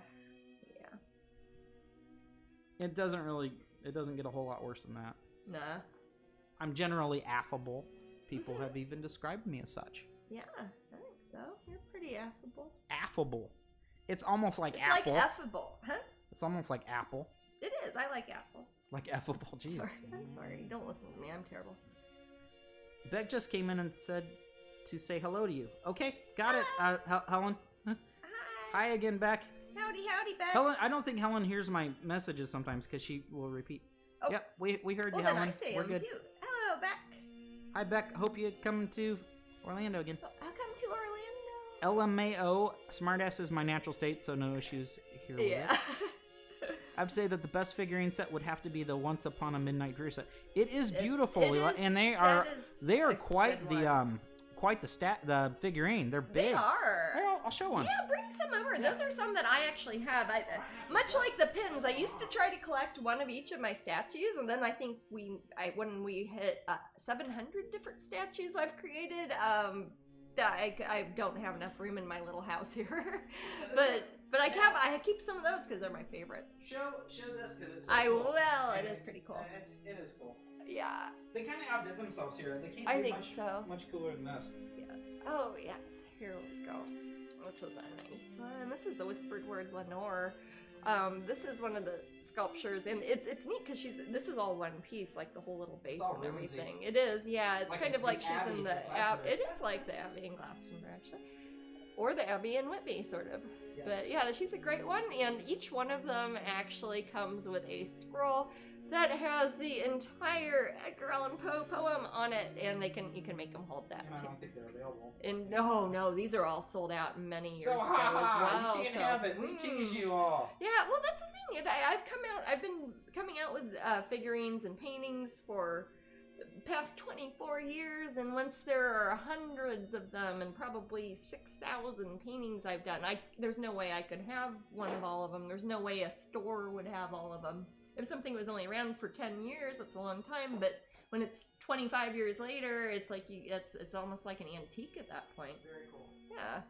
It doesn't get a whole lot worse than that. Nah. I'm generally affable. People have even described me as such. Yeah, I think so. You're pretty affable. Affable. It's almost like apple. It's like effable, huh? It's almost like apple. It is. I like apples. Like effable. Jeez. I'm sorry. Don't listen to me. I'm terrible. Beck just came in and said to say hello to you. Okay, got it. Helen. Hi. Hi again, Beck. Howdy, Beck. Helen, I don't think Helen hears my messages sometimes because she will repeat. Oh. Yep, we heard you, then Helen. I say We're good. Too. Hello, Beck. Hi, Beck. Hope you come to Orlando again. I'll come to Orlando. LMAO, smartass is my natural state, so no issues here with it. I'd say that the best figurine set would have to be the Once Upon a Midnight Dream set. It is beautiful, and they are quite the figurine. They're big. They are. I'll show one. Yeah, bring some over. Those are some that I actually have. Much like the pins, I used to try to collect one of each of my statues, and then I think when we hit 700 different statues I've created, I don't have enough room in my little house here, but I keep some of those because they're my favorites. Show this because it's. Cool. It is pretty cool. It is cool. Yeah. They kind of outdid themselves here. They can't. I think so. Much cooler than this. Yeah. Oh yes. Here we go. This is a nice one. This is the Whispered Word Lenore. This is one of the sculptures, and it's neat because this is all one piece, like the whole little base and everything. It is, yeah. It's like kind of like she's in the Abbey. It is like the Abbey in Glastonbury, actually, or the Abbey in Whitby, sort of. Yes. But yeah, she's a great one, and each one of them actually comes with a scroll that has the entire Edgar Allan Poe poem on it, and you can make them hold that. And I don't think they're available. And no, these are all sold out many years ago as well. You can't have it. We tease you all. Yeah, well, that's the thing. I've been coming out with figurines and paintings for the past 24 years, and once there are hundreds of them and probably 6,000 paintings I've done, there's no way I could have one of all of them. There's no way a store would have all of them. If something was only around for 10 years, that's a long time, but when it's 25 years later, it's like it's almost like an antique at that point. Very cool. Yeah.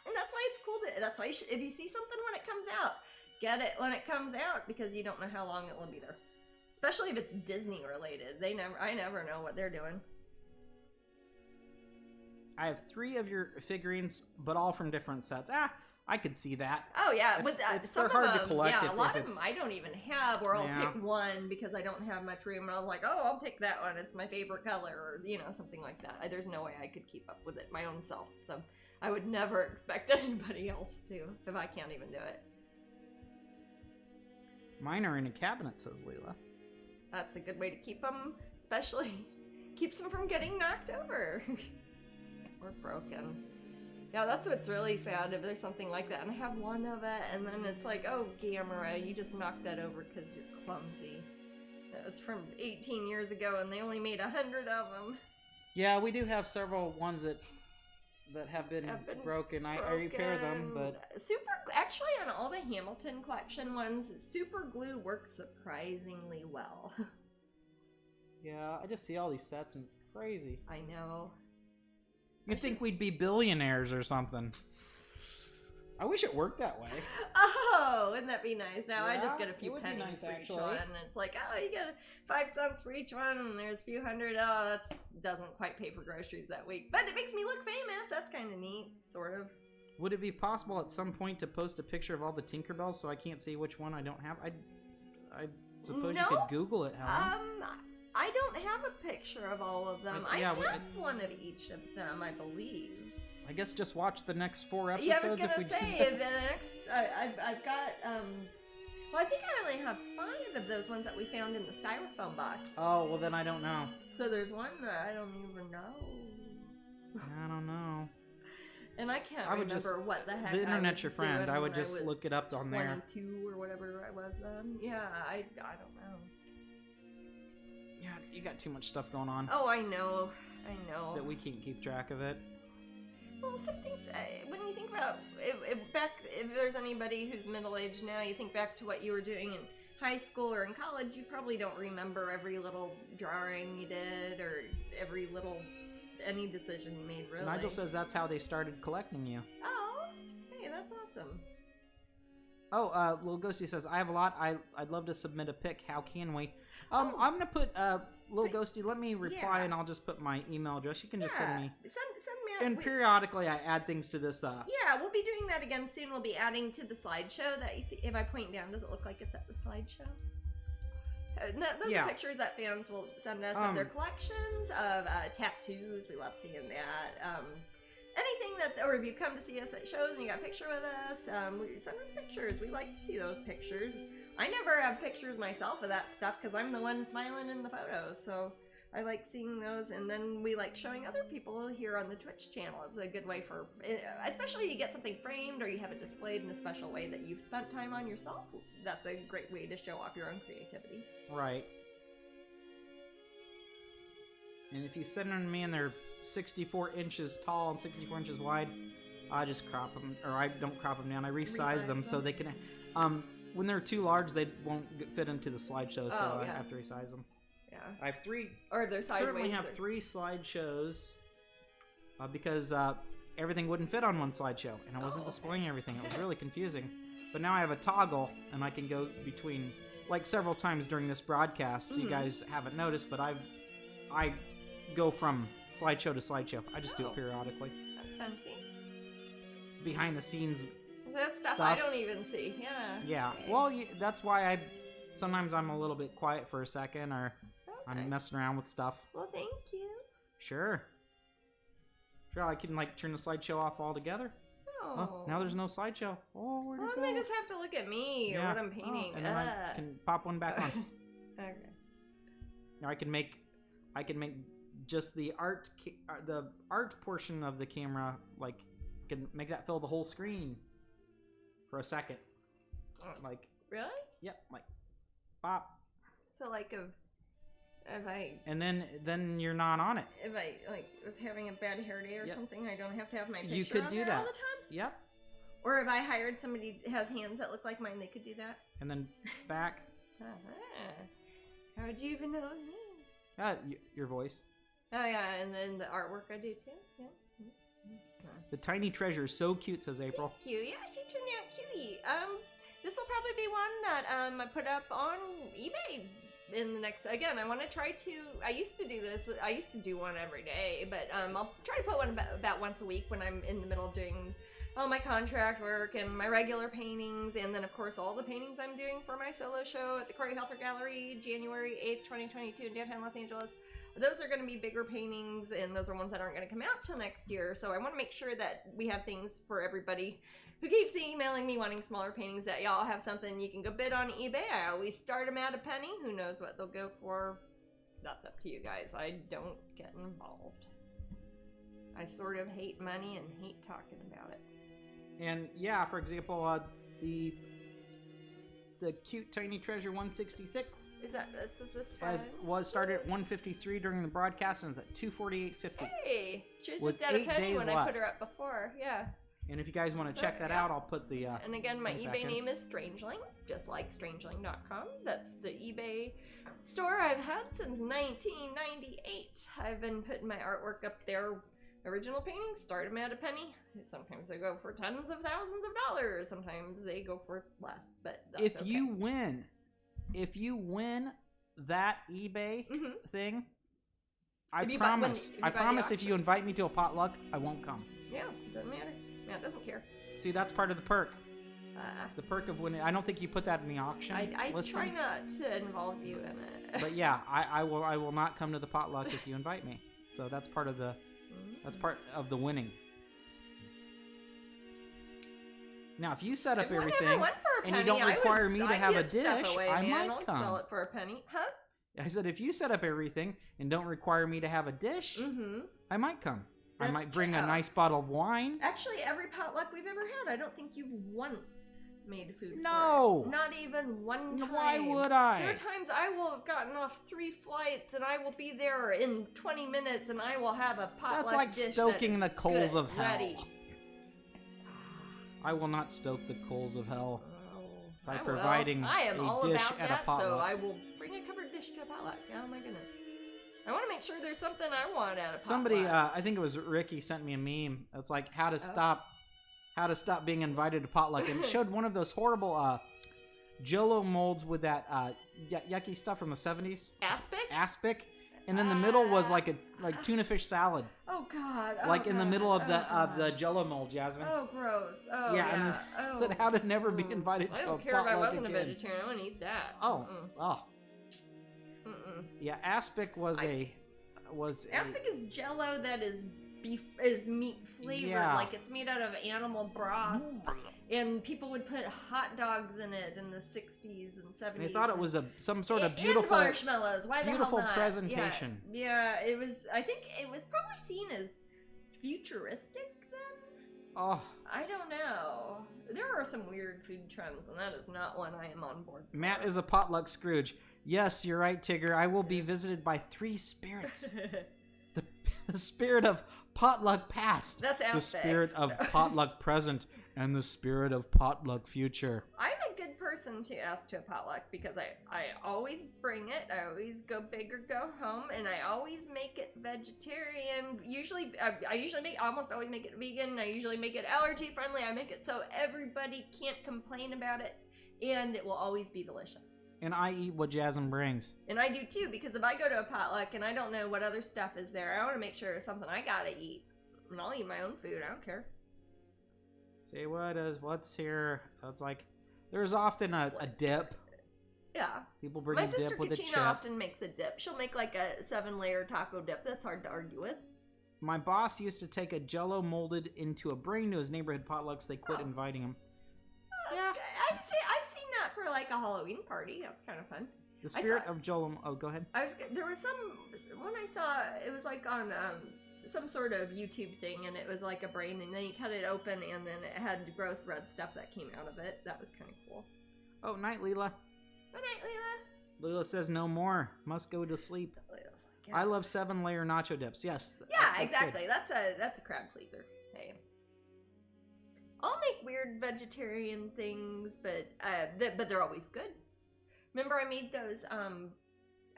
And that's why it's cool that's why if you see something when it comes out, get it when it comes out, because you don't know how long it will be there. Especially if it's Disney related. I never know what they're doing. I have 3 of your figurines, but all from different sets. I could see that. Oh yeah, they're hard to collect. Yeah, a lot of them I don't even have, or I'll pick one because I don't have much room, and I was like, oh, I'll pick that one. It's my favorite color, or something like that. There's no way I could keep up with it my own self, so I would never expect anybody else to if I can't even do it. Mine are in a cabinet, says Leela. That's a good way to keep them, especially keeps them from getting knocked over or broken. Yeah, that's what's really sad if there's something like that. And I have one of it, and then it's like, oh, camera, you just knocked that over because you're clumsy. That was from 18 years ago, and they only made 100 of them. Yeah, we do have several ones that have been broken. I repair them, but actually on all the Hamilton collection ones, super glue works surprisingly well. Yeah, I just see all these sets and it's crazy. I know. You'd think we'd be billionaires or something. I wish it worked that way. Oh, wouldn't that be nice? Now I just get a few pennies nice, for actually. each one, and it's like, oh, you get 5 cents for each one, and there's a few hundred. Oh, that doesn't quite pay for groceries that week, but it makes me look famous. That's kind of neat, sort of. Would it be possible at some point to post a picture of all the Tinkerbells so I can't see which one I don't have? I suppose you could Google it, Helen. I don't have a picture of all of them. I have one of each of them, I believe. I guess just watch the next 4 episodes. Yeah, I was gonna say if the next. I've got. Well, I think I only have 5 of those ones that we found in the styrofoam box. Oh well, then I don't know. So there's one that I don't even know. I don't know. And I can't remember what the heck. The internet's your friend. I would just look it up on there. 22 or whatever I was then. Yeah, I don't know. Yeah, you got too much stuff going on. Oh, I know. That we can't keep track of it. Well, some things, when you think about, if there's anybody who's middle-aged now, you think back to what you were doing in high school or in college, you probably don't remember every little drawing you did or any decision you made, really. Nigel says that's how they started collecting you. Oh, hey, that's awesome. Oh, Little Ghosty says, I have a lot. I'd love to submit a pic. How can we? I'm going to put, Little Ghosty, let me reply and I'll just put my email address. You can just send me. Send me. And periodically I add things to this. Yeah, we'll be doing that again soon. We'll be adding to the slideshow that you see. If I point down, does it look like it's at the slideshow? Those are pictures that fans will send us of their collections of tattoos. We love seeing that. Anything or if you come to see us at shows and you got a picture with us, send us pictures. We like to see those pictures. I never have pictures myself of that stuff because I'm the one smiling in the photos. So I like seeing those, and then we like showing other people here on the Twitch channel. It's a good way for, especially if you get something framed or you have it displayed in a special way that you've spent time on yourself. That's a great way to show off your own creativity. Right. And if you send them to me and they're 64 inches tall and 64 inches wide, I just crop them, or I don't crop them down. I resize them so they can. When they're too large, they won't fit into the slideshow, so I have to resize them. Yeah. I have 3. Or they're sideways. Currently have 3 slideshows because everything wouldn't fit on one slideshow, and I wasn't displaying everything. It was really confusing. But now I have a toggle, and I can go between, like several times during this broadcast. You guys haven't noticed, but I go from slideshow to slideshow. I just do it periodically. That's fancy. Behind the scenes. That stuff I don't even see. Yeah. Yeah. Okay. Well, that's why sometimes I'm a little bit quiet for a second, or I'm messing around with stuff. Well, thank you. Sure. I can turn the slideshow off altogether. Oh, now there's no slideshow. Oh, where'd it go? They just have to look at me or what I'm painting. And then I can pop one back on. Okay. Now I can make just the art portion of the camera, can make that fill the whole screen for a second. Really? Yep. Pop. So if I and then you're not on it. If I was having a bad hair day or something, I don't have to have my picture you could on do there that all the time. Yep. Or if I hired somebody who has hands that look like mine, they could do that. And then back. How would you even know his name? Your voice. Oh yeah, and then the artwork I do too. Yeah. The tiny treasure is so cute, says April. Thank you. Yeah, she turned out cutie. This will probably be one that I put up on eBay in the next. Again, I want to try to. I used to do this. I used to do one every day, but I'll try to put one about once a week when I'm in the middle of doing all my contract work and my regular paintings, and then of course all the paintings I'm doing for my solo show at the Corey Helfer Gallery, January 8th, 2022 in downtown Los Angeles. Those are going to be bigger paintings, and those are ones that aren't going to come out till next year. So I want to make sure that we have things for everybody who keeps emailing me wanting smaller paintings, that y'all have something you can go bid on eBay. I always start them at a penny. Who knows what they'll go for? That's up to you guys. I don't get involved. I sort of hate money and hate talking about it. And yeah, for example, the cute tiny treasure 166 is this was started at 153 during the broadcast and it's at 248.50. Hey, she was just at a penny when I put her up before. Yeah. And if you guys want to check that out, I'll put the and again, my eBay name is Strangeling, just like strangeling.com. That's the eBay store I've had since 1998. I've been putting my artwork up there. Original paintings, start them at a penny. Sometimes they go for tens of thousands of dollars. Sometimes they go for less, but that's if you win that eBay thing, I promise if you invite me to a potluck, I won't come. Yeah, doesn't matter. Matt doesn't care. See, that's part of the perk. The perk of winning. I don't think you put that in the auction. I try not to involve you in it. But yeah, I will not come to the potluck if you invite me. So that's part of the. That's part of the winning. Now, if you set up everything and you don't require me to have a dish, I might come. I'll sell it for a penny. Huh? I said, if you set up everything and don't require me to have a dish, I might come. I might bring a nice bottle of wine. Actually, every potluck we've ever had, I don't think you've once made food for it. Not even one time. Why would I? There are times I will have gotten off 3 flights and I will be there in 20 minutes and I will have a potluck That's like dish stoking the coals of hell. Ready. I will not stoke the coals of hell by providing a dish at a potluck. So I will bring a covered dish to a potluck. Oh my goodness. I want to make sure there's something I want at a potluck. Somebody, I think it was Ricky, sent me a meme. It's like how to stop being invited to potluck, and it showed one of those horrible Jell-O molds with that yucky stuff from the 70s. Aspic, and in the middle was like tuna fish salad. Oh God! In the middle of the Jell-O mold, Jasmine. Oh, gross! Oh yeah. And it said how to never be invited to a potluck again. I don't care if I wasn't a vegetarian. I wouldn't eat that. Oh. Yeah, aspic aspic is Jell-O that is meat flavored, like it's made out of animal broth, and people would put hot dogs in it in the 60s and 70s. They thought it was some sort of beautiful and marshmallows. Why the hell not? Beautiful presentation. Yeah, it was. I think it was probably seen as futuristic then. Oh, I don't know. There are some weird food trends, and that is not one I am on board for. Matt is a potluck Scrooge. Yes, you're right, Tigger. I will be visited by 3 spirits. The spirit of potluck past. That's aspect. The spirit of potluck present. And the spirit of potluck future. I'm a good person to ask to a potluck because I always bring it. I always go big or go home. And I always make it vegetarian. I almost always make it vegan. I usually make it allergy friendly. I make it so everybody can't complain about it. And it will always be delicious. And I eat what Jasmine brings. And I do too, because if I go to a potluck and I don't know what other stuff is there, I want to make sure it's something I gotta eat. And I'll eat my own food, I don't care. See, what's here? It's like, there's often a dip. Yeah. People bring a dip with a chip. My sister Katrina often makes a dip. She'll make like a 7-layer taco dip. That's hard to argue with. My boss used to take a Jell-O molded into a brain to his neighborhood potlucks. They quit inviting him. Yeah. I've seen that for like a Halloween party. That's kind of fun. The spirit of Jell-O. Oh, go ahead. There was one I saw. It was like on some sort of YouTube thing, and it was like a brain, and then you cut it open, and then it had gross red stuff that came out of it. That was kind of cool. Oh, night, Leela. Good night, Leela. Leela says no more. Must go to sleep. Yeah. I love 7-layer nacho dips. Yes. Yeah, exactly. Good. That's a crowd pleaser. Hey. I'll make weird vegetarian things, but they're always good. Remember I made those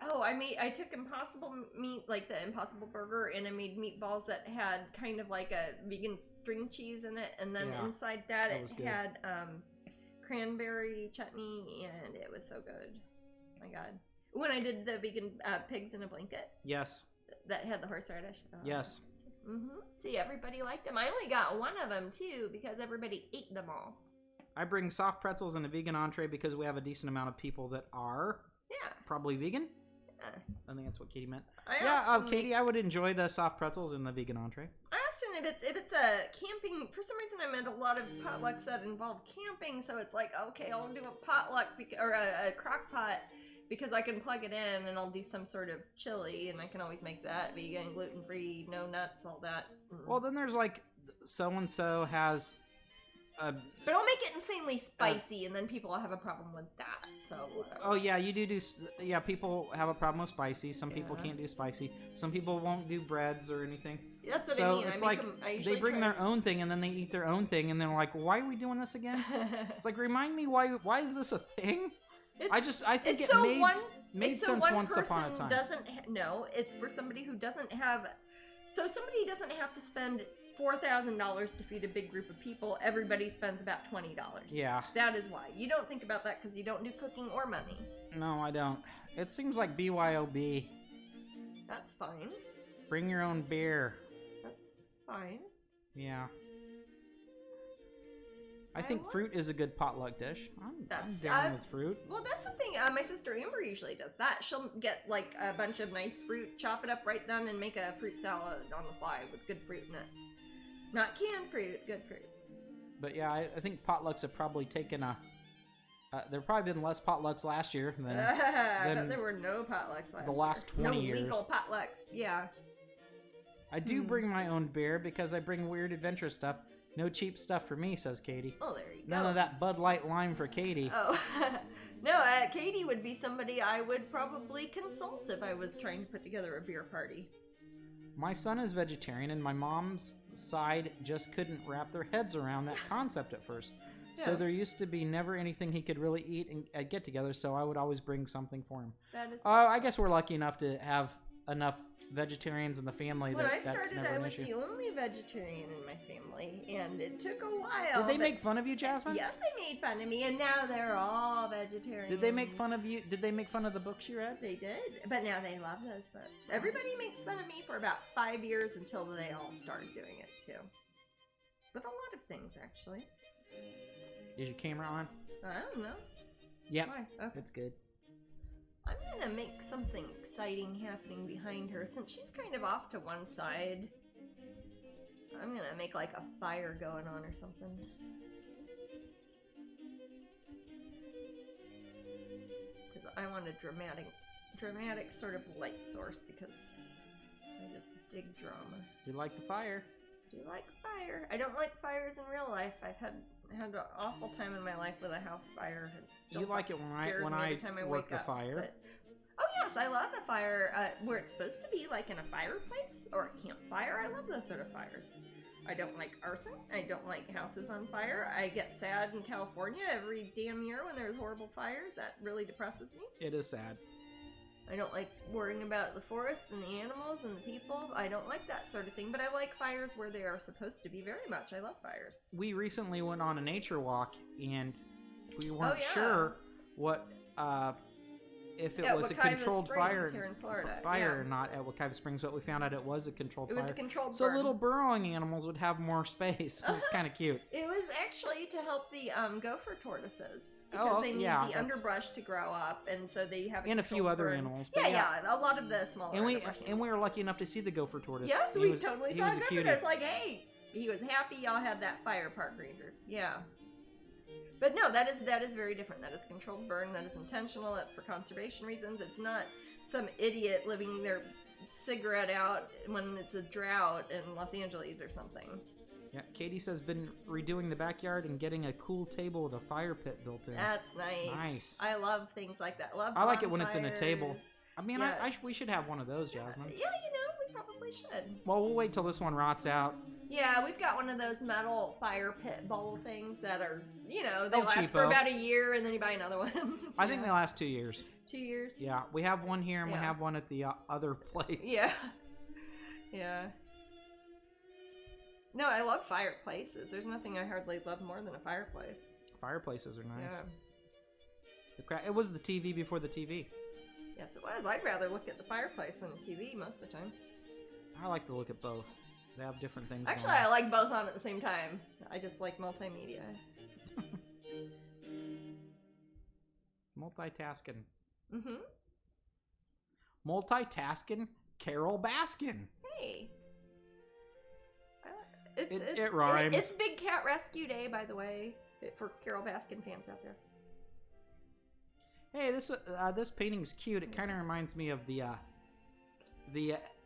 I took Impossible meat, like the Impossible Burger, and I made meatballs that had kind of like a vegan string cheese in it, and then inside that it had cranberry chutney, and it was so good. Oh my God. When I did the vegan pigs in a blanket. Yes. That had the horseradish. Yes. Mm-hmm. See, everybody liked them. I only got one of them, too, because everybody ate them all. I bring soft pretzels and a vegan entree because we have a decent amount of people that are probably vegan. Yeah. I think that's what Katie meant. Katie, I would enjoy the soft pretzels and the vegan entree. I often if it's a camping, for some reason I'm at a lot of potlucks that involve camping, so it's like, okay, I'll do a potluck or a crock pot because I can plug it in, and I'll do some sort of chili, and I can always make that vegan, gluten-free, no nuts, all that. Well, then there's like so-and-so has but I'll make it insanely spicy, and then people will have a problem with that. So whatever. Oh yeah, you do. Yeah, people have a problem with spicy. Some people can't do spicy. Some people won't do breads or anything. That's what I mean. It's like they bring their own thing, and then they eat their own thing, and they're like, "Why are we doing this again?" It's like, remind me why is this a thing? I think it made sense once upon a time. It's for somebody who doesn't have. So somebody doesn't have to spend $4,000 to feed a big group of people. Everybody spends about $20. Yeah. That is why. You don't think about that because you don't do cooking or money. No, I don't. It seems like BYOB. That's fine. Bring your own beer. That's fine. Yeah. I think fruit is a good potluck dish. I'm down with fruit. Well, that's something my sister Amber usually does that. She'll get like a bunch of nice fruit, chop it up right then, and make a fruit salad on the fly with good fruit in it. Not canned fruit, good fruit. But yeah, I think potlucks have probably taken a... there have probably been less potlucks last year than there were no potlucks last year. The last 20 years. No legal potlucks, yeah. I do bring my own beer because I bring weird adventure stuff. No cheap stuff for me, says Katie. Oh, there you go. None of that Bud Light Lime for Katie. Oh, no, Katie would be somebody I would probably consult if I was trying to put together a beer party. My son is vegetarian, and my mom's side just couldn't wrap their heads around that concept at first. Yeah. So there used to be never anything he could really eat and get together, so I would always bring something for him. That is. I guess we're lucky enough to have enough vegetarians in the family. When I started, I was the only vegetarian in my family, and it took a while. Did they make fun of you, Jasmine? Yes, they made fun of me, and now they're all vegetarians. Did they make fun of you? Did they make fun of the books you read? They did, but now they love those books. Everybody makes fun of me for about 5 years until they all started doing it too. With a lot of things, actually. Is your camera on? I don't know. Yeah, okay. That's good. I'm gonna make something exciting happening behind her since she's kind of off to one side. I'm gonna make like a fire going on or something. Because I want a dramatic sort of light source because I just dig drama. You like the fire? Do you like fire? I don't like fires in real life. I've had an awful time in my life with a house fire. You like it when I work the fire? But, oh yes, I love the fire where it's supposed to be like in a fireplace or a campfire. I love those sort of fires. I don't like arson. I don't like houses on fire. I get sad in California every damn year when there's horrible fires. That really depresses me. It is sad. I don't like worrying about the forest and the animals and the people. I don't like that sort of thing, but I like fires where they are supposed to be very much. I love fires. We recently went on a nature walk, and we weren't sure what if it was a controlled fire here in Florida. Or not at Wekiva Springs, but we found out it was a controlled fire. It was a controlled burn. So little burrowing animals would have more space. It was kind of cute. It was actually to help the gopher tortoises. Because they need the underbrush to grow up, and so they have a few other animals. But a lot of the smaller underbrush and we were lucky enough to see the gopher tortoise. Yes, we totally saw it. It was like, hey, he was happy y'all had that fire, park rangers. Yeah. But no, that is very different. That is controlled burn. That is intentional. That's for conservation reasons. It's not some idiot living their cigarette out when it's a drought in Los Angeles or something. Yeah, Katie says been redoing the backyard and getting a cool table with a fire pit built in. That's nice. Nice. I love things like that. I like it when it's in a table. I mean, yes. We should have one of those, Jasmine. Yeah, we probably should. Well, we'll wait till this one rots out. Yeah, we've got one of those metal fire pit bowl things that are, they last for about a year, and then you buy another one. I think they last 2 years. 2 years? Yeah, we have one here, and we have one at the other place. Yeah. Yeah. No, I love fireplaces. There's nothing I hardly love more than a fireplace. Fireplaces are nice. Yeah. It was the TV before the TV. Yes, it was. I'd rather look at the fireplace than the TV most of the time. I like to look at both. They have different things. Actually, I like both on at the same time. I just like multimedia. Multitasking. Mm-hmm. Multitasking, Carol Baskin. Hey. I It rhymes. It's Big Cat Rescue Day, by the way, for Carol Baskin fans out there. Hey, this painting's cute. It kind of reminds me of the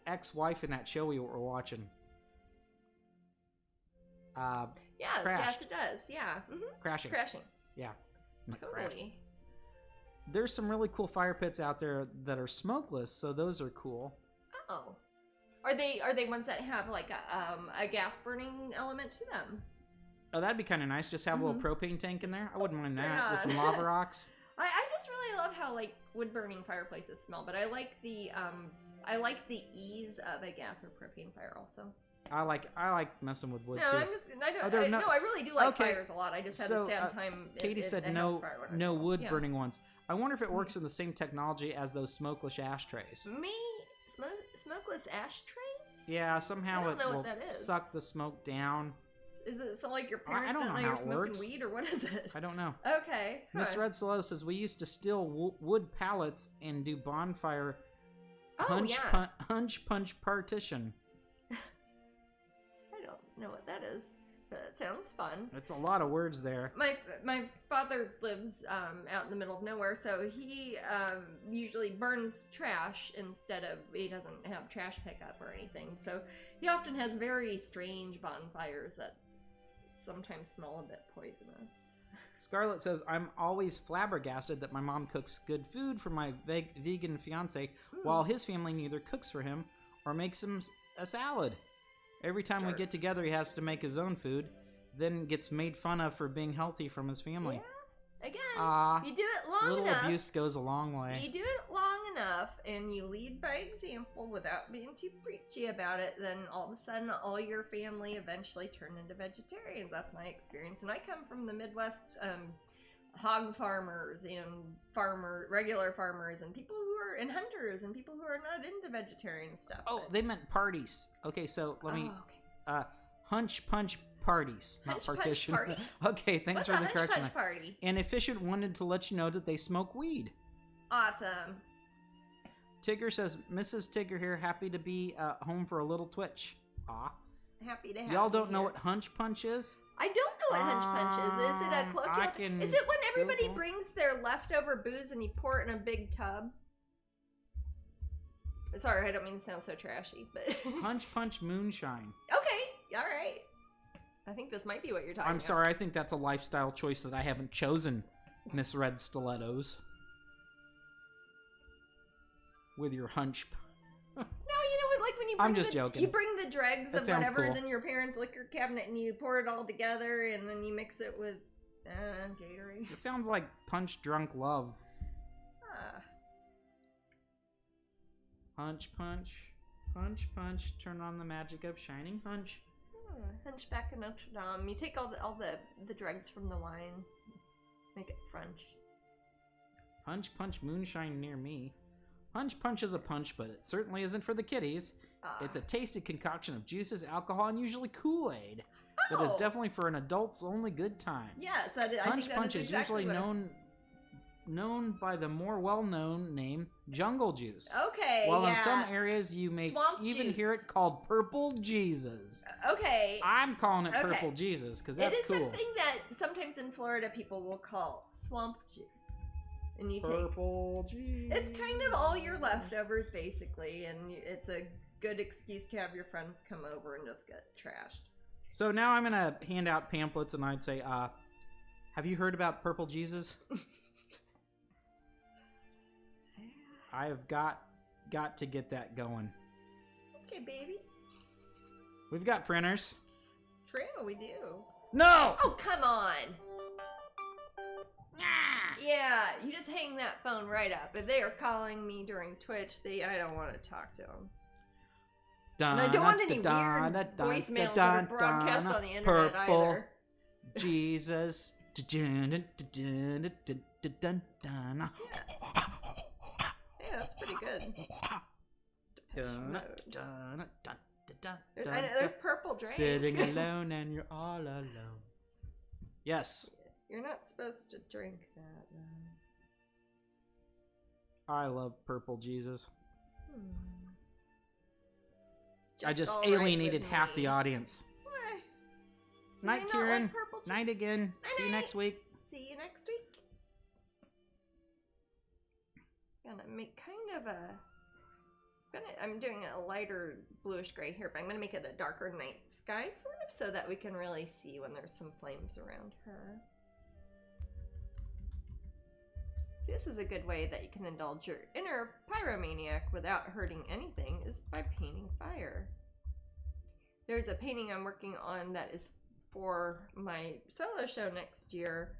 ex-wife in that show we were watching. Yes, it does. Yeah. Crashing. Yeah. Totally. There's some really cool fire pits out there that are smokeless, so those are cool. Oh. Are they ones that have like a gas burning element to them? Oh, that'd be kind of nice. Just have a little propane tank in there. I wouldn't mind that with some lava rocks. I just really love how like wood burning fireplaces smell, but I like the ease of a gas or propane fire also. I like messing with wood too. I really do like fires a lot. I just had a sad time. Katie said no wood burning ones. I wonder if it works in the same technology as those smokeless ashtrays. Smokeless ashtrays? Yeah, somehow I don't know will what that is. Suck the smoke down. Is it so like your parents don't know you're smoking weed, or what is it? I don't know. Okay. Miss Red Stiletto says, we used to steal wood pallets and do bonfire hunch punch partition. I don't know what that is, but it sounds fun. It's a lot of words there. My father lives out in the middle of nowhere, so he usually burns trash instead of, he doesn't have trash pickup or anything. So he often has very strange bonfires that sometimes smell a bit poisonous. Scarlett says, I'm always flabbergasted that my mom cooks good food for my vegan fiance while his family neither cooks for him or makes him a salad. Every time we get together, he has to make his own food, then gets made fun of for being healthy from his family. Yeah. Again, you do it long enough. Little abuse goes a long way. You do it long enough, and you lead by example without being too preachy about it, then all of a sudden, all your family eventually turn into vegetarians. That's my experience. And I come from the Midwest, hog farmers and regular farmers, and people who are, and hunters, and people who are not into vegetarian stuff. Oh, they meant parties. Okay, so let me, hunch punch parties, not partition. Punch parties? Okay, thanks for the correction. Punch party? And Efficient wanted to let you know that they smoke weed. Awesome. Tigger says, Mrs. Tigger here, happy to be home for a little twitch. Aw. Happy to have Y'all don't know what hunch punch is? I don't know what hunch punch is. Is it a colloquial? Is it when everybody brings their leftover booze and you pour it in a big tub? Sorry, I don't mean to sound so trashy, but hunch punch moonshine. Okay, all right. I think this might be what you're talking about. I'm sorry, I think that's a lifestyle choice that I haven't chosen, Miss Red Stilettos. With your hunch. No, you know, like when you bring I'm just joking. You bring the dregs that of whatever's in your parents' liquor cabinet and you pour it all together and then you mix it with Gatorade. It sounds like punch drunk love. Hunch punch. Hunch punch. Turn on the magic of shining hunch. Hunchback of Notre Dame. You take all the dregs from the wine, make it French. Hunch punch moonshine near me. Hunch punch is a punch, but it certainly isn't for the kiddies. It's a tasty concoction of juices, alcohol, and usually Kool-Aid. But it's definitely for an adult's only good time. Yes, I think Punch that punch is exactly usually known by the more well-known name Jungle Juice. Okay, While in some areas you may even hear it called Purple Jesus. Okay. I'm calling it Purple Jesus because that's cool. It is something that sometimes in Florida people will call swamp juice. And you Purple Jesus. It's kind of all your leftovers basically, and it's a good excuse to have your friends come over and just get trashed. So now I'm gonna hand out pamphlets and I'd say, have you heard about Purple Jesus? I have got to get that going. Okay, baby. We've got printers. It's true, we do. No! Oh, come on! Yeah, you just hang that phone right up. If they are calling me during Twitch, I don't want to talk to them. And I don't want any weird voicemails that are broadcast on the internet either. Jesus. Yeah, that's pretty good. There's Purple Drink. Sitting alone and you're all alone. Yes. You're not supposed to drink that, though. I love Purple Jesus. I just alienated half the audience. Night, Kieran. Night again. See you next week. See you next week. Gonna make kind of a... I'm doing a lighter bluish gray here, but I'm gonna make it a darker night sky, sort of, so that we can really see when there's some flames around her. See, this is a good way that you can indulge your inner pyromaniac without hurting anything, is by painting fire. There's a painting I'm working on that is for my solo show next year,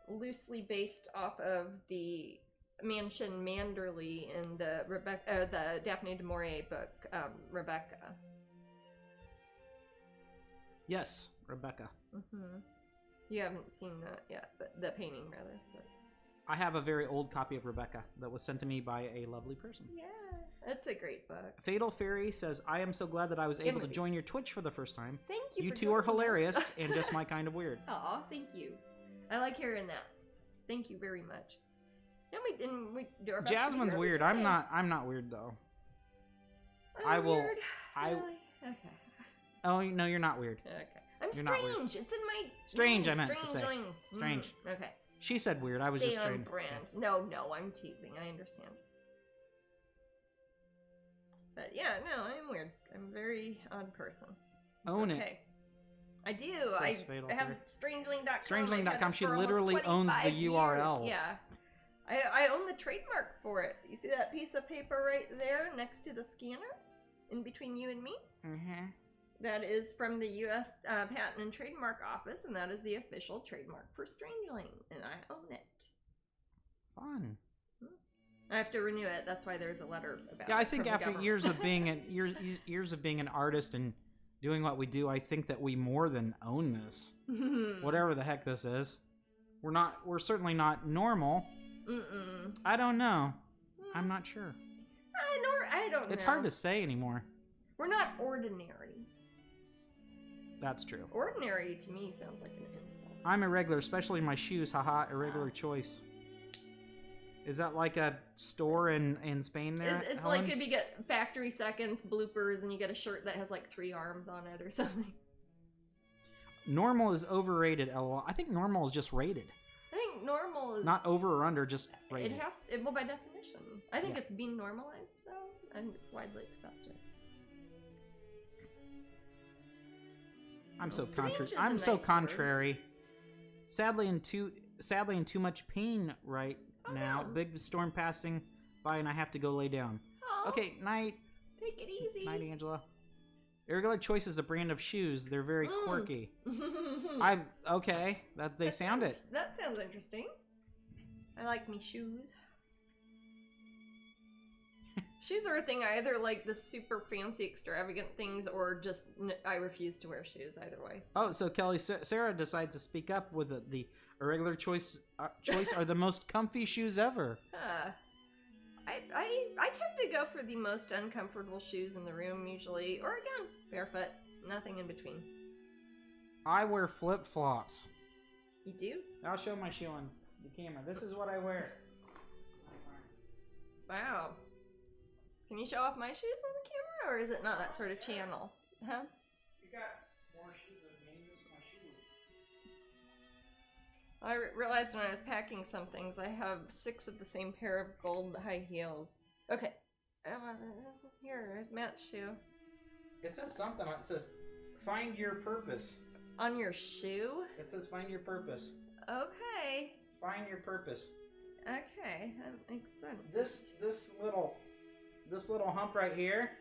loosely based off of the Mansion Manderley in the the Daphne du Maurier book, Rebecca. Yes, Rebecca. You haven't seen that yet, but the painting rather. But... I have a very old copy of Rebecca that was sent to me by a lovely person. Yeah, that's a great book. Fatal Fairy says, I am so glad that I was able to join your Twitch for the first time. Thank you. You two are hilarious and just my kind of weird. Aw, thank you. I like hearing that. Thank you very much. And we do our best. Jasmine's weird. I'm not weird though. I'm weird. Really? Okay. Oh no, you're not weird. Okay. I'm you're strange. It's in my strange. name. I meant to say strange. Okay. She said weird. I was just on strange. Brand. No, I'm teasing. I understand. But yeah, no, I'm weird. I'm a very odd person. Own it. Okay. I do. I have Strangeling.com. Strangeling.com. She literally owns the URL. Yeah. I own the trademark for it. You see that piece of paper right there next to the scanner? In between you and me? That is from the U.S. Patent and Trademark Office, and that is the official trademark for Strangeling, and I own it. Fun. I have to renew it. That's why there's a letter about it. Yeah, I think after years of being an artist and doing what we do, I think that we more than own this. Whatever the heck this is. We're certainly not normal. I don't know. I'm not sure. I don't know. It's hard to say anymore. We're not ordinary. That's true. Ordinary to me sounds like an insult. I'm irregular, especially in my shoes. Haha, irregular choice. Is that like a store in Spain there? It's like if you get Factory Seconds bloopers and you get a shirt that has like 3 arms on it or something. Normal is overrated, LOL. I think normal is just rated. I think normal is... Not over or under, just rated. It has to, well, by definition. I think it's being normalized, though. I think it's widely accepted. I'm so contrary. Sadly in too much pain right now. No. Big storm passing by and I have to go lay down. Oh, okay, night. Take it easy. Night, Angela. Irregular Choice is a brand of shoes. They're very quirky. I'm okay. That sound it. That sounds interesting. I like me shoes. Shoes are a thing. I either like the super fancy, extravagant things, or just I refuse to wear shoes. Either way. Oh, so Kelly, Sarah decides to speak up with the Irregular Choice are the most comfy shoes ever. I tend to go for the most uncomfortable shoes in the room usually, or again, barefoot, nothing in between. I wear flip-flops. You do? I'll show my shoe on the camera. This is what I wear. Wow. Can you show off my shoes on the camera, or is it not that sort of channel? Huh? You got more shoes than me. This is my shoe. I realized when I was packing some things, I have 6 of the same pair of gold high heels. Okay. Here's Matt's shoe. It says something. It says, find your purpose. On your shoe? It says, find your purpose. Okay. Find your purpose. Okay, that makes sense. This little hump right here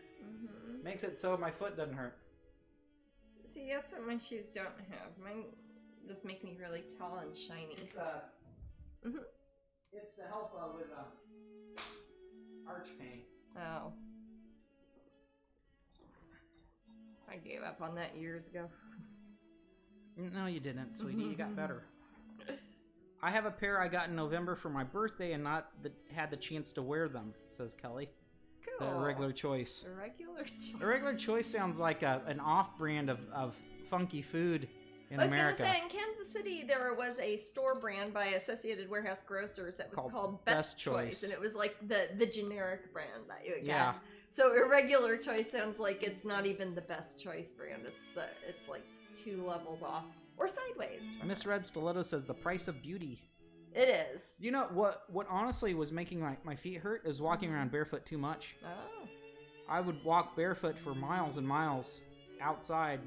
makes it so my foot doesn't hurt. See, that's what my shoes don't have. Mine just make me really tall and shiny. It's it's to help with arch pain. Oh. I gave up on that years ago. No, you didn't, sweetie. You got better. I have a pair I got in November for my birthday and had the chance to wear them, says Kelly. Cool. The Irregular Choice. Irregular Choice. Irregular Choice sounds like an off-brand of funky food in America. I was going to say, in Kansas City, there was a store brand by Associated Warehouse Grocers that was called Best Choice. And it was like the generic brand that you would get. So Irregular Choice sounds like it's not even the Best Choice brand. It's like 2 levels off. Or sideways. Miss Red Stiletto says the price of beauty. It is. You know, what honestly was making my feet hurt is walking around barefoot too much. Oh. I would walk barefoot for miles and miles outside,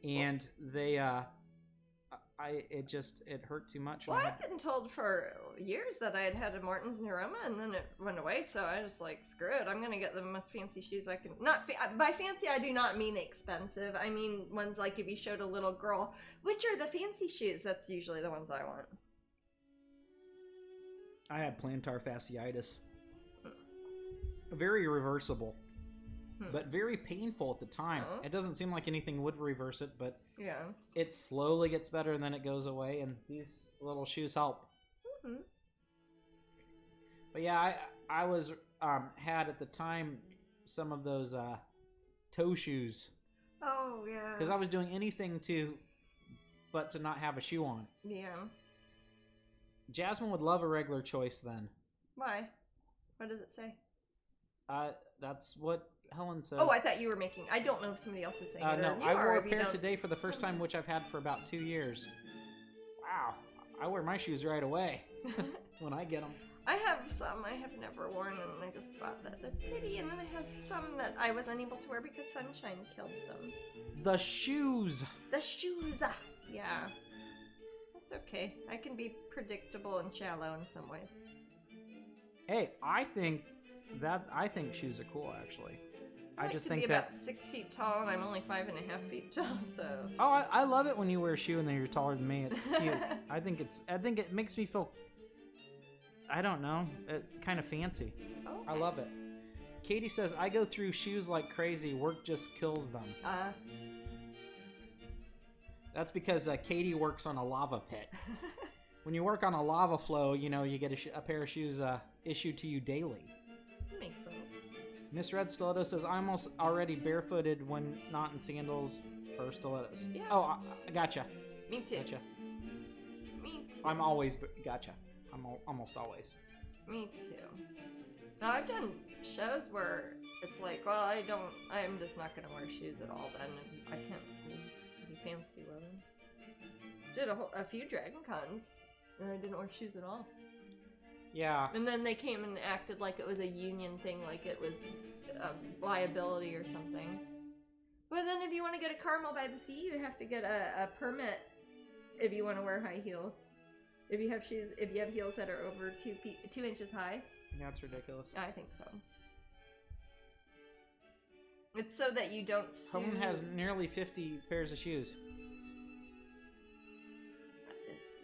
and it hurt too much. Well, I've been told for years that I had a Morton's neuroma, and then it went away, so I was like, screw it, I'm gonna get the most fancy shoes I can. By fancy, I do not mean expensive. I mean ones like if you showed a little girl, which are the fancy shoes, that's usually the ones I want. I had plantar fasciitis. Very reversible. But very painful at the time. Oh. It doesn't seem like anything would reverse it, but yeah, it slowly gets better and then it goes away, and these little shoes help. Mm-hmm. But yeah, I was had at the time some of those toe shoes. Oh yeah. Because I was doing anything to not have a shoe on. Yeah. Jasmine would love a regular choice then. Why? What does it say? That's what Helen said. Oh, I thought you were making. I don't know if somebody else is saying it. No, I wore a pair today for the first time, which I've had for about 2 years. Wow, I wear my shoes right away when I get them. I have some I have never worn, and I just bought that. They're pretty, and then I have some that I was unable to wear because sunshine killed them. The shoes. The shoes. Yeah, that's okay. I can be predictable and shallow in some ways. Hey, I think shoes are cool, actually. I just think that about 6 feet tall, and I'm only 5.5 feet tall, so. Oh, I love it when you wear a shoe and then you're taller than me. It's cute. I think it makes me feel, I don't know, kind of fancy. Okay. I love it. Katie says, I go through shoes like crazy. Work just kills them. That's because Katie works on a lava pit. When you work on a lava flow, you know, you get a pair of shoes issued to you daily. That makes sense. Miss Red Stiletto says, I'm almost already barefooted when not in sandals or stilettos. Yeah. Oh, I gotcha. Me too. Gotcha. Me too. I'm always, gotcha. I'm almost always. Me too. Now, I've done shows where it's like, well, I'm just not going to wear shoes at all then. And I can't be fancy with them. Did a few Dragon Cons, and I didn't wear shoes at all. Yeah. And then they came and acted like it was a union thing, like it was a liability or something. But then if you want to get a Carmel by the Sea, you have to get a permit if you want to wear high heels. If you have heels that are over 2 inches high. Yeah, it's ridiculous. I think so. It's so that you don't sue. Helen has nearly 50 pairs of shoes.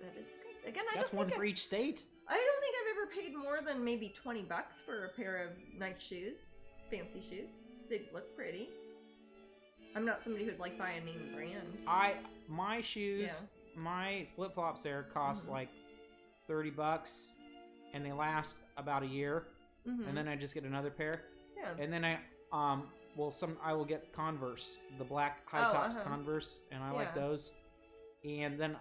That is good. Again, That's one for each state. I don't think I've ever paid more than maybe $20 for a pair of nice shoes. Fancy shoes. They look pretty. I'm not somebody who'd like buy a name brand. My shoes, my flip-flops there cost like $30, and they last about a year. Mm-hmm. And then I just get another pair. Yeah. And then I will get Converse, the black high tops Converse, and I like those. And then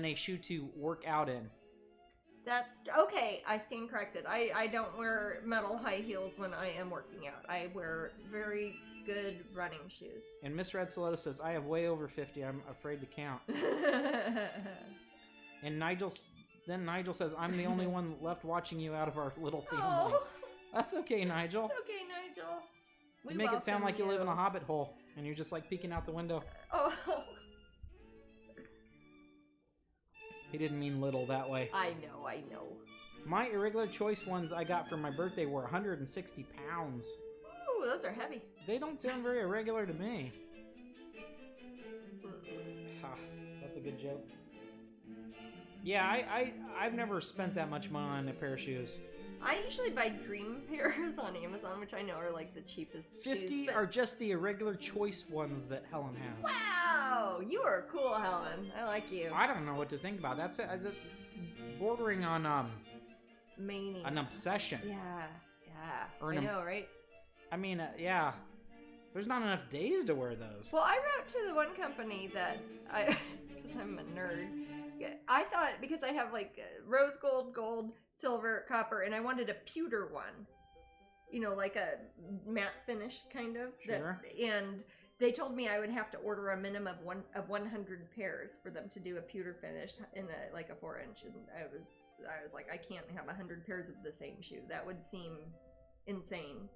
a shoe to work out in. That's okay. I stand corrected. I don't wear metal high heels when I am working out. I wear very good running shoes. And Miss Red Stiletto says, I have way over 50. I'm afraid to count. And Nigel says, I'm the only one left watching you out of our little family. Oh. That's okay, Nigel. It's okay, Nigel. You make it sound like you live in a hobbit hole and you're just like peeking out the window. Oh. He didn't mean little that way. I know. My irregular choice ones I got for my birthday were 160 pounds. Ooh, those are heavy. They don't sound very irregular to me. That's a good joke. Yeah, I've never spent that much money on a pair of shoes. I usually buy dream pairs on Amazon, which I know are like the cheapest 50 shoes, are just the irregular choice ones that Helen has. Wow! You are cool, Helen. I like you. I don't know what to think about. That's bordering on mania. An obsession. Yeah. I know, right? I mean, yeah. There's not enough days to wear those. Well, I wrote to the one company that because I'm a nerd. I thought, because I have like rose gold, silver, copper, and I wanted a pewter one. You know, like a matte finish kind of. Sure. And They told me I would have to order a minimum of 100 pairs for them to do a pewter finish in a 4-inch, and I was like, I can't have 100 pairs of the same shoe. That would seem insane.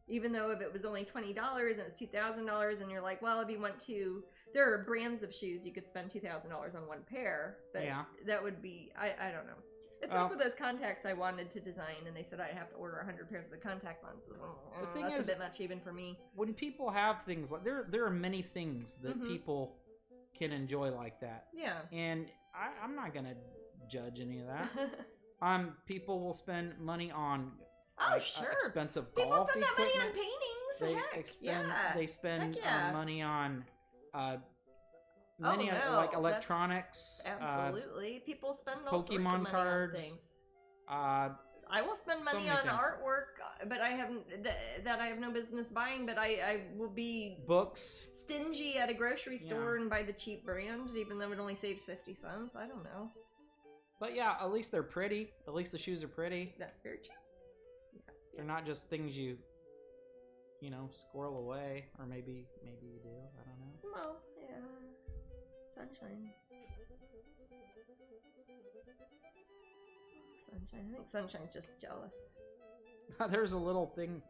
Even though if it was only $20 and it was $2,000, and you're like, well, if you want to, there are brands of shoes you could spend $2,000 on one pair, but that would be, I don't know. It's like with those contacts I wanted to design, and they said I'd have to order 100 pairs of the contact lenses. The thing that's is, a bit much even for me. When people have things like there are many things that people can enjoy like that. Yeah. And I'm not gonna judge any of that. People will spend money on expensive people golf spend that equipment. money on paintings. They spend money on like electronics. Absolutely. People spend all sorts of Pokemon money cards. on things. I will spend money on artwork, but I haven't that I have no business buying. But I will be books stingy at a grocery store and buy the cheap brand, even though it only saves 50 cents. I don't know. But yeah, at least they're pretty. At least the shoes are pretty. That's very true. Yeah. They're not just things you squirrel away, or maybe you do. I don't know. Well, yeah. Sunshine. I think Sunshine's just jealous. There's a little thing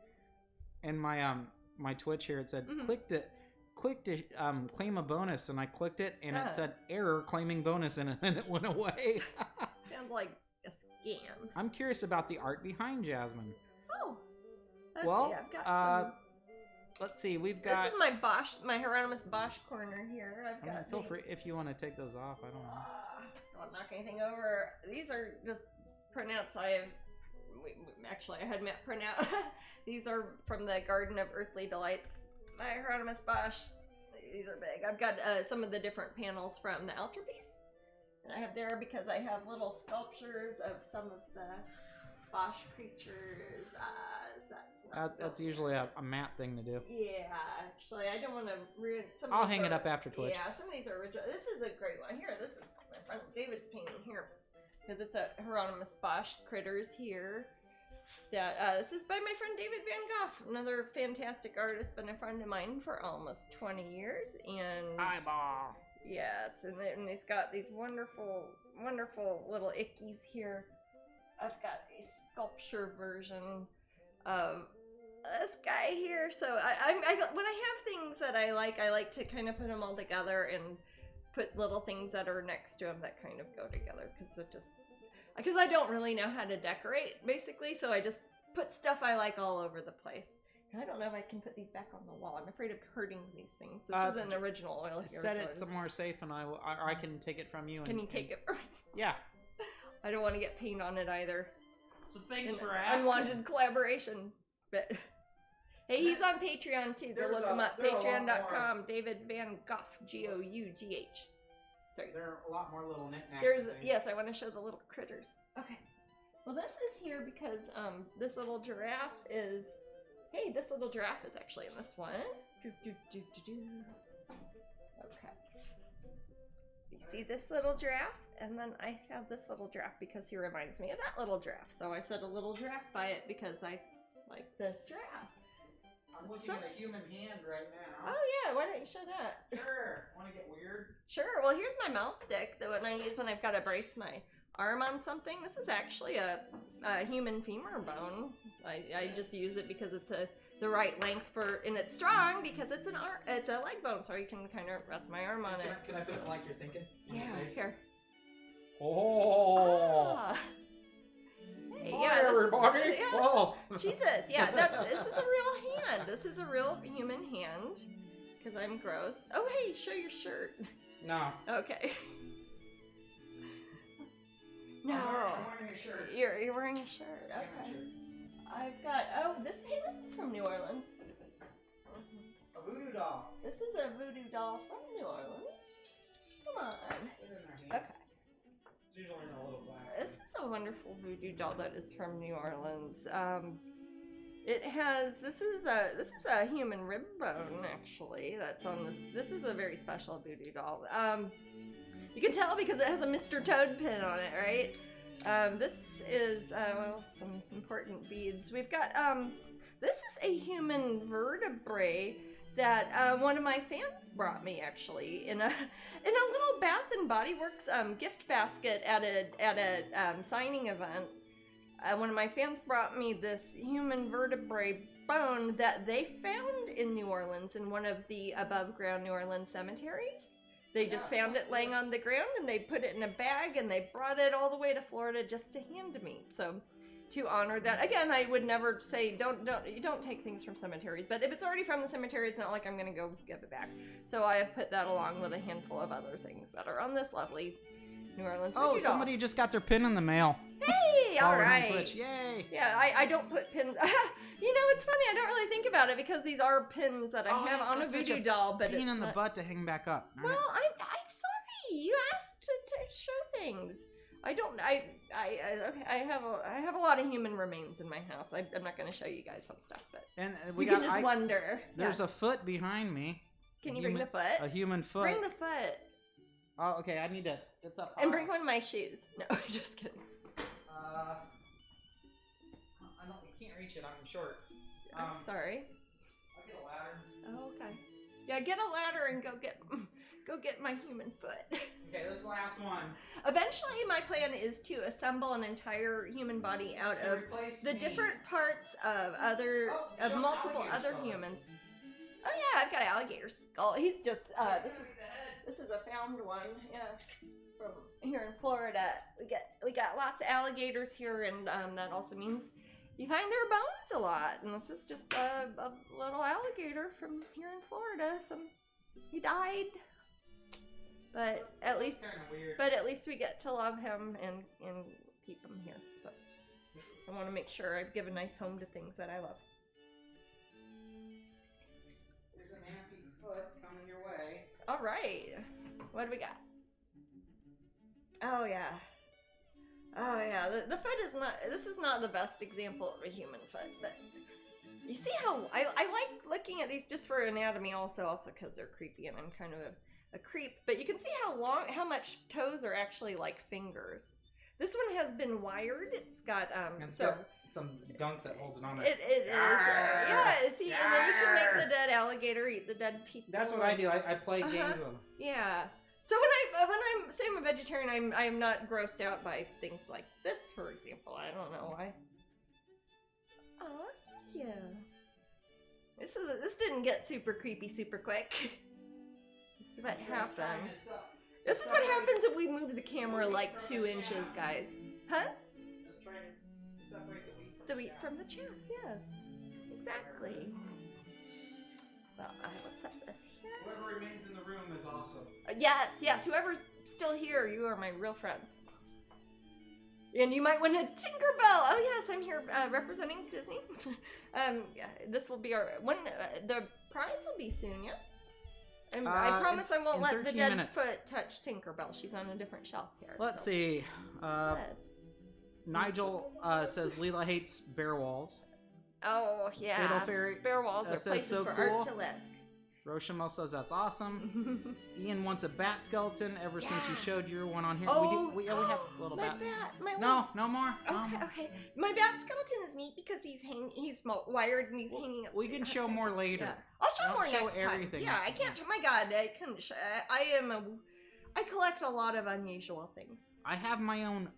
in my my Twitch here. It said click to claim a bonus, and I clicked it, and it said error claiming bonus, and it went away. Sounds like a scam. I'm curious about the art behind Jasmine. Oh, let's see. I've got some. Let's see. We've got. This is my Hieronymus Bosch corner here. I've got. Feel free if you want to take those off. I don't know. Don't knock anything over. These are just printouts I had Matt print out. These are from the Garden of Earthly Delights by Hieronymus Bosch. These are big. I've got some of the different panels from the altarpiece, and I have there because I have little sculptures of some of the Bosch creatures. That's usually a matte thing to do. Yeah, actually, I don't want to ruin some. I'll hang it up after Twitch. Yeah, some of these are original. This is a great one. Here, this is my friend David's painting here. Because it's a Hieronymus Bosch critters here. That this is by my friend David Van Gogh, another fantastic artist, been a friend of mine for almost 20 years. And eyeball. Yes, and he's got these wonderful, wonderful little ickies here. I've got a sculpture version of this guy here. So I when I have things that I like to kind of put them all together and put little things that are next to them that kind of go together, because I don't really know how to decorate, basically, so I just put stuff I like all over the place. And I don't know if I can put these back on the wall. I'm afraid of hurting these things. This is an original oil here. Set it somewhere safe, and I can take it from you. Can you take it from me? Yeah. I don't want to get paint on it either. So thanks for asking. Unwanted collaboration. But hey, he's on Patreon too. Go look him up. Patreon.com. David Van Gogh. Gough. Sorry. There are a lot more little knickknacks. Yes, I want to show the little critters. Okay. Well, this is here because this little giraffe is. Hey, this little giraffe is actually in this one. Okay. You see this little giraffe? And then I have this little giraffe because he reminds me of that little giraffe. So I said a little giraffe by it because I like the giraffe. I'm looking at a human hand right now. Oh yeah, why don't you show that? Sure. Want to get weird? Sure. Well, here's my mouse stick, the one I use when I've got to brace my arm on something. This is actually a human femur bone. I just use it because it's the right length for, and it's strong because it's it's a leg bone, so you can kind of rest my arm on it. Can I put it like you're thinking? Yeah, here. Oh. Hey, hi, everybody. Oh, Jesus. Yeah, this is a real hand. This is a real human hand. Because I'm gross. Oh, hey, show your shirt. No. Okay. No. I'm wearing a shirt. You're wearing a shirt. Okay. I've got, this is from New Orleans. A voodoo doll. This is a voodoo doll from New Orleans. Come on. Okay. It's usually in a little glass. This is a wonderful voodoo doll that is from New Orleans. It has, this is a human rib bone, actually, that's on this. This is a very special voodoo doll. You can tell because it has a Mr. Toad pin on it, right? This is, some important beads. We've got, this is a human vertebrae that one of my fans brought me, actually, in a little Bath and Body Works gift basket at a signing event. One of my fans brought me this human vertebrae bone that they found in New Orleans in one of the above ground New Orleans cemeteries. They just found it laying on the ground and they put it in a bag and they brought it all the way to Florida just to hand to me. So to honor that, again, I would never say you don't take things from cemeteries, but if it's already from the cemetery, it's not like I'm gonna go give it back. So I have put that along with a handful of other things that are on this lovely New Orleans. Oh, somebody just got their pin in the mail. Hey, all right. Yay. Yeah, I don't put pins. You know, it's funny. I don't really think about it because these are pins that I have on a voodoo doll, but pain in the butt to hang back up. Well, I'm sorry. You asked to show things. I don't. Okay. I have a lot of human remains in my house. I'm not going to show you guys some stuff, but you can just wonder. There's a foot behind me. Can you bring the foot? A human foot. Bring the foot. Oh, okay. I need to. It's up. And bring one of my shoes. No, just kidding. You can't reach it. I'm short. I'm sorry. I'll get a ladder. Oh, okay. Yeah, get a ladder and go get my human foot. Okay, this is the last one. Eventually, my plan is to assemble an entire human body out of the different parts of multiple other humans. Oh yeah, I've got an alligator skull. He's just this is a found one. Yeah, from here in Florida. We got lots of alligators here, and that also means you find their bones a lot. And this is just a little alligator from here in Florida. He died, but at least we get to love him and keep him here. So I want to make sure I give a nice home to things that I love. There's a nasty foot coming your way. All right, what do we got? Oh yeah. The foot is not. This is not the best example of a human foot, but you see how I like looking at these just for anatomy, also because they're creepy, and I'm kind of a creep. But you can see how much toes are actually like fingers. This one has been wired. It's got some gunk that holds it on. It is. Yeah. See, and then you can make the dead alligator eat the dead people. That's what I do. I play games with them. Yeah. So when I'm say I'm a vegetarian, I'm not grossed out by things like this, for example. I don't know why. Oh, thank you. This didn't get super creepy super quick. This is what happens. This is what happens if we move the camera like 2 inches, guys. Huh? Just trying to separate the wheat from the chaff. Yes, exactly. Well, I will set this here. Whoever remains in the room is awesome. Yes. Whoever's still here, you are my real friends. And you might win a Tinkerbell. Oh yes, I'm here representing Disney. Yeah, this will be our one. The prize will be soon. Yeah. And I promise I won't let the dead foot touch Tinkerbell. She's on a different shelf here. Let's see. Yes. Nigel says Leela hates bear walls. Oh yeah. Fatal Fairy bear walls are places for art to live. Rochamel says that's awesome. Ian wants a bat skeleton ever since you showed your one on here. Oh, we have a little bat. No more. Okay. My bat skeleton is neat because he's wired and he's hanging up. We can show more later. Yeah. I'll show more next time. Yeah, I can't. My God, I couldn't. I collect a lot of unusual things. I have my own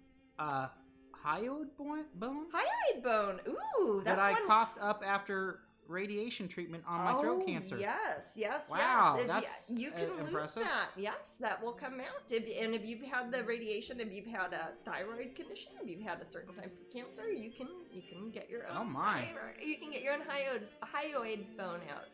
hyoid bone. Hyoid bone. Ooh, that's that I coughed up after radiation treatment on my throat cancer. Yes. Wow, that's you can impressive. lose that. Yes, that will come out. And if you've had the radiation, if you've had a thyroid condition, if you've had a certain type of cancer, you can get your own. Oh my! You can get your own hyoid bone out.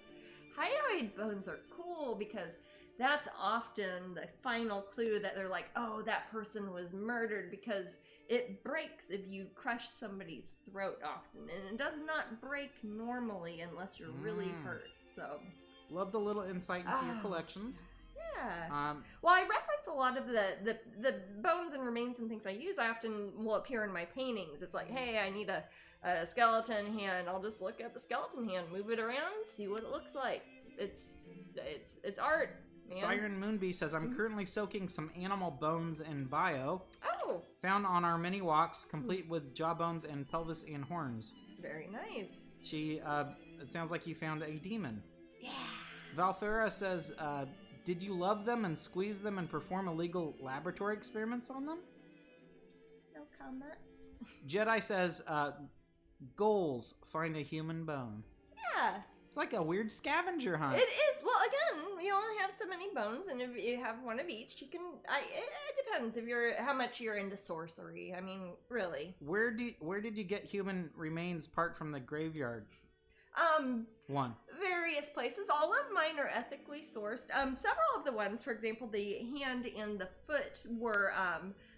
Hyoid bones are cool because that's often the final clue that they're like, oh, that person was murdered, because it breaks if you crush somebody's throat often, and it does not break normally unless you're really hurt. So, love the little insight into your collections. Yeah. Well, I reference a lot of the bones and remains and things I use. I often will appear in my paintings. It's like, hey, I need a skeleton hand. I'll just look up a skeleton hand, move it around, see what it looks like. It's art. Man. Siren Moonbee says, I'm currently soaking some animal bones in bio. Oh. Found on our mini walks, complete with jawbones and pelvis and horns. Very nice. It sounds like you found a demon. Yeah. Valfera says, did you love them and squeeze them and perform illegal laboratory experiments on them? No comment. Jedi says, goals, find a human bone. Yeah. It's like a weird scavenger hunt. It is. Well, again, we only have so many bones, and if you have one of each, you can. It depends how much you're into sorcery. I mean, really. Where did you get human remains apart from the graveyard? One. Various places. All of mine are ethically sourced. Several of the ones, for example, the hand and the foot were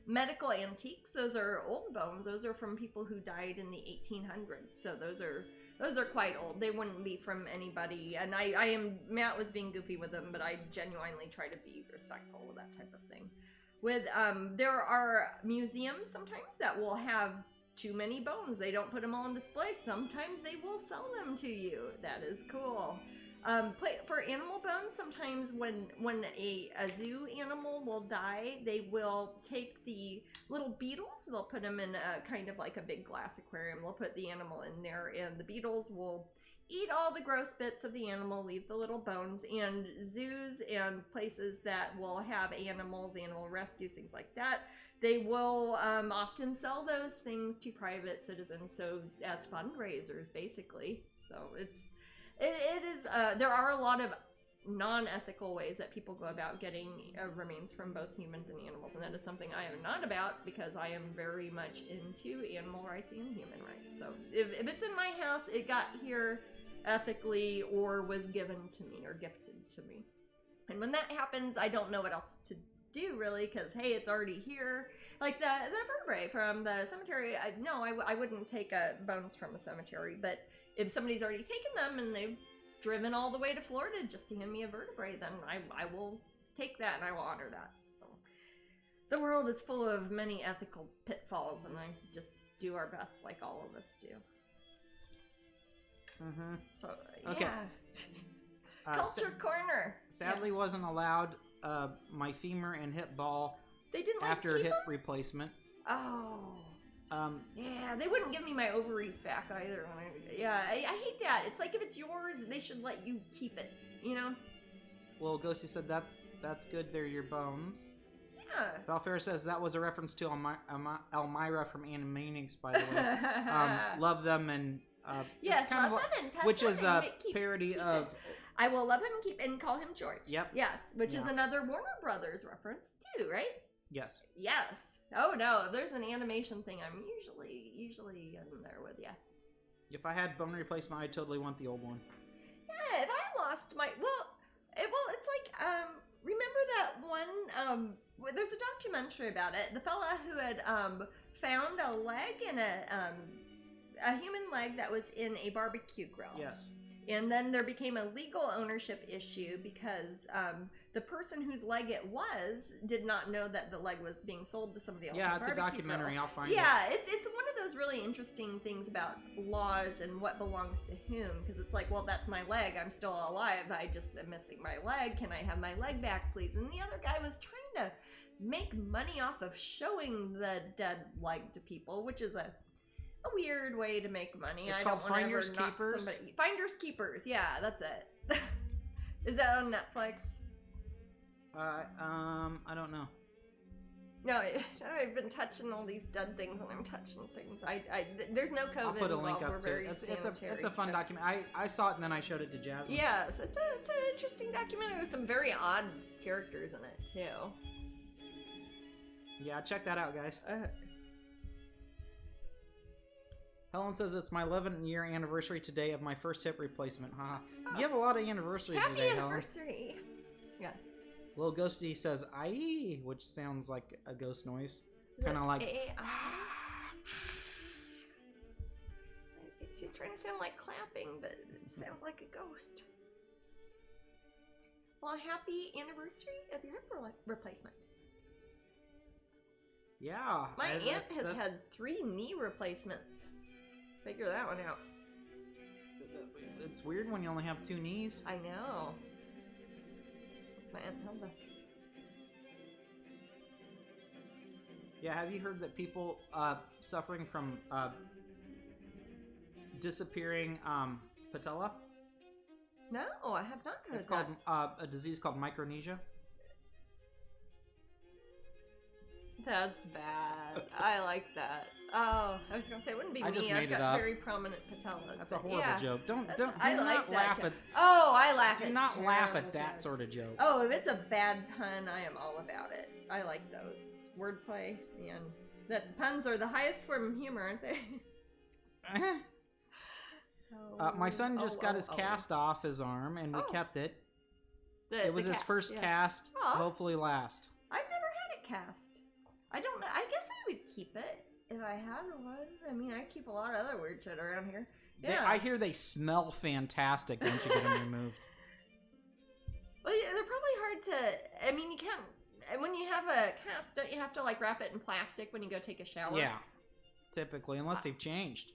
medical antiques. Those are old bones. Those are from people who died in the 1800s. So those are quite old. They wouldn't be from anybody. And Matt was being goofy with them, but I genuinely try to be respectful with that type of thing. There are museums sometimes that will have too many bones. They don't put them all on display. Sometimes they will sell them to you. That is cool. For animal bones, sometimes when a zoo animal will die, they will take the little beetles, they'll put them in a kind of like a big glass aquarium. They'll put the animal in there, and the beetles will eat all the gross bits of the animal, leave the little bones. And zoos and places that will have animal rescues, things like that, they will often sell those things to private citizens, so as fundraisers, basically. So it is there are a lot of non-ethical ways that people go about getting remains from both humans and animals, and that is something I am not about, because I am very much into animal rights and human rights. So if it's in my house, it got here ethically or was given to me or gifted to me. And when that happens, I don't know what else to do, really, because hey, it's already here. Like the vertebrae from the cemetery, I wouldn't take bones from a cemetery, but if somebody's already taken them and they've driven all the way to Florida just to hand me a vertebrae, then I will take that and I will honor that. So the world is full of many ethical pitfalls, and I just do our best like all of us do. Mm-hmm. So okay. Yeah. Culture corner. Sadly, wasn't allowed my femur and hip ball they didn't after hip them? replacement. Oh. Yeah, they wouldn't give me my ovaries back either. I hate that. It's like if it's yours, they should let you keep it, you know? Well, Ghosty said that's good. They're your bones. Yeah. Valfair says that was a reference to Elmira from Animaniacs, by the way. Love them and yes, it's kind love of him and pet which him is and a parody keep of. It. I will love him and call him George. Yep. Yes, which is another Warner Brothers reference too, right? Yes. Yes. Oh no, if there's an animation thing, I'm usually in there with you. If I had bone replacement, I'd totally want the old one. Yeah, if I lost my it's like remember that one there's a documentary about it. The fella who had found a leg in a human leg that was in a barbecue grill. Yes. And then there became a legal ownership issue because the person whose leg it was did not know that the leg was being sold to somebody else. Yeah, it's a documentary. Grill. I'll find it. Yeah, it's one of those really interesting things about laws and what belongs to whom. Because it's like, well, that's my leg. I'm still alive. I just am missing my leg. Can I have my leg back, please? And the other guy was trying to make money off of showing the dead leg to people, which is a weird way to make money. It's I called don't want to Finders ever knock Keepers. somebody. Finders Keepers, yeah, that's it. Is that on Netflix? I don't know. No, I've been touching all these dead things, and I'm touching things. There's no COVID. I'll put a link involved. up to it. It's a fun documentary. I saw it and then I showed it to Jasmine. Yes, it's an interesting documentary with some very odd characters in it too. Yeah, check that out, guys. Helen says it's my 11-year anniversary today of my first hip replacement. Haha. You have a lot of anniversaries Happy today, anniversary. Helen. Yeah. Little Ghosty says "aye," which sounds like a ghost noise, kind of like. She's trying to sound like clapping, but it sounds like a ghost. Well, happy anniversary of your hip replacement. Yeah. My aunt has had 3 knee replacements. Figure that one out. It's weird when you only have 2 knees. I know. That's my Aunt Hilda. Yeah, have you heard that people suffering from disappearing patella? No, I have not heard It's called a disease called micronesia. That's bad. I like that. Oh, I was gonna say it wouldn't be me. I've got very prominent patellas. That's a horrible joke. Do not laugh at. Oh, I laugh at. Do not laugh at that sort of joke. Oh, if it's a bad pun, I am all about it. I like those wordplay, and that puns are the highest form of humor, aren't they? My son just got his cast off his arm, and we kept it. It was his first cast. Hopefully, last. I've never had it cast. I don't know. I guess I would keep it if I had one. I mean, I keep a lot of other weird shit around here. Yeah. I hear they smell fantastic once you get them removed. Well, yeah, they're probably hard to. I mean, you can't. When you have a cast, don't you have to like wrap it in plastic when you go take a shower? Yeah, typically, unless they've changed.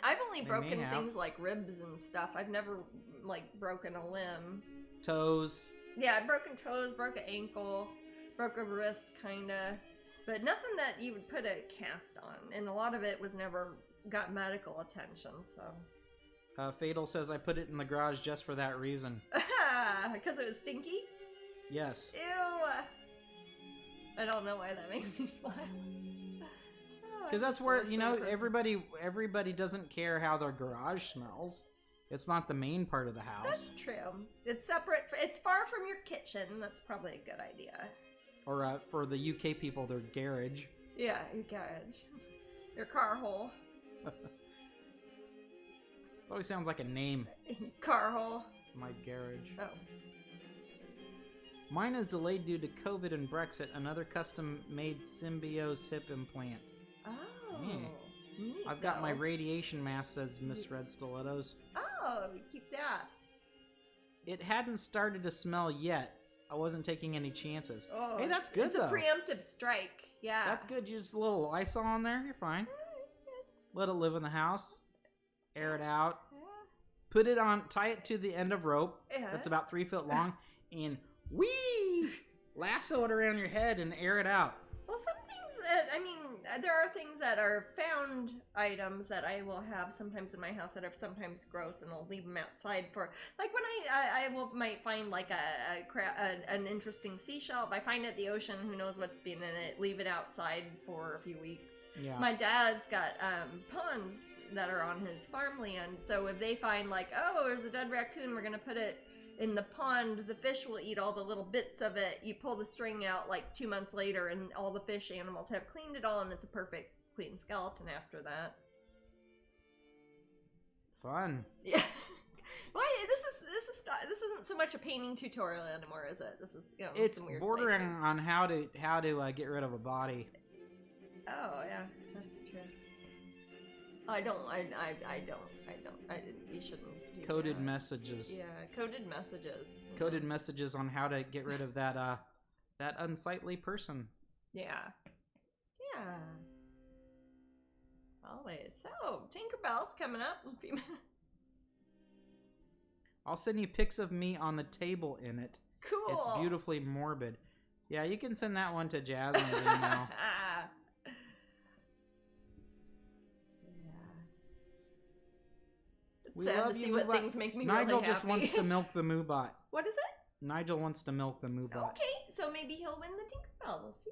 I've only broken things like ribs and stuff. I've never like broken a limb. Toes. Yeah, I've broken toes, broke an ankle, broke a wrist, kinda. But nothing that you would put a cast on. And a lot of it was never got medical attention, so. Fatal says, I put it in the garage just for that reason. Because it was stinky? Yes. Ew. I don't know why that makes me smile. Because that's where, you know, everybody doesn't care how their garage smells. It's not the main part of the house. That's true. It's separate. It's far from your kitchen. That's probably a good idea. Or for the UK people, their garage. Yeah, your garage. Your car hole. It always sounds like a name. Car hole. My garage. Oh. Mine is delayed due to COVID and Brexit. Another custom-made Symbiose hip implant. Oh. Neat, I've got my radiation mask, says Miss Red Stilettos. Oh, keep that. It hadn't started to smell yet. I wasn't taking any chances. Oh, hey, that's good, though. It's a preemptive strike. Yeah. That's good. You just a little Lysol on there. You're fine. Let it live in the house. Air it out. Put it on. Tie it to the end of rope. That's about 3 foot long. And whee! Lasso it around your head and air it out. Well, some things, I mean, there are things that are found items that I will have sometimes in my house that are sometimes gross, and I'll leave them outside for, like when I might find like an interesting seashell. If I find it at the ocean, who knows what's been in it, leave it outside for a few weeks. Yeah. My dad's got ponds that are on his farmland, so if they find like, oh, there's a dead raccoon, we're gonna put it in the pond, the fish will eat all the little bits of it. You pull the string out like 2 months later and all the fish animals have cleaned it all, and it's a perfect clean skeleton after that. Fun. Yeah. Well, this isn't so much a painting tutorial anymore, is it? This is, you know, it's some weird bordering places. on how to get rid of a body. Oh yeah, that's true. You shouldn't do Coded that. messages. Yeah, coded messages. Coded messages on how to get rid of that unsightly person. Yeah. Yeah. Always. So, Tinkerbell's coming up in a few minutes. I'll send you pics of me on the table in it. Cool. It's beautifully morbid. Yeah, you can send that one to Jasmine's email. It's sad to see what things make me Nigel really just happy. wants to milk the Moobot. What is it? Nigel wants to milk the Moobot. Okay, so maybe he'll win the Tinkerbell. We'll see.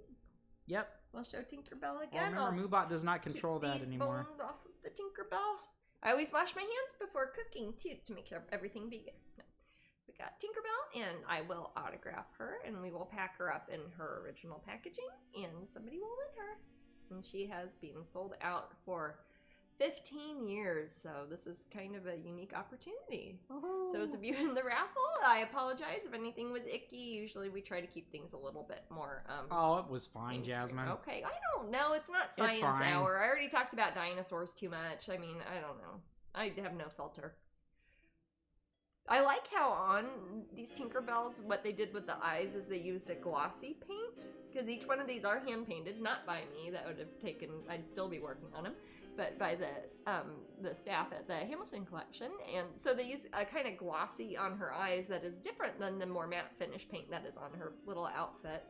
Yep. We'll show Tinkerbell again. Well, remember, Moobot does not control that anymore. Bones off of the Tinkerbell. I always wash my hands before cooking too to make sure everything vegan. No. We got Tinkerbell, and I will autograph her, and we will pack her up in her original packaging, and somebody will win her. And she has been sold out for 15 years, so this is kind of a unique opportunity. Oh. Those of you in the raffle, I apologize if anything was icky. Usually we try to keep things a little bit more oh, it was fine, Jasmine. Okay, I don't know. It's not science hour. I already talked about dinosaurs too much. I mean, I don't know. I have no filter. I like how on these Tinkerbells, what they did with the eyes is they used a glossy paint, because each one of these are hand painted, not by me. That would have taken, I'd still be working on them, but by the staff at the Hamilton Collection. And so they use a kind of glossy on her eyes that is different than the more matte finish paint that is on her little outfit.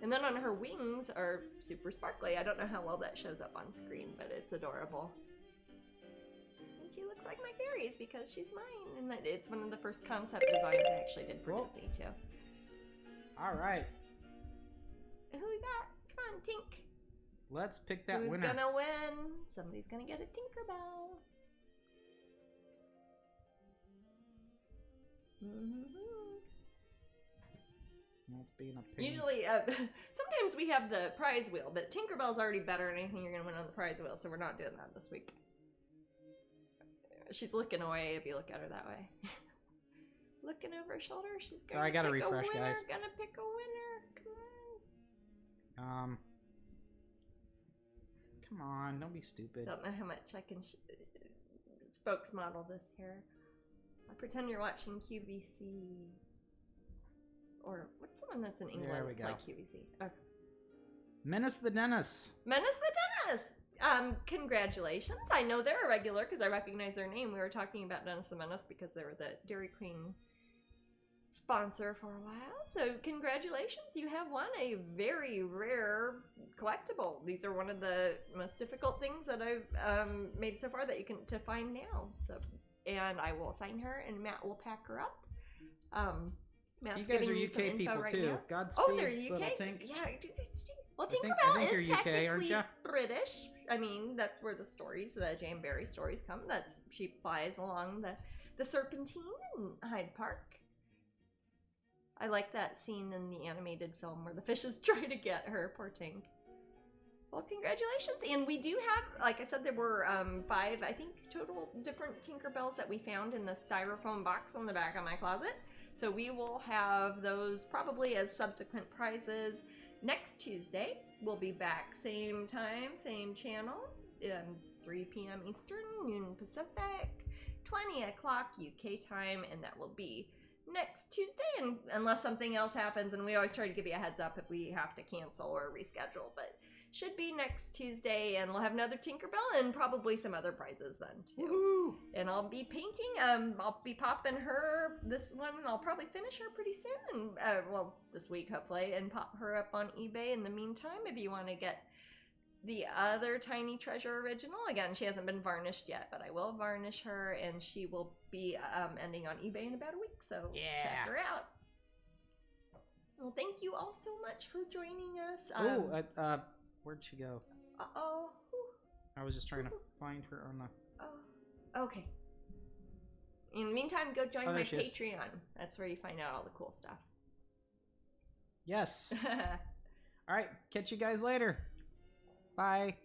And then on her wings are super sparkly. I don't know how well that shows up on screen, but it's adorable. she looks like my fairies because she's mine. And it's one of the first concept designs I actually did for Disney, too. All right. Who we got? Come on, Tink. Let's pick that winner. Who's gonna win? Somebody's gonna get a Tinkerbell. That's being a pain. Usually, sometimes we have the prize wheel, but Tinkerbell's already better than anything you're gonna win on the prize wheel, so we're not doing that this week. She's looking away if you look at her that way. Looking over her shoulder, she's gonna I gotta pick refresh, a winner, guys. Gonna pick a winner. Come on, don't be stupid. Don't know how much I can spokesmodel this here. I pretend you're watching QVC. Or what's someone that's in England? There we it's go. like QVC. Okay. Menace the Dennis. Menace the Dennis! Congratulations. I know they're a regular because I recognize their name. We were talking about Dennis the Menace because they were the Dairy Queen sponsor for a while. So congratulations, you have won a very rare collectible. These are one of the most difficult things that I've made so far that you can to find now. So, and I will sign her and Matt will pack her up. Matt's you guys are UK people right too. now. Godspeed, oh, they're UK. little Tink. Yeah. Well, I Tinkerbell think is you're UK, technically aren't ya? British. I mean, that's where the stories, the Jane Barry stories come. That's she flies along the Serpentine in Hyde Park. I like that scene in the animated film where the fishes try to get her, poor Tink. Well, congratulations. And we do have, like I said, there were 5, I think, total different Tinkerbells that we found in the styrofoam box on the back of my closet. So we will have those probably as subsequent prizes next Tuesday. We'll be back same time, same channel, 3 p.m. Eastern, noon Pacific, 20 o'clock UK time, and that will be next Tuesday, and unless something else happens, and we always try to give you a heads up if we have to cancel or reschedule, but should be next Tuesday, and we'll have another Tinkerbell and probably some other prizes then too. Woo-hoo! And I'll be painting, I'll be popping her this one, and I'll probably finish her pretty soon, well, this week hopefully, and pop her up on eBay in the meantime if you want to get the other Tiny Treasure original. Again, she hasn't been varnished yet, but I will varnish her, and she will be ending on eBay in about a week, so check her out. Well, thank you all so much for joining us. Where'd she go? Uh-oh. I was just trying to find her on the... Oh, okay. In the meantime, go join my Patreon. That's where you find out all the cool stuff. Yes. All right, catch you guys later. Bye.